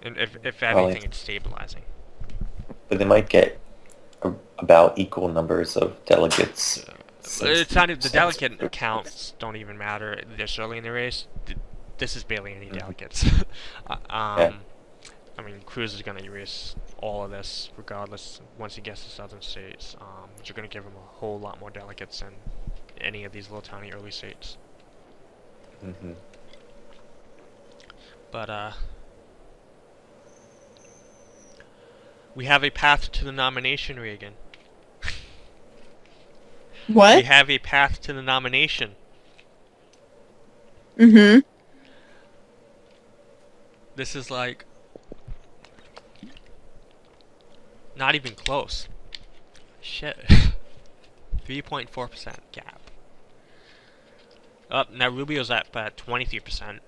And if anything, it's stabilizing. But they might get about equal numbers of delegates. It's not the delegate counts don't even matter this early in the race. This is barely any delegates. Yeah. I mean, Cruz is going to erase all of this regardless once he gets to southern states, which are going to give him a whole lot more delegates than any of these little tiny early states. Mm-hmm. But we have a path to the nomination, Reagan. What? We have a path to the nomination. Mm-hmm. This is like not even close. Shit. 3.4% gap. Up now Rubio's at 23%.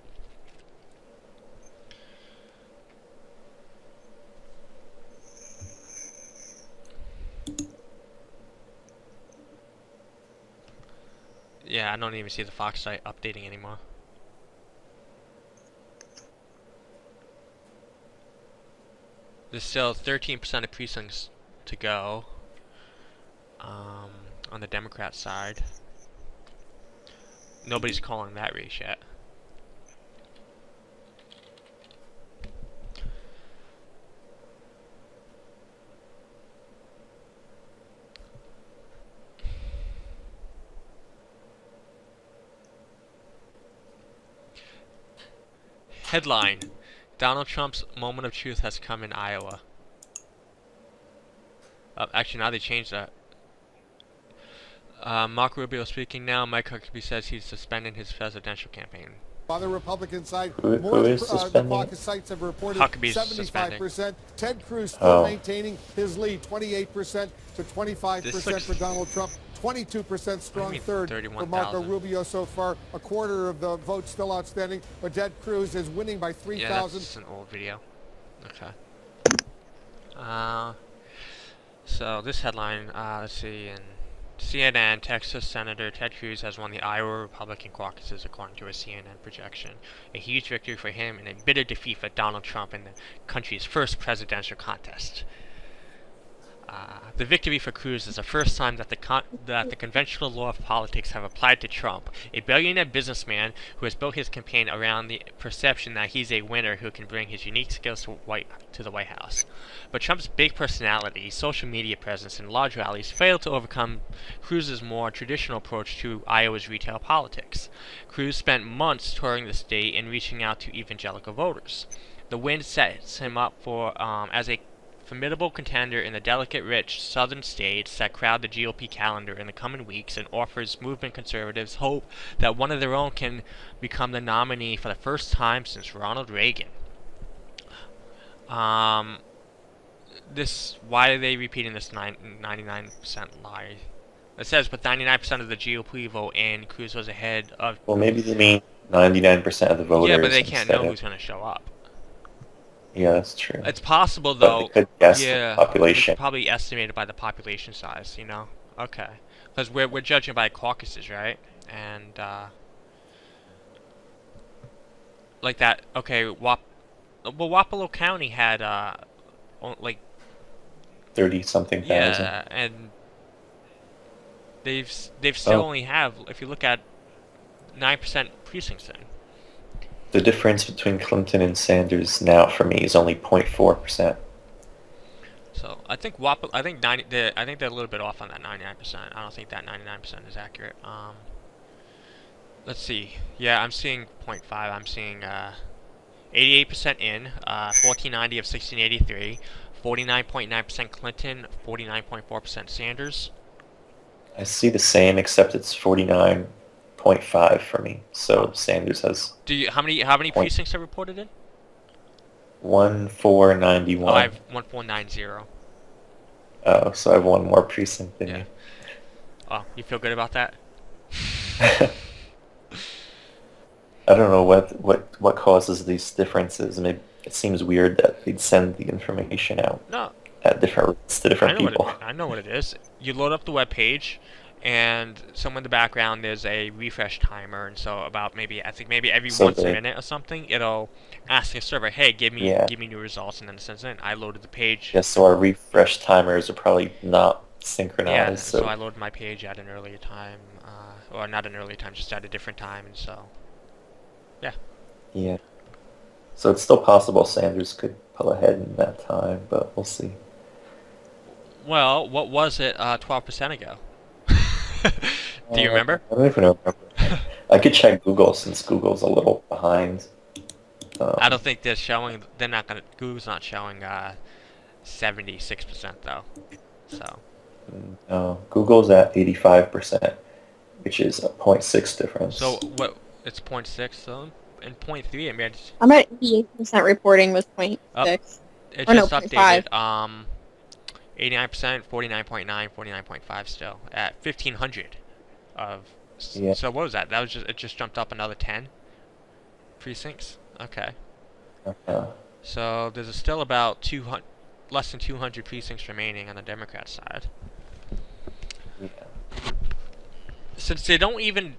Yeah, I don't even see the Fox site updating anymore. There's still 13% of precincts to go on the Democrat side. Nobody's calling that race yet. Headline: Donald Trump's moment of truth has come in Iowa. Actually, now they changed that. Marco Rubio speaking now. Mike Huckabee says he's suspending his presidential campaign. On the Republican side, Who is the caucus sites have reported Huckabee's 75%. Ted Cruz still maintaining his lead, 28% to 25% for Donald Trump. 22% strong third for Marco Rubio so far. A quarter of the votes still outstanding, but Ted Cruz is winning by 3,000. Yeah, that's an old video. Okay. So this headline, let's see, in CNN, Texas Senator Ted Cruz has won the Iowa Republican caucuses according to a CNN projection. A huge victory for him and a bitter defeat for Donald Trump in the country's first presidential contest. The victory for Cruz is the first time that the conventional law of politics have applied to Trump, a billionaire businessman who has built his campaign around the perception that he's a winner who can bring his unique skills to the White House. But Trump's big personality, social media presence, and large rallies failed to overcome Cruz's more traditional approach to Iowa's retail politics. Cruz spent months touring the state and reaching out to evangelical voters. The win sets him up for as a formidable contender in the delicate, rich southern states that crowd the GOP calendar in the coming weeks, and offers movement conservatives hope that one of their own can become the nominee for the first time since Ronald Reagan. Why are they repeating this 99% lie? It says, but 99% of the GOP vote in, Cruz was ahead of... Well, maybe they mean 99% of the voters. Yeah, but they can't know who's going to show up. Yeah, that's true. It's possible, though. But they could guess the population. It's probably estimated by the population size, you know? Okay. Because we're judging by caucuses, right? And, like that, okay, Wapello County had, like... 30-something thousand. Yeah, and they've still only have, if you look at 9% precincts in. The difference between Clinton and Sanders now for me is only 0.4%. So I think I think they're a little bit off on that 99%. I don't think that 99% is accurate. Let's see. Yeah, I'm seeing 0.5. I'm seeing 88% in, 1490 of 1683, 49.9% Clinton, 49.4% Sanders. I see the same, except it's 49.5 for me. So Sanders has. How many precincts are reported in? 1491. Oh, I have 1490. Oh, so I have one more precinct than you. Oh, you feel good about that? I don't know what causes these differences. Maybe it seems weird that they'd send the information out at different rates to different people. I know what it is. You load up the web page, and somewhere in the background there's a refresh timer, and so about maybe every once a minute or something, it'll ask the server, hey, give me new results, and then it sends in. I loaded the page. Yeah, so our refresh timers are probably not synchronized. Yeah, so I loaded my page at an earlier time, or not an earlier time, just at a different time, and so, yeah. Yeah. So it's still possible Sanders could pull ahead in that time, but we'll see. Well, what was it 12% ago? Do you remember? I don't even remember. I could check Google since Google's a little behind. I don't think they're showing. They're not gonna. Google's not showing 76% though. So. No, Google's at 85%, which is a 0.6 difference. So what? It's 0.6 so, and 0.3. I mean, I'm at 88% reporting with 0.6. It just updated. 89%, 49.9, 49.5 still at 1,500 of. Yeah. So what was that? That was it just jumped up another 10 precincts. Okay. So there's still about less than 200 precincts remaining on the Democrat side. Yeah. Since they don't even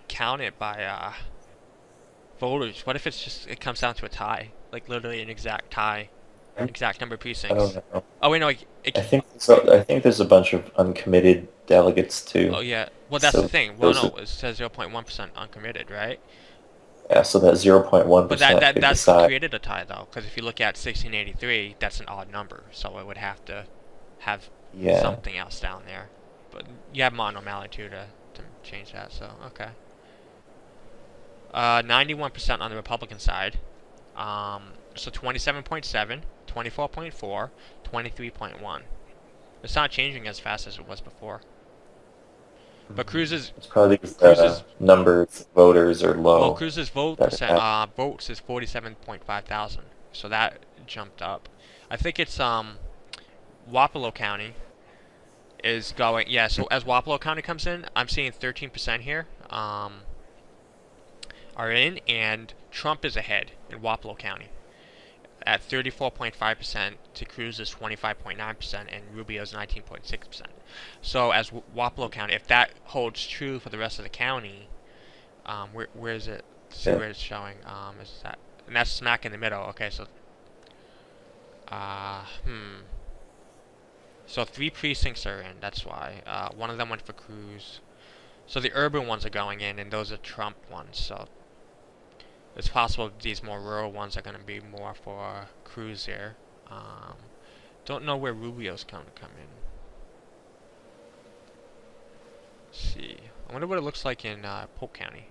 count it by voters. What if it comes down to a tie, like literally an exact tie? Exact number of precincts. I don't know. Oh wait, no. I think there's a bunch of uncommitted delegates too. Oh yeah. Well, that's the thing. Well, no, it says 0.1% uncommitted, right? Yeah. So that 0.1%. But that's created a tie though, because if you look at 1683, that's an odd number, so it would have to have something else down there. But you have monomality too to change that. So okay. 91% on the Republican side. So 27.7. 24.4, 23.1. It's not changing as fast as it was before. But Cruz's... It's probably because the numbers of voters are low. Well, Cruz's votes is 47.5 thousand. So that jumped up. I think it's Wapello County is going... Yeah, so as Wapello County comes in, I'm seeing 13% here are in, and Trump is ahead in Wapello County at 34.5% to Cruz's 25.9% and Rubio's 19.6%. So as Wapello County, if that holds true for the rest of the county, where is it? See where it's showing. Is that, and that's smack in the middle. Okay, so So 3 precincts are in, that's why. One of them went for Cruz. So the urban ones are going in, and those are Trump ones, so it's possible these more rural ones are going to be more for Cruz here. Don't know where Rubio's going to come in. Let's see. I wonder what it looks like in Polk County.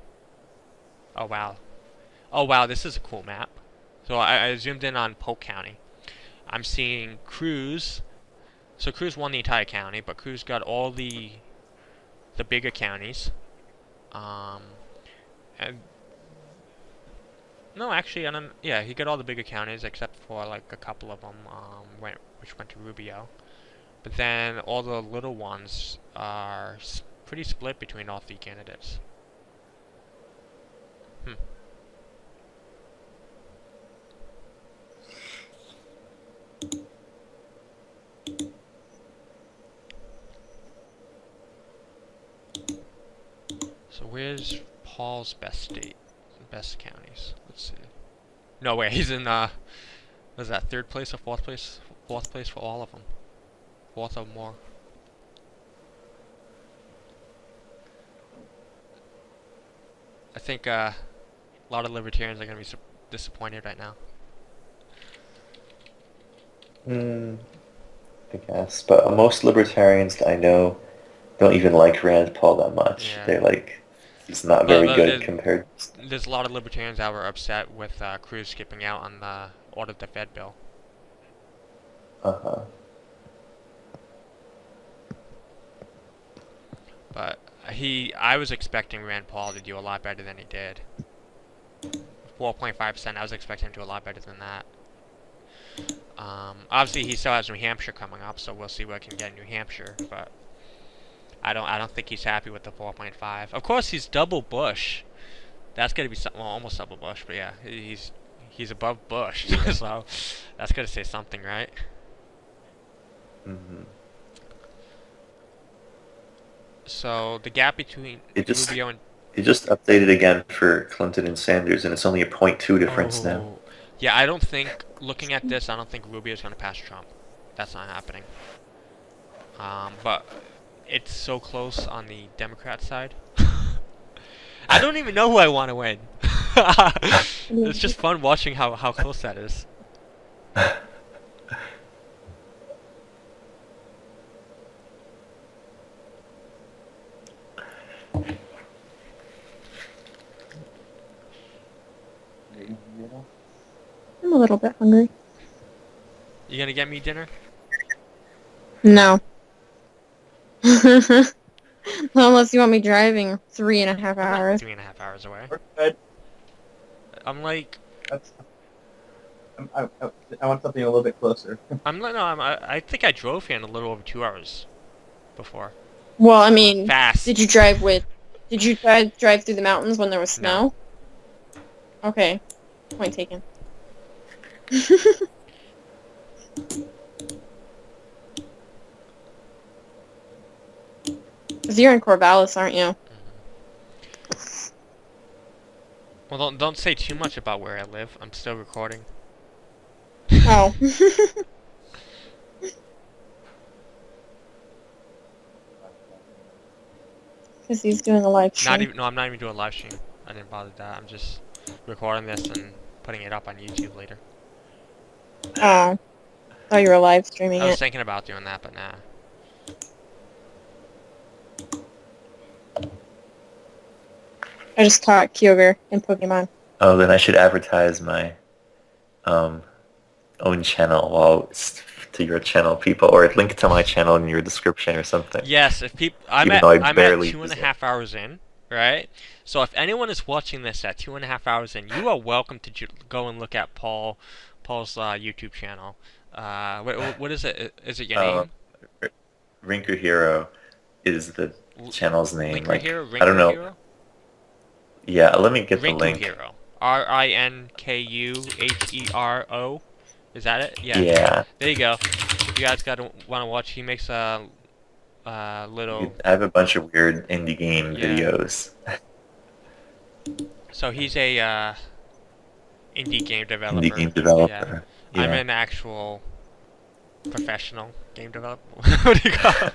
Oh wow. Oh wow, this is a cool map. So I zoomed in on Polk County. I'm seeing Cruz. So Cruz won the entire county, but Cruz got all the bigger counties. And no, actually, yeah, he got all the bigger counties except for like a couple of them, which went to Rubio. But then all the little ones are pretty split between all 3 candidates. So where's Paul's best counties? Let's see. No way, he's in what is that, 3rd place or 4th place? 4th place for all of them. 4th or more. I think a lot of libertarians are going to be disappointed right now. I guess, but most libertarians that I know don't even like Rand Paul that much. Yeah. They're like, he's not very good compared. There's a lot of libertarians that were upset with Cruz skipping out on the Audit the Fed bill. But I was expecting Rand Paul to do a lot better than he did. 4.5%, I was expecting him to do a lot better than that. Obviously he still has New Hampshire coming up, so we'll see what he can get in New Hampshire, but I don't think he's happy with the 4.5. Of course he's double Bush. That's gonna be something, well, almost double Bush, but yeah, he's above Bush, so that's gonna say something, right? So the gap between Rubio and it just updated again for Clinton and Sanders, and it's only a 0.2 difference now. Yeah, I don't think, looking at this, I don't think Rubio's going to pass Trump. That's not happening. But it's so close on the Democrat side. I don't even know who I want to win. It's just fun watching how close that is. I'm a little bit hungry. You gonna get me dinner? No. Unless you want me driving 3.5 hours. 3.5 hours away. Good. I'm like... I want something a little bit closer. I think I drove here in a little over 2 hours before. Well, I mean, fast. Did you drive through the mountains when there was snow? No. Okay. Point taken. Because you're in Corvallis, aren't you? Well, don't say too much about where I live. I'm still recording. Oh. Because he's doing a live stream. I'm not even doing a live stream. I didn't bother that. I'm just recording this and putting it up on YouTube later. Oh. Oh, you were live streaming it. I was thinking about doing that, but nah. I just caught Kyogre in Pokemon. Oh, then I should advertise my own channel to your channel, people, or link to my channel in your description or something. Yes, if people, I'm at 2.5 hours in, right? So if anyone is watching this at 2.5 hours in, you are welcome to go and look at Paul's YouTube channel. What is it? Is it your name? Rinker Hero is the channel's name. Rinker Hero? I don't know. Hero? Yeah, let me get the link. Hero. RINKUHERO. Is that it? Yeah. Yeah. There you go. If you guys want to watch, he makes a little... I have a bunch of weird indie game videos. So he's a indie game developer. Indie game developer. Yeah. I'm an actual professional game developer. What do you call it?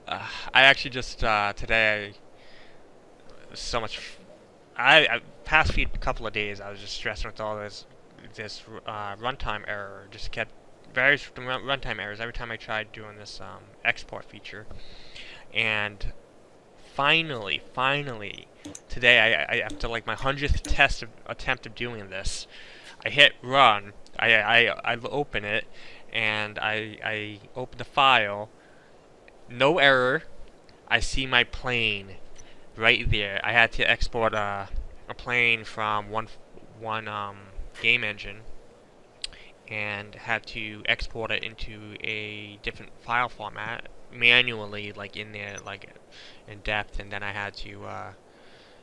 I actually just today so much. I past few couple of days I was just stressing with all this runtime error. Just kept various runtime errors every time I tried doing this export feature, and finally today I after like my 100th attempt of doing this, I hit run. I open it and I open the file. No error. I see my plane right there. I had to export a plane from one game engine and had to export it into a different file format manually, like in there, like in depth, and then I had to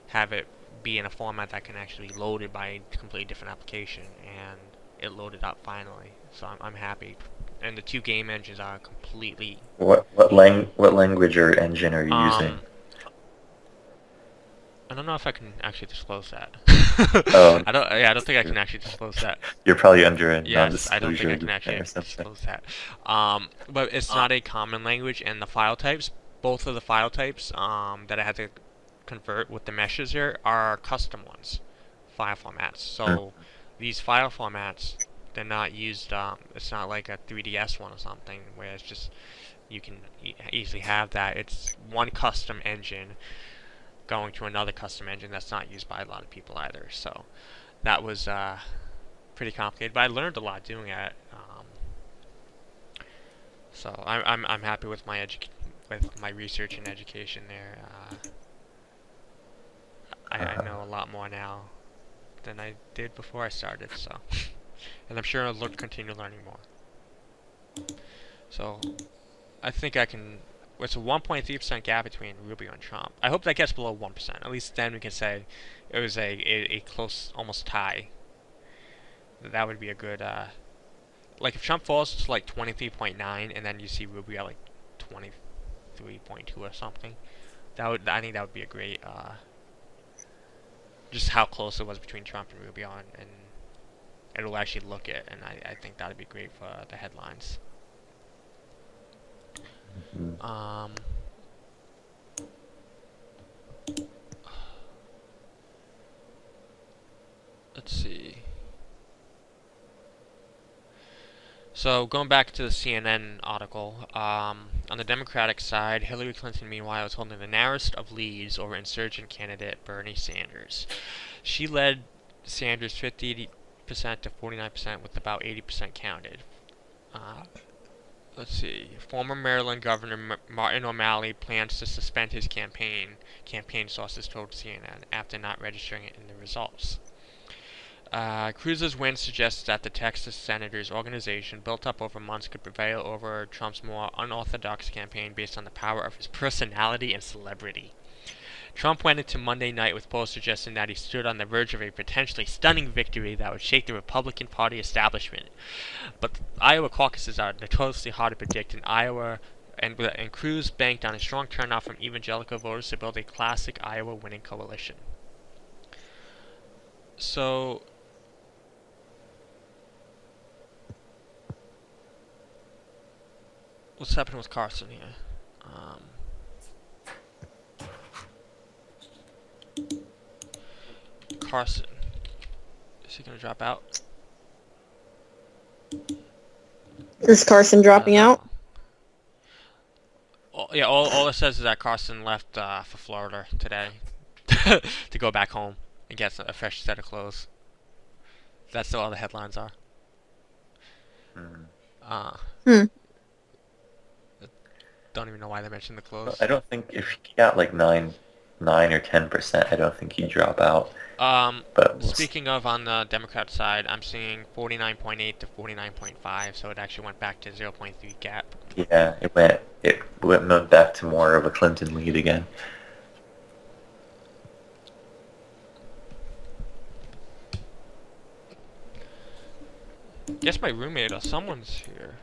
have it be in a format that can actually load it by a completely different application, and it loaded up finally. So I'm happy. And the two game engines are completely. What language or engine are you using? I don't know if I can actually disclose that. Oh. I don't think I can actually disclose that. You're probably under a Yes, I don't think I can actually disclose that. But it's not a common language, and the file types, both of the file types that I had to convert with the meshes here are custom ones, file formats. So these file formats, they're not used. It's not like a 3DS one or something where it's just you can easily have that. It's one custom engine going to another custom engine that's not used by a lot of people either. So that was pretty complicated, but I learned a lot doing it. So I'm happy with my research and education there. I know a lot more now than I did before I started. So, and I'm sure I'll continue learning more. So I think I can. It's a 1.3% gap between Rubio and Trump. I hope that gets below 1%. At least then we can say it was a close, almost tie. That would be a good, like if Trump falls to like 23.9 and then you see Rubio at like 23.2 or something, I think that would be a great, just how close it was between Trump and Rubio, and it'll actually look it, and I think that would be great for the headlines. Let's see. So going back to the CNN article, on the Democratic side, Hillary Clinton, meanwhile, was holding the narrowest of leads over insurgent candidate Bernie Sanders. She led Sanders 50% to 49% with about 80% counted. Let's see. Former Maryland Governor Martin O'Malley plans to suspend his campaign sources told CNN after not registering it in the results. Cruz's win suggests that the Texas senator's organization, built up over months, could prevail over Trump's more unorthodox campaign based on the power of his personality and celebrity. Trump went into Monday night with polls suggesting that he stood on the verge of a potentially stunning victory that would shake the Republican Party establishment. But the Iowa caucuses are notoriously hard to predict in Iowa, and Cruz banked on a strong turnout from evangelical voters to build a classic Iowa winning coalition. So, what's happening with Carson here? Carson. Is he going to drop out? Is Carson dropping out? Yeah, all it says is that Carson left for Florida today to go back home and get a fresh set of clothes. That's all the headlines are. Don't even know why they mentioned the clothes. I don't think if he got like 9 or 10%, I don't think he'd drop out. But speaking of on the Democrat side, I'm seeing 49.8 to 49.5, so it actually went back to 0.3 gap. Yeah, it went back to more of a Clinton lead again. Guess my roommate or someone's here.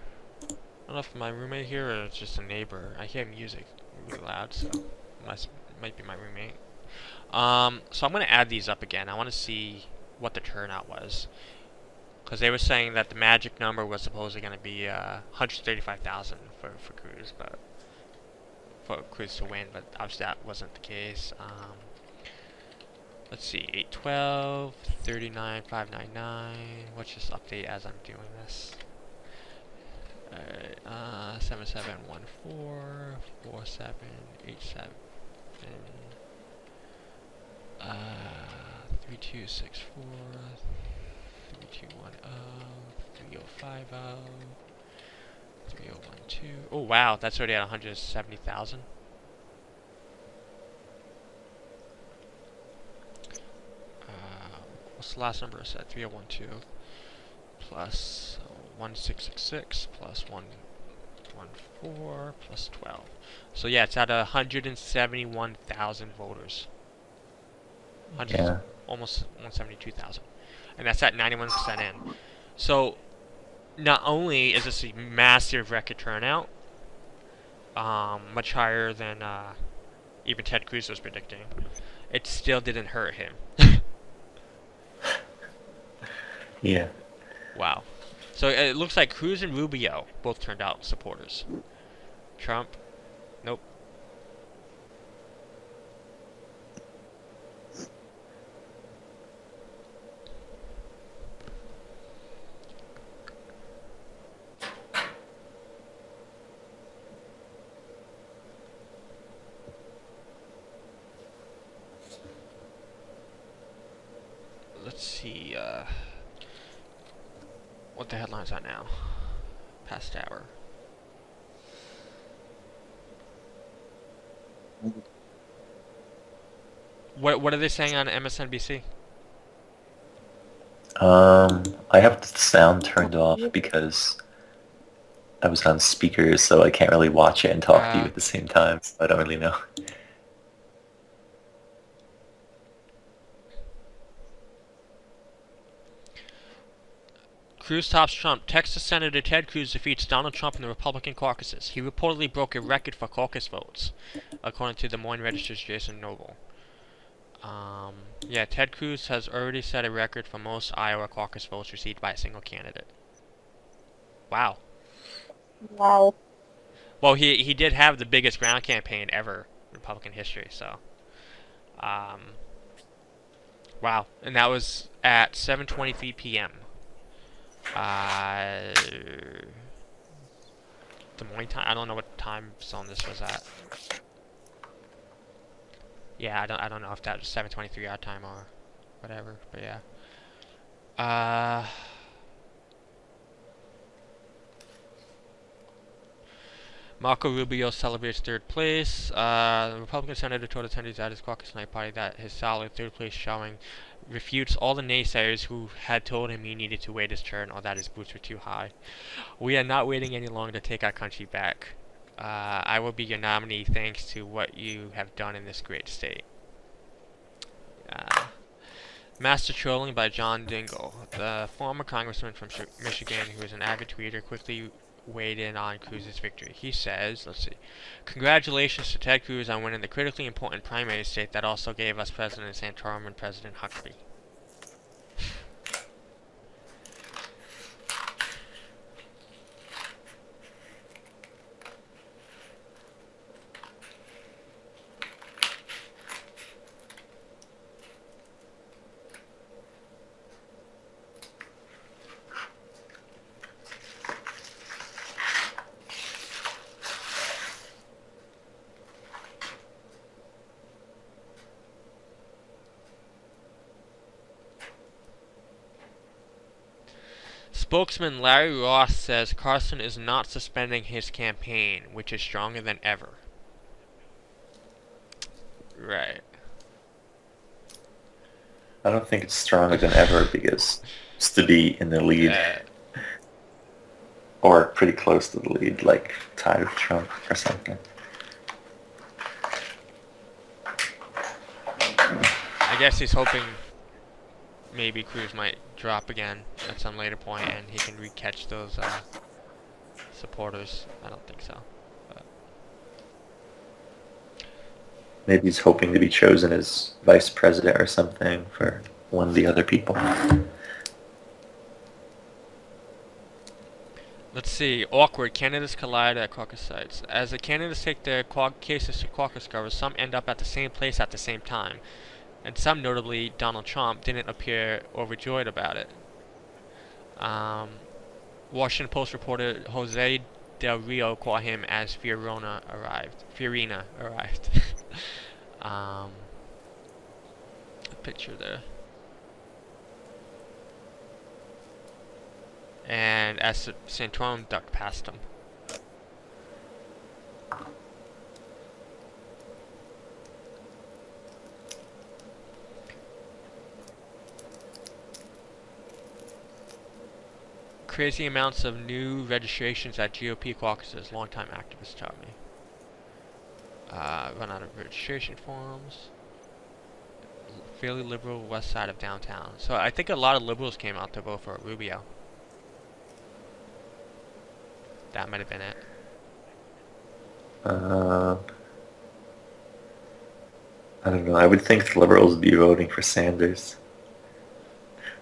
I don't know if my roommate here or it's just a neighbor. I hear music really loud, so it might be my roommate. So I'm going to add these up again. I want to see what the turnout was. Because they were saying that the magic number was supposedly going to be 135,000 for Cruz, but for Cruz to win, but obviously that wasn't the case. Let's see, 812, 39,599. Let's just update as I'm doing this. 7714 4787 3264 3210 3050 3012. Oh wow, that's already at 170,000. What's the last number I said? 3012 plus 1666 plus 114 plus 12. So yeah, it's at 171,000 voters. Yeah. Almost 172,000. And that's at 91% in. So not only is this a massive record turnout, much higher than even Ted Cruz was predicting, it still didn't hurt him. Yeah. Wow. So it looks like Cruz and Rubio both turned out supporters. Trump, nope. Let's see, what the headline's at now? Past hour. What are they saying on MSNBC? I have the sound turned off because I was on speakers, so I can't really watch it and talk to you at the same time, so I don't really know. Cruz tops Trump. Texas Senator Ted Cruz defeats Donald Trump in the Republican caucuses. He reportedly broke a record for caucus votes, according to Des Moines Register's Jason Noble. Yeah, Ted Cruz has already set a record for most Iowa caucus votes received by a single candidate. Wow. Wow. Well, he did have the biggest ground campaign ever in Republican history, so. Wow. And that was at 7:23 p.m. Des Moines time. I don't know what time zone this was at. Yeah, I don't know if that was 7:23 our time or whatever, but yeah. Marco Rubio celebrates third place. The Republican senator told attendees at his caucus night party that his solid third place showing refutes all the naysayers who had told him he needed to wait his turn or that his boots were too high. We are not waiting any longer to take our country back. I will be your nominee thanks to what you have done in this great state. Master Trolling by John Dingell. The former congressman from Michigan, who is an avid tweeter, quickly weighed in on Cruz's victory. He says, let's see, congratulations to Ted Cruz on winning the critically important primary state that also gave us President Santorum and President Huckabee. Spokesman Larry Ross says Carson is not suspending his campaign, which is stronger than ever. Right. I don't think it's stronger than ever because it's to be in the lead. Or pretty close to the lead, like tied with Trump or something. I guess he's hoping maybe Cruz might drop again at some later point and he can recatch those supporters. I don't think so. But maybe he's hoping to be chosen as vice president or something for one of the other people. Let's see. Awkward. Candidates collide at caucus sites. As the candidates take their cases to caucus covers, some end up at the same place at the same time. And some, notably Donald Trump, didn't appear overjoyed about it. Washington Post reporter Jose Del Rio caught him as Fiorina arrived. A picture there. And as Santorum ducked past him. Crazy amounts of new registrations at GOP caucuses, longtime activists tell me. Run out of registration forms. Fairly liberal west side of downtown. So I think a lot of liberals came out to vote for Rubio. That might have been it. I don't know. I would think the liberals would be voting for Sanders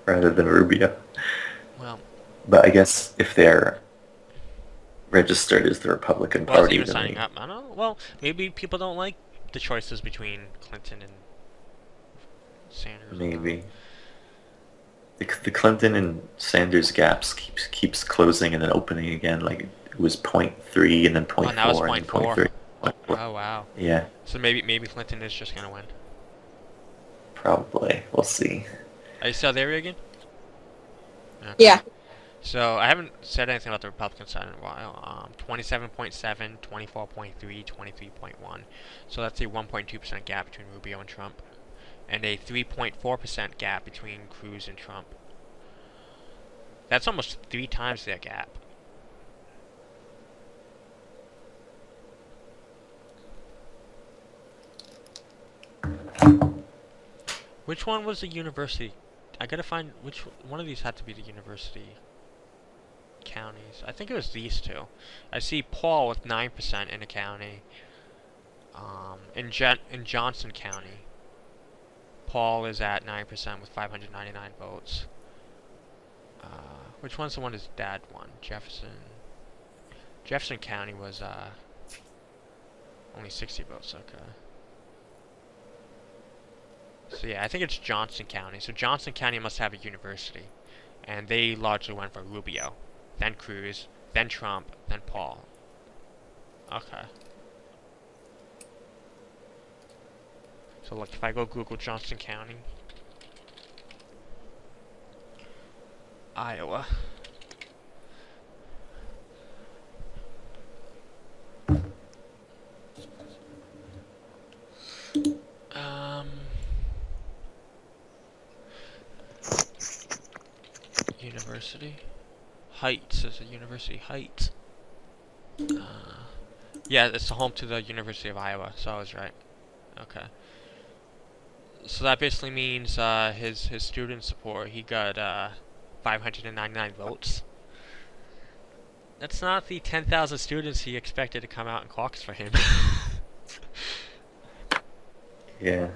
rather than Rubio. Well, but I guess if they're registered as the Republican Party, even signing up. I don't know. Well, maybe people don't like the choices between Clinton and Sanders. Maybe. The Clinton and Sanders gaps keeps closing and then opening again. Like it was 0.3 and then 0.4 and now it's and 0.4. 0.3. Oh wow. Yeah. So maybe Clinton is just gonna win. Probably. We'll see. Are you still there again? Okay. Yeah. So I haven't said anything about the Republican side in a while. 27.7, 24.3, 23.1. So that's a 1.2% gap between Rubio and Trump. And a 3.4% gap between Cruz and Trump. That's almost 3 times their gap. Which one was the university? I gotta find which one of these had to be the university counties. I think it was these two. I see Paul with 9% in a county. In Johnson County, Paul is at 9% with 599 votes. Which one's the one his dad won? Jefferson County was only 60 votes. Okay. So yeah, I think it's Johnson County. So Johnson County must have a university, and they largely went for Rubio, then Cruz, then Trump, then Paul. Okay. So look, if I go Google Johnson County, Iowa. University Heights is a University Heights. Yeah, it's the home to the University of Iowa, so I was right. Okay. So that basically means his student support, he got 599 votes. That's not the 10,000 students he expected to come out and caucus for him. Yeah.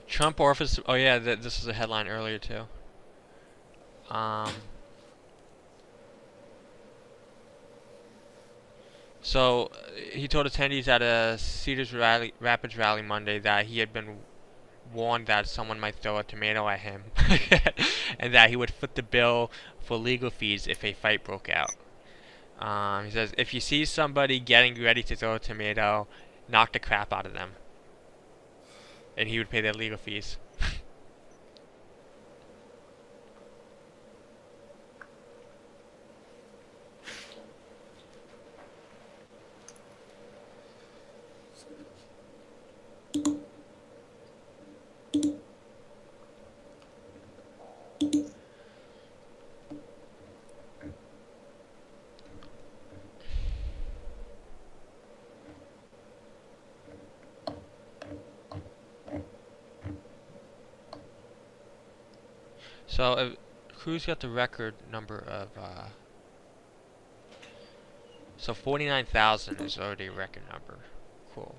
Trump offers. Oh yeah, this was a headline earlier too. So he told attendees at a Cedars Rapids rally Monday that he had been warned that someone might throw a tomato at him, and that he would foot the bill for legal fees if a fight broke out. He says, if you see somebody getting ready to throw a tomato, knock the crap out of them. And he would pay their legal fees. So Cruz got the record number of. So 49,000 is already a record number. Cool.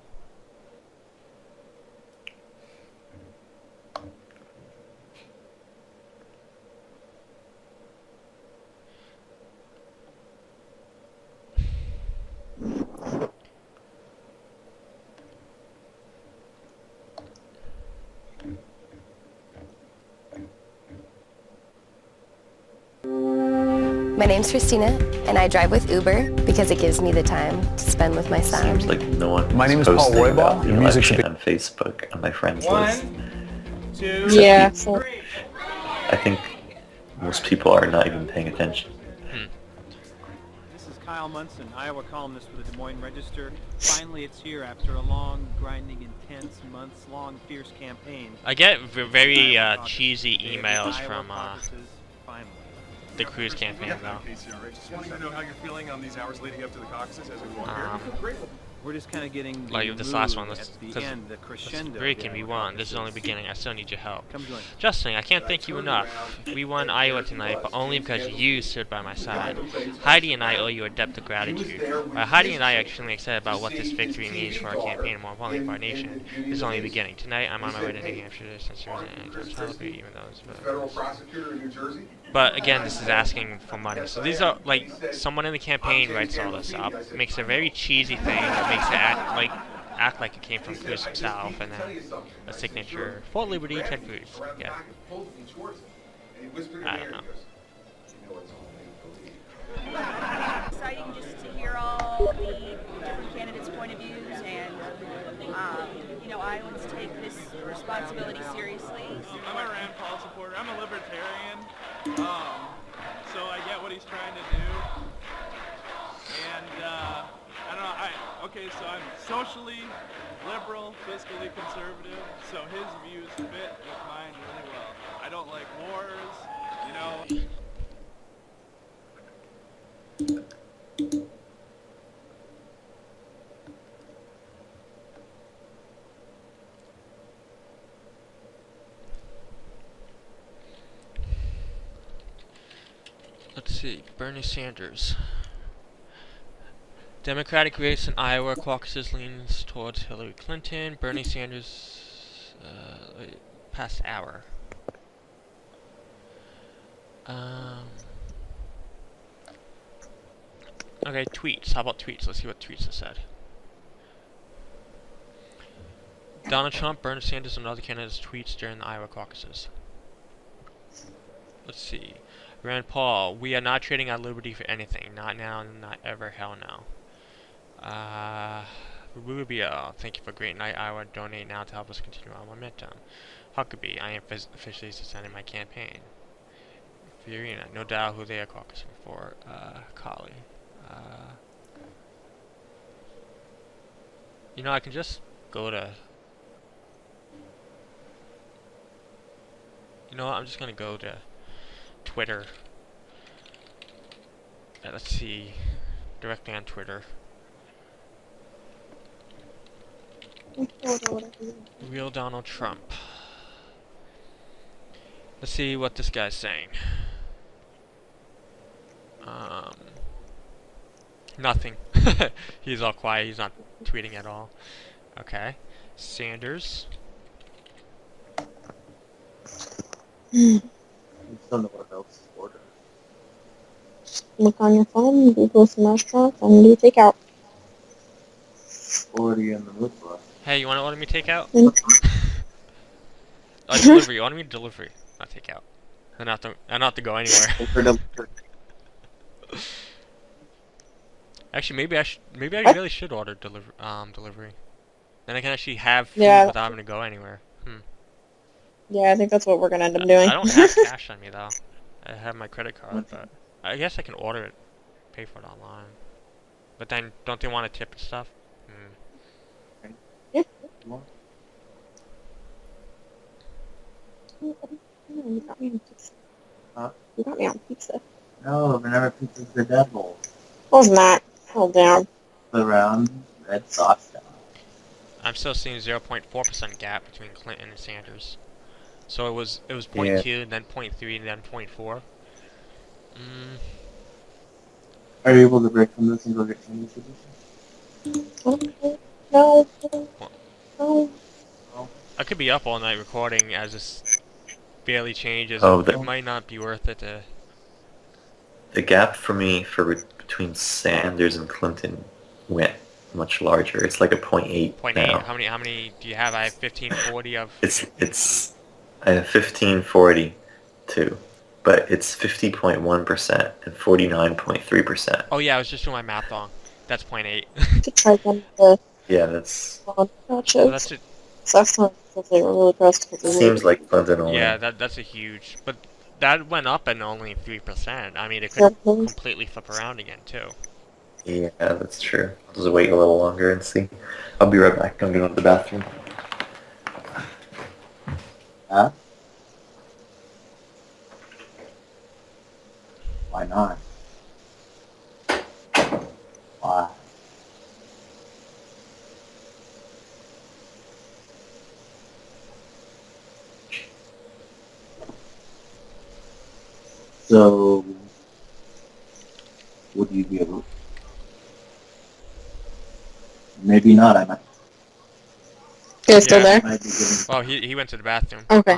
My name's Christina, and I drive with Uber because it gives me the time to spend with my son. Seems like no one My name is posting Paul about Roybal. the election on Facebook on my friends list. 1, 2, Yeah. 3. I think most people are not even paying attention. This is Kyle Munson, Iowa columnist for the Des Moines Register. Finally, it's here after a long, grinding, intense, months-long, fierce campaign. I get very cheesy emails from the Cruz campaign, though. Just wanting to know how you're feeling on these hours leading up to the caucuses as we walk here. We're just kind of getting Like this last one, the crescendo. break can be won. This is only beginning. I still need your help. Come join us. Justin, I can't thank you enough. We won Iowa tonight, but only because you stood by my side. Heidi and I owe you a debt of gratitude. Heidi and I are extremely excited about what this victory means for our campaign and more importantly for our nation. This is only beginning. Tonight, I'm on my way to New Hampshire since there isn't any time to celebrate, even though it's Federal prosecutor in New Jersey. But again, this is asking for money. So these are like someone in the campaign writes all this up, makes a very cheesy thing, makes it act like it came from Cruz himself, and then a signature for Liberty, Ted Cruz. Yeah. I don't know. Exciting just to hear all the different candidates' point of views, and you know, Iowans take this responsibility seriously. I'm a Rand Paul supporter. I'm a libertarian, so I get what he's trying to do. And I don't know. Okay, so I'm socially liberal, fiscally conservative, so his views fit with mine really well. I don't like wars, you know. Let's see, Bernie Sanders. Democratic race in Iowa, caucuses leans towards Hillary Clinton. Bernie Sanders, past hour. Okay, tweets. How about tweets? Let's see what tweets have said. Donald Trump, Bernie Sanders, and other candidates' tweets during the Iowa caucuses. Let's see. Rand Paul, we are not trading our liberty for anything. Not now, not ever, hell no. Rubio, thank you for a great night, Iowa. Donate now to help us continue our momentum. Huckabee, I am officially suspending my campaign. Fiorina, no doubt who they are caucusing for. Colley. You know, I can just go to... You know what, I'm just gonna go to Twitter. Let's see. Directly on Twitter. Real Donald Trump. Let's see what this guy's saying. Nothing. He's all quiet. He's not tweeting at all. Okay. Sanders. I don't know what else to order. Look on your phone, Google some restaurants, and do takeout. Already in the mood for us. Hey, you want to order me takeout? Delivery. You want me to delivery, not takeout. I don't have to go anywhere. Actually, maybe I really should order delivery. Then I can actually have food without having to go anywhere. Yeah, I think that's what we're gonna end up doing. I don't have cash on me though. I have my credit card, but I guess I can order it, pay for it online. But then, don't they want a tip and stuff? Yeah. You got me on pizza. Huh? You got me on pizza. No, whenever pizza's the devil. Wasn't that? Hold down. The round red sauce down. I'm still seeing 0.4% gap between Clinton and Sanders. So it was 0.2, and then 0.3, and then 0.4. Are you able to break from this and go get training position? No. No. I could be up all night recording as this barely changes. Oh, it might not be worth it to... The gap for me between Sanders and Clinton went much larger. It's like a 0.8 now. How many do you have? I have 1540 of... I have 1542, but it's 50.1% and 49.3%. Oh yeah, I was just doing my math wrong. That's 0.8. To try them the Yeah, that's... So that's it. Last time they were really pressed. Seems like Clinton only. Yeah, that's a huge... But that went up and only 3%. I mean, it could completely flip around again, too. Yeah, that's true. I'll just wait a little longer and see. I'll be right back. I'm going to the bathroom. Huh? Why not? Why? So, would you be able? Maybe not. I might. Okay, still there? Oh, he went to the bathroom. Okay.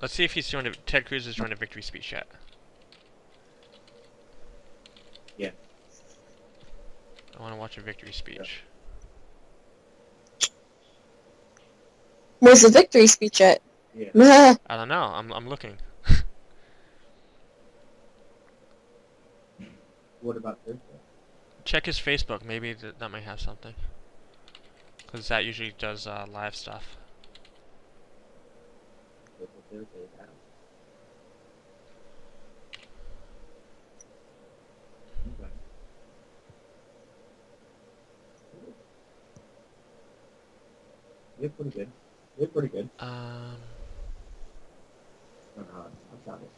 Let's see if he's doing Ted Cruz is doing a victory speech yet. Yeah. I want to watch a victory speech. Where's the victory speech at? Yeah. I don't know. I'm looking. What about Thursday? Check his Facebook. Maybe that might have something. Because that usually does live stuff. You're pretty good. You're pretty good. Um. I found it.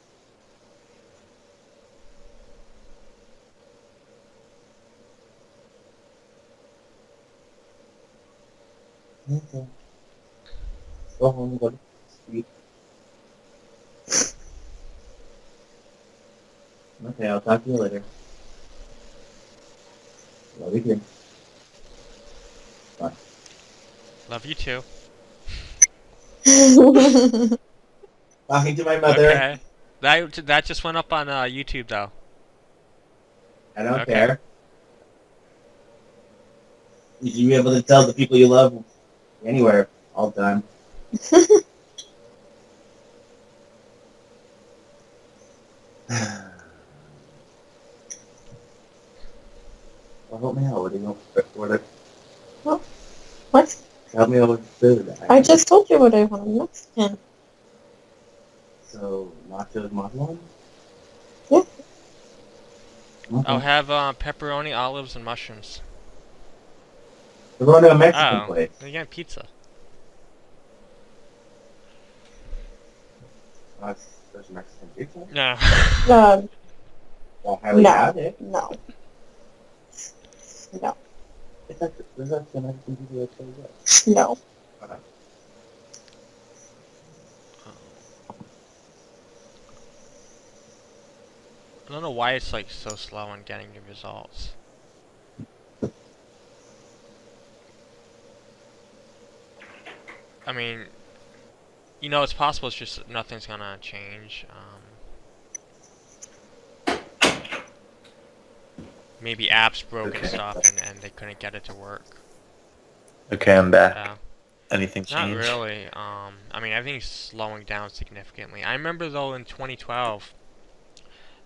Okay. Go home, go to sleep. Okay, I'll talk to you later. Love you too. Bye. Love you too. Talking to my mother. Okay. That just went up on YouTube though. I don't care. You should be able to tell the people you love anywhere, all the time. Well, help me out. What do you know? What? Help me out with food. I just told you what I want. Mexican. So, nachos, muslin? Yeah. Okay. I'll have pepperoni, olives, and mushrooms. We're going to a Mexican place. You got pizza. There's Mexican pizza? No. Well, highly doubt it. No. No. There's actually Mexican pizza that's so good. No. Okay. I don't know why it's like so slow on getting the results. I mean, you know, it's possible. It's just nothing's gonna change. Maybe apps broke and stuff, and they couldn't get it to work. Okay, I'm back. Anything changed? Not really. I mean, everything's slowing down significantly. I remember though in 2012,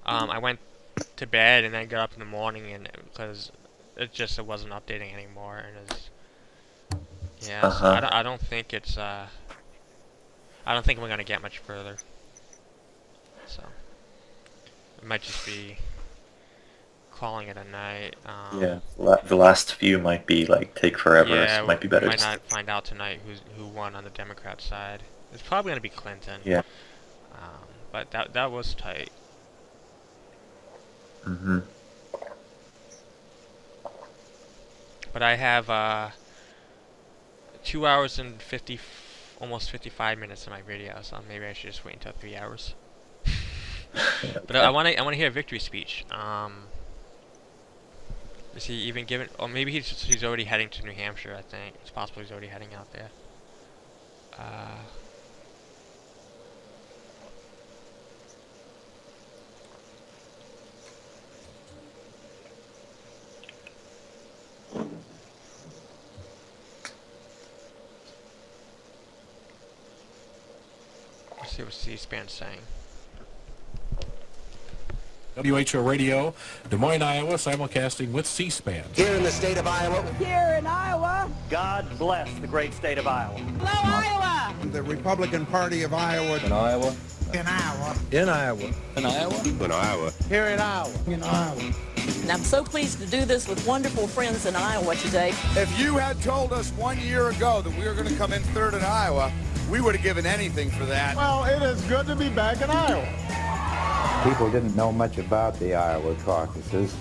I went to bed and then got up in the morning, and because it wasn't updating anymore, and it's yeah. So I don't think it's I don't think we're gonna get much further. So it might just be calling it a night. Yeah, the last few might be like take forever. Yeah, so it might be better. We might not find out tonight who won on the Democrat side. It's probably gonna be Clinton. Yeah. But that was tight. Mm-hmm. But I have 2 hours and almost 55 minutes of my video, so maybe I should just wait until 3 hours. But I want to hear a victory speech. Is he even given? Or maybe he's already heading to New Hampshire. I think it's possible he's already heading out there. Let's see what C-SPAN's saying. WHO Radio, Des Moines, Iowa, simulcasting with C-SPAN. Here in the state of Iowa. Here in Iowa. God bless the great state of Iowa. Hello, Iowa. The Republican Party of Iowa. In Iowa. In Iowa. In Iowa. In Iowa? In Iowa. Here in Iowa. In Iowa. And I'm so pleased to do this with wonderful friends in Iowa today. If you had told us 1 year ago that we were going to come in third in Iowa, we would have given anything for that. Well, it is good to be back in Iowa. People didn't know much about the Iowa caucuses.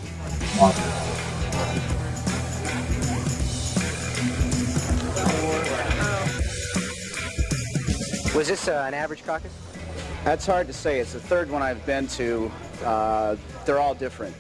Was this an average caucus? That's hard to say. It's the third one I've been to. They're all different.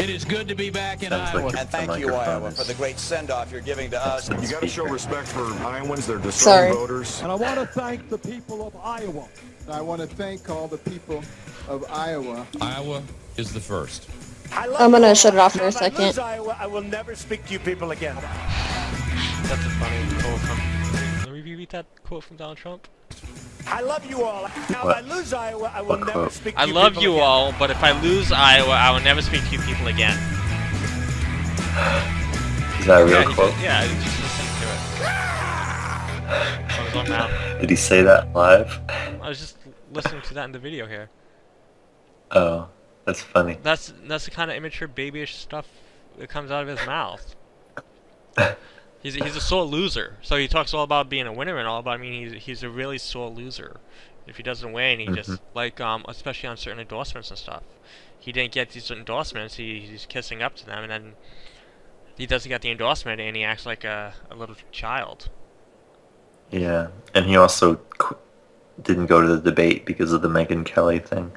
It is good to be back in Iowa. And thank you, Iowa, for the great send-off you're giving to us. You got to show respect for Iowans. They're discerning voters. And I want to thank the people of Iowa. I want to thank all the people of Iowa. Iowa is the first. I'm gonna shut it off for a second. Iowa, I will never speak to you people again. That's a funny quote from... Let me read that quote from Donald Trump. I love you all. Now, if I lose Iowa, I will never speak to you people I love you again. all, but if I lose Iowa, I will never speak to you people again. Is that a real quote? Yeah, just listen to it. I was on now. Did he say that live? I was just listening to that in the video here. Oh, that's funny. That's the kind of immature babyish stuff that comes out of his mouth. He's a sore loser. So he talks all about being a winner and all, but I mean he's a really sore loser. If he doesn't win, he just like especially on certain endorsements and stuff. He didn't get these endorsements. He's kissing up to them, and then he doesn't get the endorsement, and he acts like a little child. Yeah, and he also didn't go to the debate because of the Megyn Kelly thing.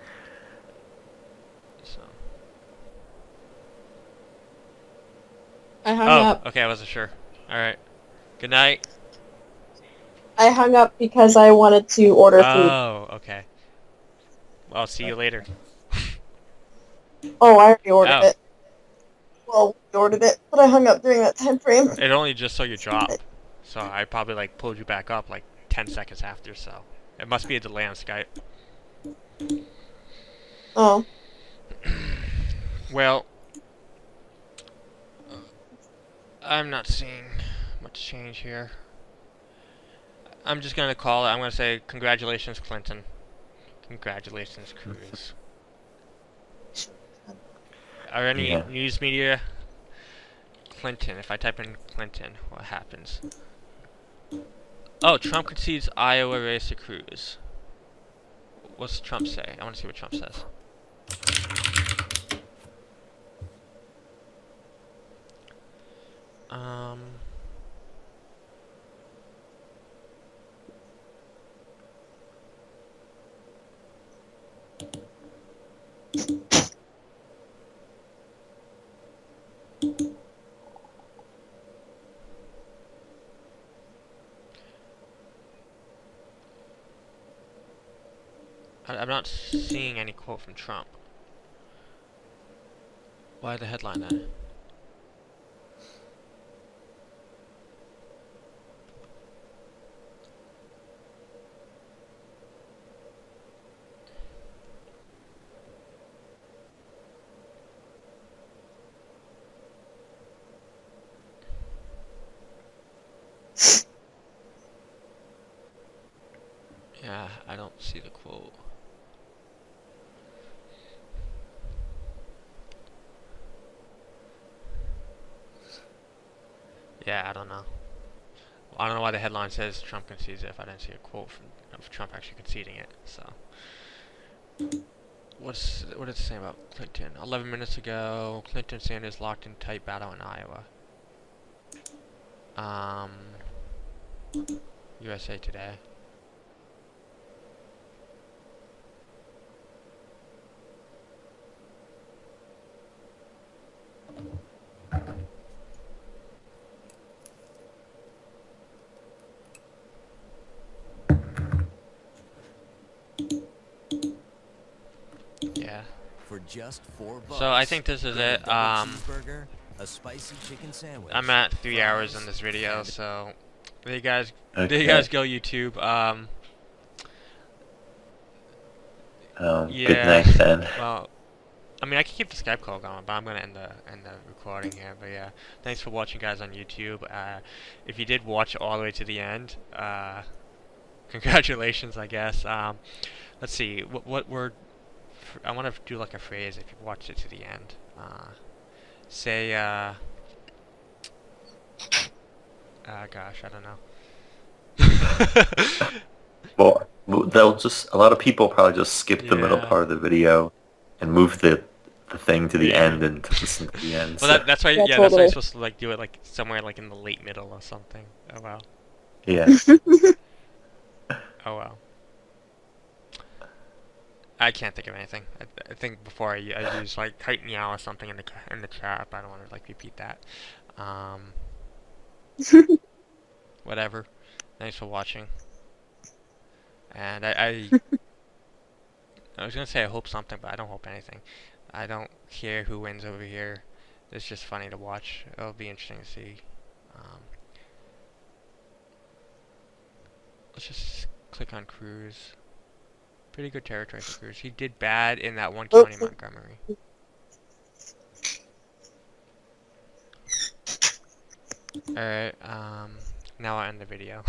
So. I hung up. Okay, I wasn't sure. All right. Good night. I hung up because I wanted to order food. Oh, okay. Well, I'll see you later. Oh, I already ordered it. Well, we ordered it, but I hung up during that time frame. It only just saw you drop, so I probably like pulled you back up like 10 seconds after. So it must be a delay on Skype. Oh. Well, I'm not seeing much change here. I'm just gonna call it. I'm gonna say congratulations, Clinton. Congratulations, Cruz. Are any news media Clinton? If I type in Clinton, what happens? Oh, Trump concedes Iowa race to Cruz. What's Trump say? I want to see what Trump says. I'm not seeing any quote from Trump. Why the headline then? Yeah, I don't see the quote. Yeah, I don't know. I don't know why the headline says Trump concedes it if I didn't see a quote of Trump actually conceding it. So, what did it say about Clinton? 11 minutes ago, Clinton Sanders locked in tight battle in Iowa. USA Today. Yeah. For just $4. So I think this is it. Cheeseburger, a spicy chicken sandwich. I'm at 3 hours on this video, so there you guys, Okay. there you guys go, YouTube. Good night then. Well, I mean, I can keep the Skype call going, but I'm gonna end the recording here. But yeah, thanks for watching, guys, on YouTube. If you did watch all the way to the end, congratulations, I guess. Let's see, what word? I want to do like a phrase if you watched it to the end. Say, gosh, I don't know. Well, they'll just, a lot of people probably just skip the middle part of the video and move the thing to the end and listen to the end. Well, So. that's why, that's why you're supposed to like do it like somewhere like in the late middle or something. Oh well. Yeah. Oh well. I can't think of anything. I think before I use like kite meow or something in the chat, but I don't want to like repeat that. Whatever. Thanks for watching. And I was gonna say I hope something, but I don't hope anything. I don't care who wins over here. It's just funny to watch. It'll be interesting to see. Let's just click on Cruz. Pretty good territory for Cruz. He did bad in that one county, Montgomery. Alright, now I'll end the video.